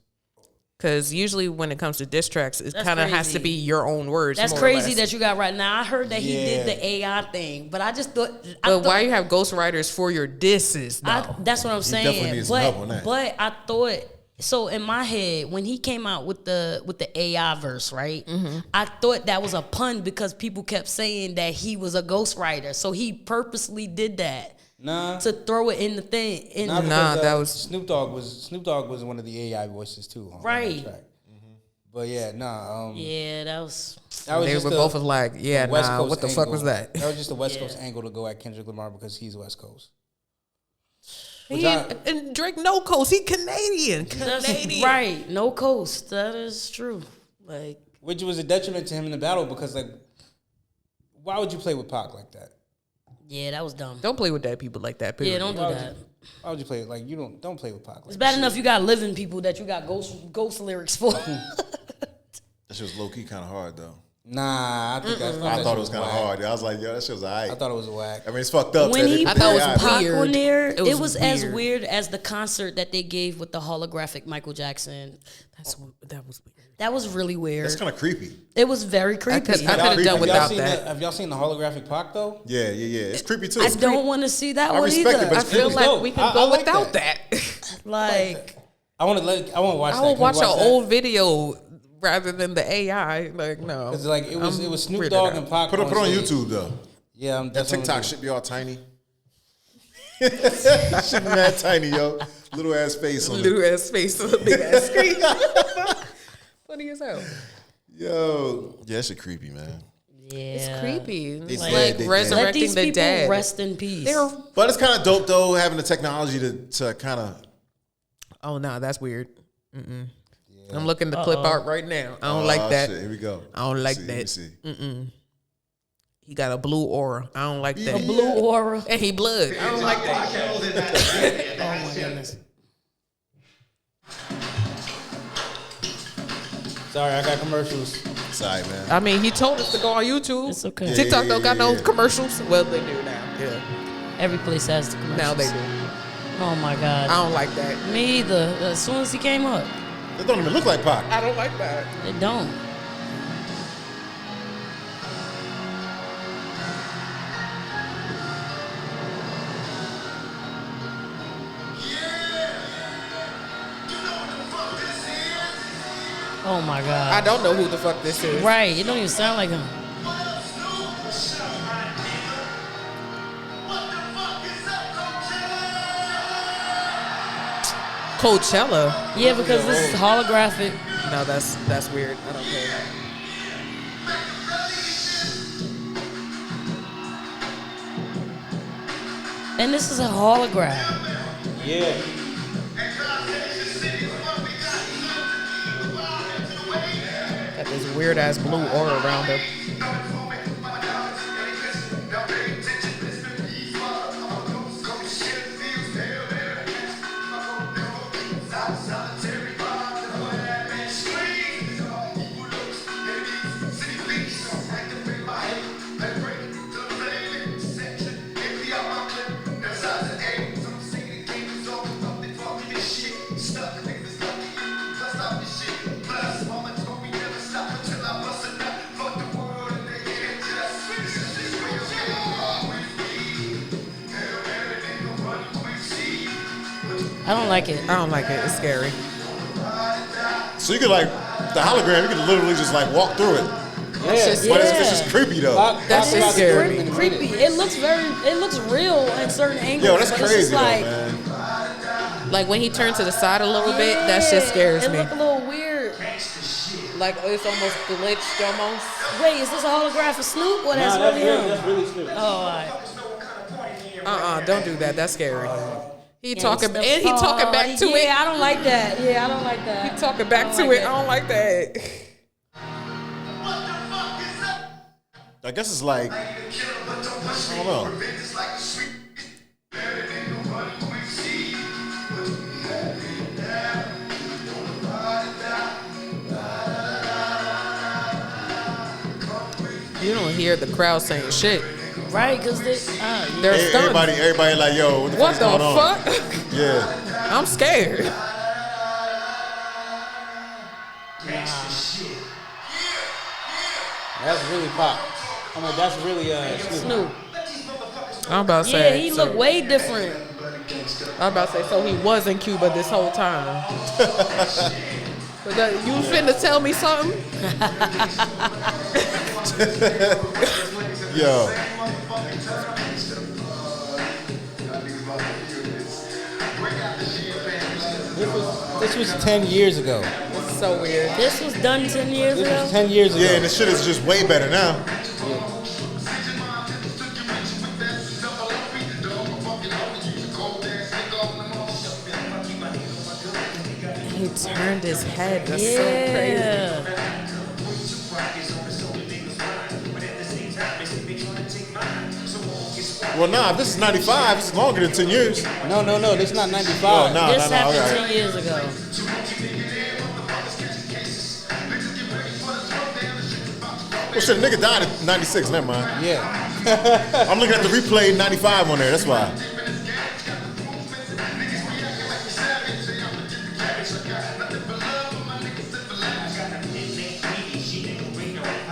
because usually when it comes to diss tracks, it That's kind of has crazy. to be your own words. that's more or crazy less. that you got right now. I heard that he did Yeah. the AI thing, but I just thought. But why you have ghostwriters for your disses though? That's what I'm saying. definitely needs some help on that. But I thought so in my head when he came out with the AI verse, right? Mm-hmm. I thought that was a pun because people kept saying that he was a ghostwriter, so he purposely did that Nah. to throw it in the thing. In Nah, Nah, because, that was- Snoop Dogg was one of the AI voices too. On Right. that track. But yeah, nah. Yeah, that was. They just were the- both like, yeah, the West nah, Coast what the fuck angle. was that? That was just the West Yeah. Coast angle to go at Kendrick Lamar because he's West Coast. And Drake no coast, he Canadian. That's Canadian. right. No coast. That is true. Like, Which was a detriment to him in the battle because, like, why would you play with Pac like that? yeah, that was dumb. Don't play with dead people like that. Yeah, Period. don't do Why would that. Why would you play it? Like, you don't play with Pac. Like It's bad enough you got living people that you got ghost lyrics for. That shit was low key kind of hard though. Nah, I think I thought it was kind of hard. I was like, yo, that shit was alright. I thought it was whack. I mean, it's fucked up. When that he they- I thought it was yeah, pop. Pac weird. on there, It it was was as weird. weird as the concert that they gave with the holographic Michael Jackson. That was weird. That was really weird. That's kind of creepy. It was very creepy. I could have done without that. Have y'all seen the holographic Pac though? Yeah. It's creepy too. I don't want to see that I one respect either. it, but I it's feel creepy. like dope. we I can go like without that. that. like, I want to watch that. I will Can we watch an that? old video rather than the AI. Like, no. Because like it was Snoop weirded Dogg out. and Pac. Put it on stage. YouTube though. Yeah, That that's what I'm TikTok gonna shit be all tiny. Shit be mad tiny, yo. Little ass face on it. Little ass face on a big ass screen. Funny as hell. Yo. Yeah, that shit creepy, man. yeah. It's creepy. They It's dead, like they dead. Let resurrecting these the people dead. rest in peace. They're, But it's kind of dope though, having the technology to kind of. oh, no, that's weird. Mm-mm. I'm looking the clip out right now. I don't like that. Shit, here we go. I don't like Let me that. see. He got a blue aura. I don't like that. a blue aura. And he blood. I don't like that. Oh my goodness. Sorry, I got commercials. Sorry, man. I mean, he told us to go on YouTube. It's okay. TikTok don't got no yeah. commercials. Well, they do now. Yeah. Every place has the commercials. Now they do. Oh my god. I don't like that. Me either. As soon as he came up, That don't even look like Pac. I don't like that. it don't. Oh my I god. don't know who the fuck this is. Right. It don't even sound like him. Coachella. Yeah, because this is holographic. No, that's weird. I don't care. And this is a hologram. Yeah. Got this weird ass blue aura around him. I don't like it. I don't like it. It's scary. So you could like the hologram. You could literally just like walk through it. That's just But Yeah. it's just creepy though. That's Pac just about to do scary. it in a Creepy. minute. It looks real in certain angles. Yo, that's but it's crazy just though, like, man. Like when he turned to the side a little bit, that shit scares it me. look a little weird. Like it's almost glitched almost. Wait, is this a holograph of Snoop or that's Nah, really him? that's really Snoop. Oh, all right. Don't do that. That's scary. He talking Gangsta and he talking back to yeah, it. I don't like that. Yeah, I don't like that. He talking back to like it. that. I don't like that. I guess it's like I don't know. You don't hear the crowd saying shit. Right, because They're stunned. Everybody like, yo, what the What fuck's the going on? fuck? Yeah. I'm scared. That's really Pac. I mean, that's really Snoop. Snoop. I'm about to Yeah, say. he so, look way different. I'm about to say. So he was in Cuba this whole time. But you finna tell me something? Yo. This was 10 years ago. so weird. This was done 10 years This ago. was 10 years ago. Yeah, and this shit is just way better now. He turned his head. That's so crazy. Yeah. Well, nah, if this is 95, it's longer than 10 years. No, this is not 95. Oh, nah, This happened okay. 10 years ago. Well, shit, the nigga died in 96, never mind. Yeah. I'm looking at the replay in 95 on there, that's why.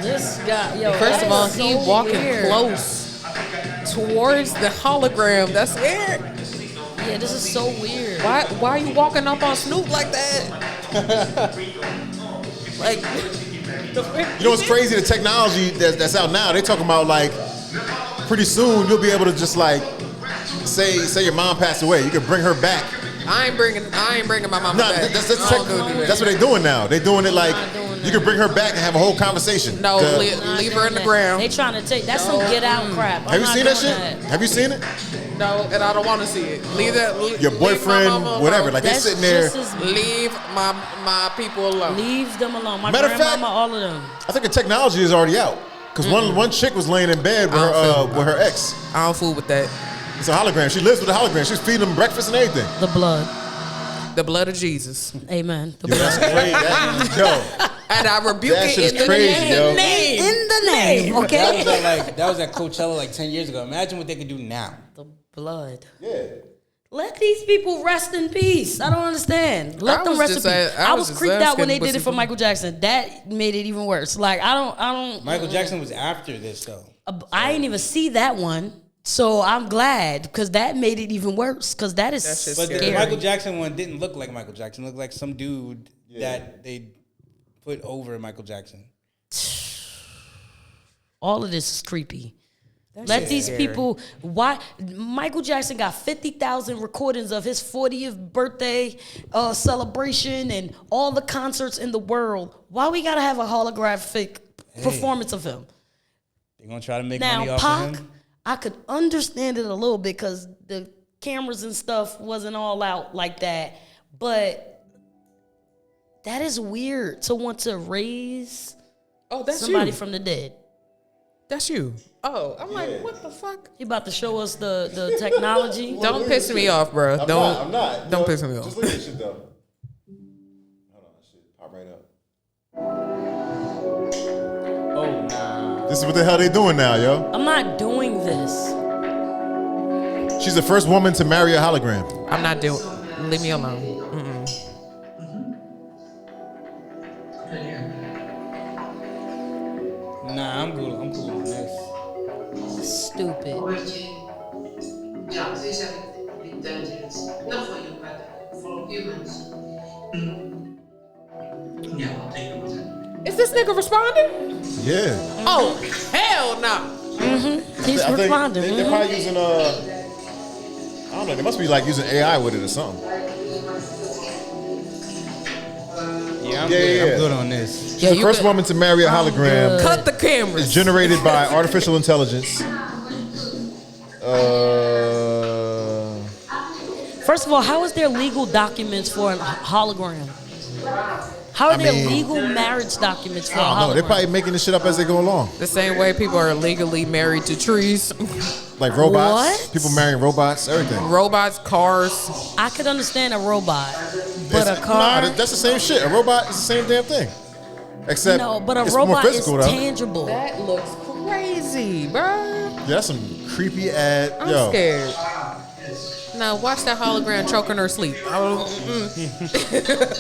This guy, yo. First of all, that is he so walking weird. close towards the hologram. That's weird. Yeah, this is so weird. Why are you walking up on Snoop like that? Like, You know what's crazy? The technology that's out now, they talking about like pretty soon you'll be able to just like say your mom passed away. You can bring her back. I ain't bringing my mama Nah, back. that's I don't do that. what they're doing now. They're doing it like Not doing you can bring her back and have a whole conversation. No, The- leave her in the ground. They trying to take that's some get out crap. I'm have you not seen that doing shit? Have you seen it? No, and I don't want to see it. Leave that. Your leave my boyfriend, mama alone. whatever. Like they're That's sitting there. just as Leave my people alone. leave them alone. My Matter of grandmama, fact- all of them. I think the technology is already out. Cause one chick was laying in bed with her ex. I don't fool with that. It's a hologram. She lives with a hologram. She's feeding them breakfast and everything. The blood. The blood of Jesus. Amen. The Yo, that's blood. crazy. Yo, And I rebuke That it shit in is the crazy, yo. name. In the name, okay? That was at Coachella like 10 years ago. Imagine what they could do now. The blood. yeah. Let these people rest in peace. I don't understand. Let I them was rest in just peace. saying- I I was was just creeped out when they asking did it what's for the- Michael Jackson. That made it even worse. Like I don't. Michael Jackson was after this though. I didn't even see that one, so I'm glad because that made it even worse. Because that is That's just But the scary. Michael Jackson one didn't look like Michael Jackson. It looked like some dude that they put over Michael Jackson. All of this is creepy. Let these scary. people. Why Michael Jackson got 50,000 recordings of his 40th birthday celebration and all the concerts in the world. Why we gotta have a holographic performance of him? They're gonna try to make money Now, off Pac, of him. I could understand it a little bit because the cameras and stuff wasn't all out like that. But that is weird to want to raise Oh, that's somebody you. from the dead. That's you. Oh, I'm like, what the fuck? He about to show us the technology. Don't piss me off, bro. I'm not. Don't piss me off. Just look at this shit though. Hold on, shit. Pop right up. Oh nah. This is what the hell they doing now, yo. I'm not doing this. She's the first woman to marry a hologram. I'm not doing. Leave me alone. Nah, I'm cool on this. Stupid. Yeah, these are a bit dangerous. Not for you, but for humans. Yeah, I'll take it with it. Is this nigga responding? Yeah. Oh, hell no. He's I think responding. they're probably using I don't know. They must be like using AI with it or something. Yeah, I'm Yeah, good. yeah. I'm good on this. She's the you first good. woman to marry a hologram. good. Cut the cameras. It's generated by artificial intelligence. First of all, how is there legal documents for a hologram? How are there legal marriage documents for a I don't know. hologram? They're probably making this shit up as they go along. The same way people are legally married to trees, Like robots. What? People marrying robots, everything. robots, cars. I could understand a robot, but It's- a car. Nah, that's the same shit. A robot is the same damn thing. Except No, but a it's more robot is physical, though. tangible. That looks crazy, bro. Yeah, that's some creepy ass. I'm Yo, scared. Now watch that hologram choking her sleep.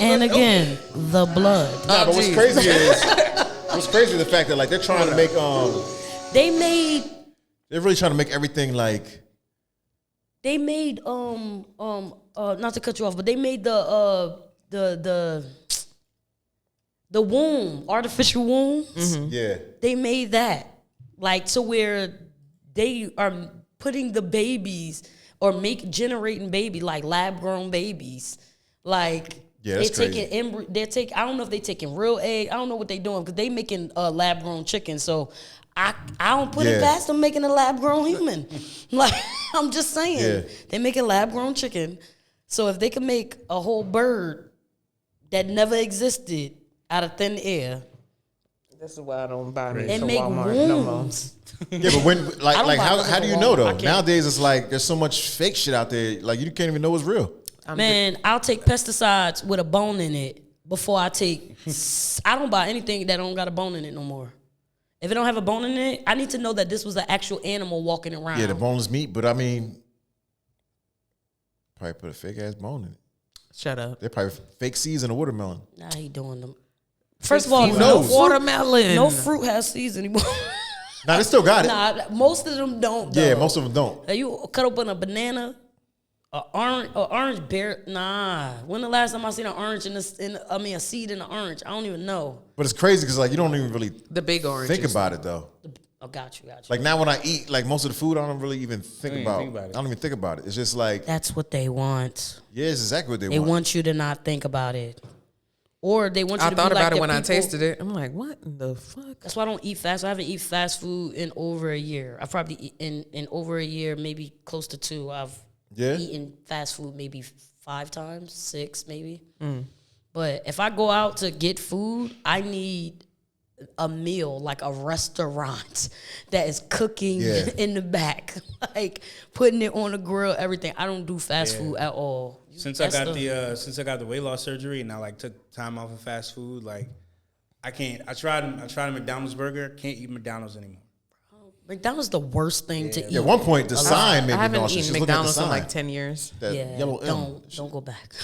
And again, the blood. nah, but what's geez. crazy is the fact that like they're trying to make They made they're really trying to make everything like not to cut you off, but they made the womb, artificial wombs. yeah. They made that like to where they are putting the babies or generating baby like lab grown babies. Like Yeah, that's They're crazy. taking I don't know if they taking real egg. I don't know what they doing because they making lab grown chicken. So I don't put it past them making a lab grown human. Like I'm just saying, they making lab grown chicken. So if they can make a whole bird that never existed out of thin air. This is why I don't buy meat And from make Walmart wombs. Yeah, but when I don't like buy how nothing do you from know Walmart. I though? can't. Nowadays it's like there's so much fake shit out there. Like you can't even know what's real. Man, I'll take pesticides with a bone in it before I take. I don't buy anything that don't got a bone in it no more. If it don't have a bone in it, I need to know that this was an actual animal walking around. Yeah, the boneless meat, but I mean, probably put a fake ass bone in it. Shut up. They probably fake seeds in a watermelon. Nah, he doing them. First of all, Who no knows? fruit, Watermelon. no fruit has seeds anymore. Nah, they still got it. Nah, most of them don't. Yeah, though. most of them don't. Like, you cut open a banana, orange bear. Nah, when the last time I seen an orange a seed in an orange? I don't even know. But it's crazy because like you don't even really The big orange. think about it though. Oh, got you. Like now when I eat like most of the food, I don't really even think even about. think about it. I don't even think about it. It's just like That's what they want. yeah, it's exactly what They they want. want you to not think about it, or they want you I to thought be like about it the when I people- tasted it. I'm like, what in the fuck? That's why I don't eat fast. I haven't eaten fast food in over a year. I've probably in over a year, maybe close to 2. I've eaten fast food maybe 5 times, 6 maybe. But if I go out to get food, I need a meal, like a restaurant that is cooking in the back, like putting it on the grill, everything. I don't do fast food at all. Since I got the weight loss surgery and I like took time off of fast food, like I can't. I tried a McDonald's burger. Can't eat McDonald's anymore. McDonald's the worst thing to eat. Yeah, at one point the sign made I me haven't nauseous. eaten Just looking at the McDonald's in sign. like 10 years. That Yeah, yellow M. don't go back.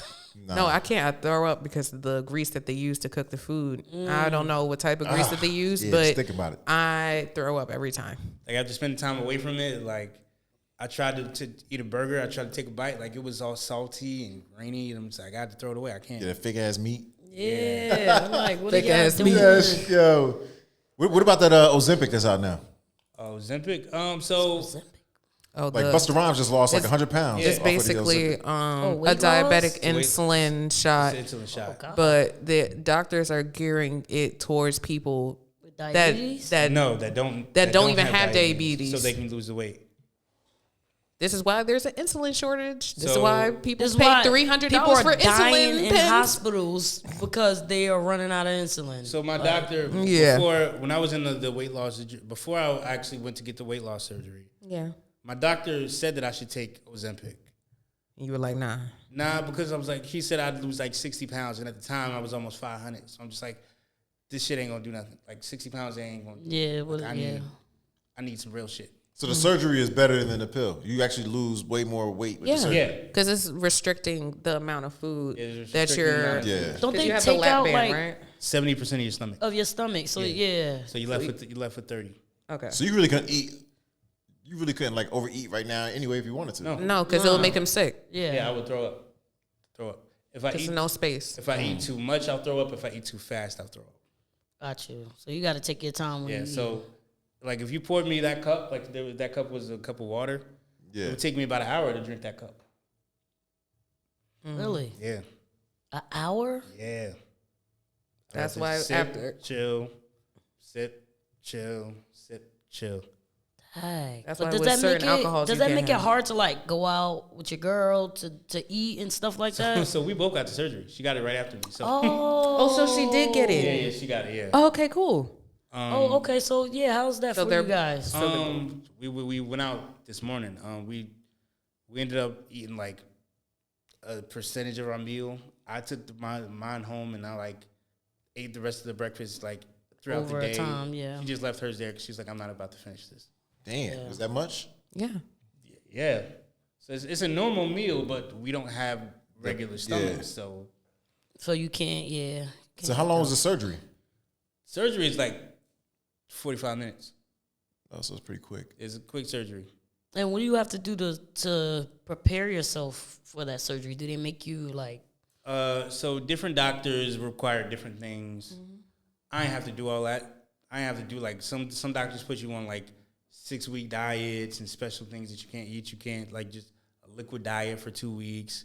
No, I can't. I throw up because of the grease that they use to cook the food. I don't know what type of grease that they use, yeah, but just think about it. I throw up every time. Like after spending time away from it, like I tried to eat a burger. I tried to take a bite, like it was all salty and grainy, and I'm just like, I got to throw it away. I can't. Yeah, that fake ass meat. Yeah, I'm like, what Fake are y'all ass doing? meat. Yes, yo. What about that Ozempic that's out now? Oh, Ozempic. So Oh, Like Busta Rhymes just lost like 100 pounds. It's off of the basically Ozempic. a weight diabetic loss? insulin shot, it's an insulin shot. but the doctors are gearing it towards people With that diabetes? that No, that don't even have diabetes. so they can lose the weight. This is why there's an insulin shortage. This is So- why people This is pay why $300 people are for dying insulin in pens. hospitals because they are running out of insulin. So my doctor, Yeah. before when I was in the weight loss, before I actually went to get the weight loss surgery, Yeah, my doctor said that I should take Ozempic. you were like, nah. Nah, because I was like, he said I'd lose like 60 pounds, and at the time I was almost 500. So I'm just like, this shit ain't gonna do nothing. Like 60 pounds, they ain't gonna. Yeah, well, Like, I need some real shit. So the surgery is better than the pill. You actually lose way more weight with the Yeah, surgery. Yeah. because it's restricting the amount of food It's that restricting the you're. amount of Yeah. Don't 'cause they you have the take lap out band, like right? 70% of your stomach. of your stomach? So yeah. So you left with 30. Okay. So you really couldn't eat. You really couldn't like overeat right now anyway if you wanted to. No. No, because it'll make him sick. Yeah. Yeah, I would throw up. If I There's eat no space. if I eat too much, I'll throw up. If I eat too fast, I'll throw up. Got you. So you got to take your time when Yeah. you So, like, if you poured me that cup, like that cup was a cup of water, it Yeah. would take me about an hour to drink that cup. eat. Really? Yeah. An hour? Yeah. That's I why have to sip, after- chill, sip, chill, sip, chill. Dang. That's But why does with that make certain it? alcohols Does you that can't make it have. hard to like go out with your girl to eat and stuff like that? So we both got the surgery. She got it right after me. So Oh, so she did get it. yeah, she got it. Yeah. Oh, okay, cool. Oh, okay. So yeah, how's that So for they're- you guys? We went out this morning. We ended up eating like a percentage of our meal. I took mine home and I like ate the rest of the breakfast like throughout Over the a day. time, yeah. She just left hers there because she's like, I'm not about to finish this. Damn, is that much? Yeah. Yeah. So it's a normal meal, but we don't have regular stomachs. So So you can't, yeah. So how long was the surgery? surgery is like 45 minutes. Oh, so it's pretty quick. It's a quick surgery. And what do you have to do to prepare yourself for that surgery? Do they make you like? So different doctors require different things. I ain't have to do all that. I ain't have to do like some doctors put you on like 6-week diets and special things that you can't eat. You can't like just a liquid diet for 2 weeks.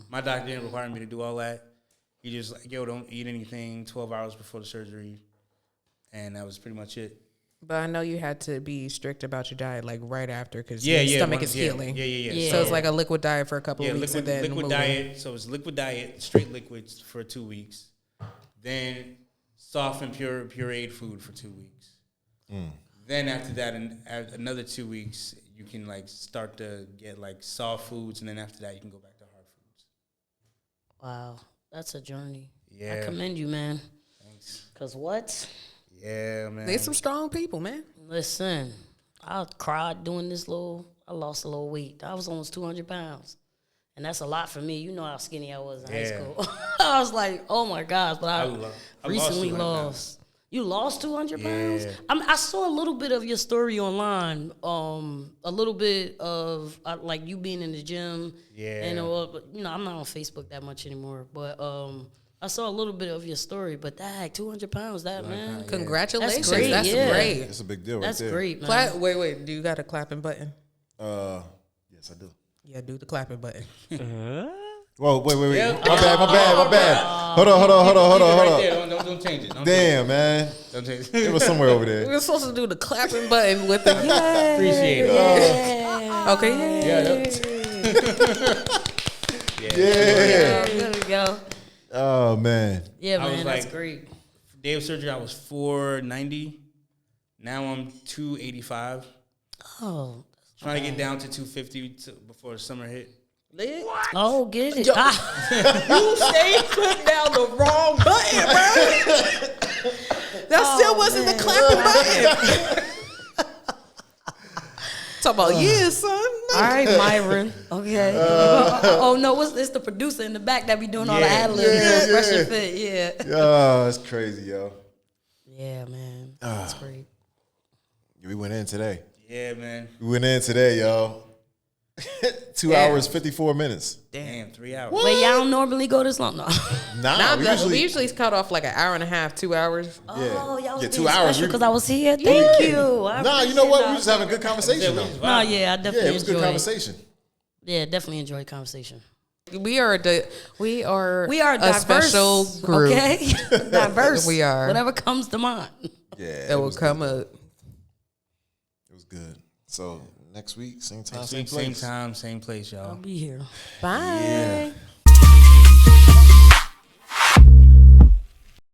My doctor didn't require me to do all that. He just like, yo, don't eat anything 12 hours before the surgery. And that was pretty much it. But I know you had to be strict about your diet, like right after, because your stomach is healing. Yeah. So it's like a liquid diet for a couple of weeks, liquid, and then liquid moving. diet. So it's liquid diet, straight liquids for 2 weeks. Then soft and pureed food for 2 weeks. Then after that, another 2 weeks, you can like start to get like soft foods, and then after that, you can go back to hard foods. Wow, that's a journey. Yeah. I commend you, man. Thanks. Cause what? Yeah, man. There's some strong people, man. Listen, I cried doing this I lost a little weight. I was almost 200 pounds. And that's a lot for me. You know how skinny I was in high school. I was like, oh my gosh. But I recently lost. You lost 200 pounds? Yeah. I saw a little bit of your story online. A little bit of like you being in the gym. Yeah. And, I'm not on Facebook that much anymore. But I saw a little bit of your story, but 200 pounds, man. Congratulations. That's great, That's yeah. great. It's a big deal That's right there. great, man. Wait. Do you got a clapping button? Yes, I do. Yeah, do the clapping button. Whoa, wait. Yeah. My bad. Hold on. Right there. Don't change it. Damn, man. Don't change it. It was somewhere over We there. were supposed to do the clapping button with the yay. Appreciate it. Yeah. Okay, Yeah. There we go. Oh, man. Yeah, I was man, that's like- great. Day of surgery, I was 490. Now I'm 285. Oh, Trying to get down to 250 before the summer hit. oh, get it. You stay putting down the wrong button, bro. That still wasn't the clapping button. Talk about son. All right, Myron. Okay. Oh no, it's the producer in the back that be doing all the ad libs. Fresh and fit. Yeah. Oh, that's crazy, yo. Yeah, man. That's great. We went in today. Yeah, man. We went in today, yo. 2 hours, 54 minutes. Damn, 3 hours. Wait, y'all don't normally go this long? No. Nah, We usually cut off like an hour and a half, 2 hours. Oh, y'all was Yeah, being 2 hours. special because I was here. Thank you. I Nah, you know what? We appreciate just having a good conversation, though. No, yeah, I definitely Yeah, it was good enjoyed. conversation. Yeah, definitely enjoyed conversation. We are a diverse, special group. Okay, diverse. We are. Whatever comes to mind. Yeah, That will come up. It was good. So next week, same time, Next same week, place. same time, same place, y'all. I'll be here. Bye. Yeah.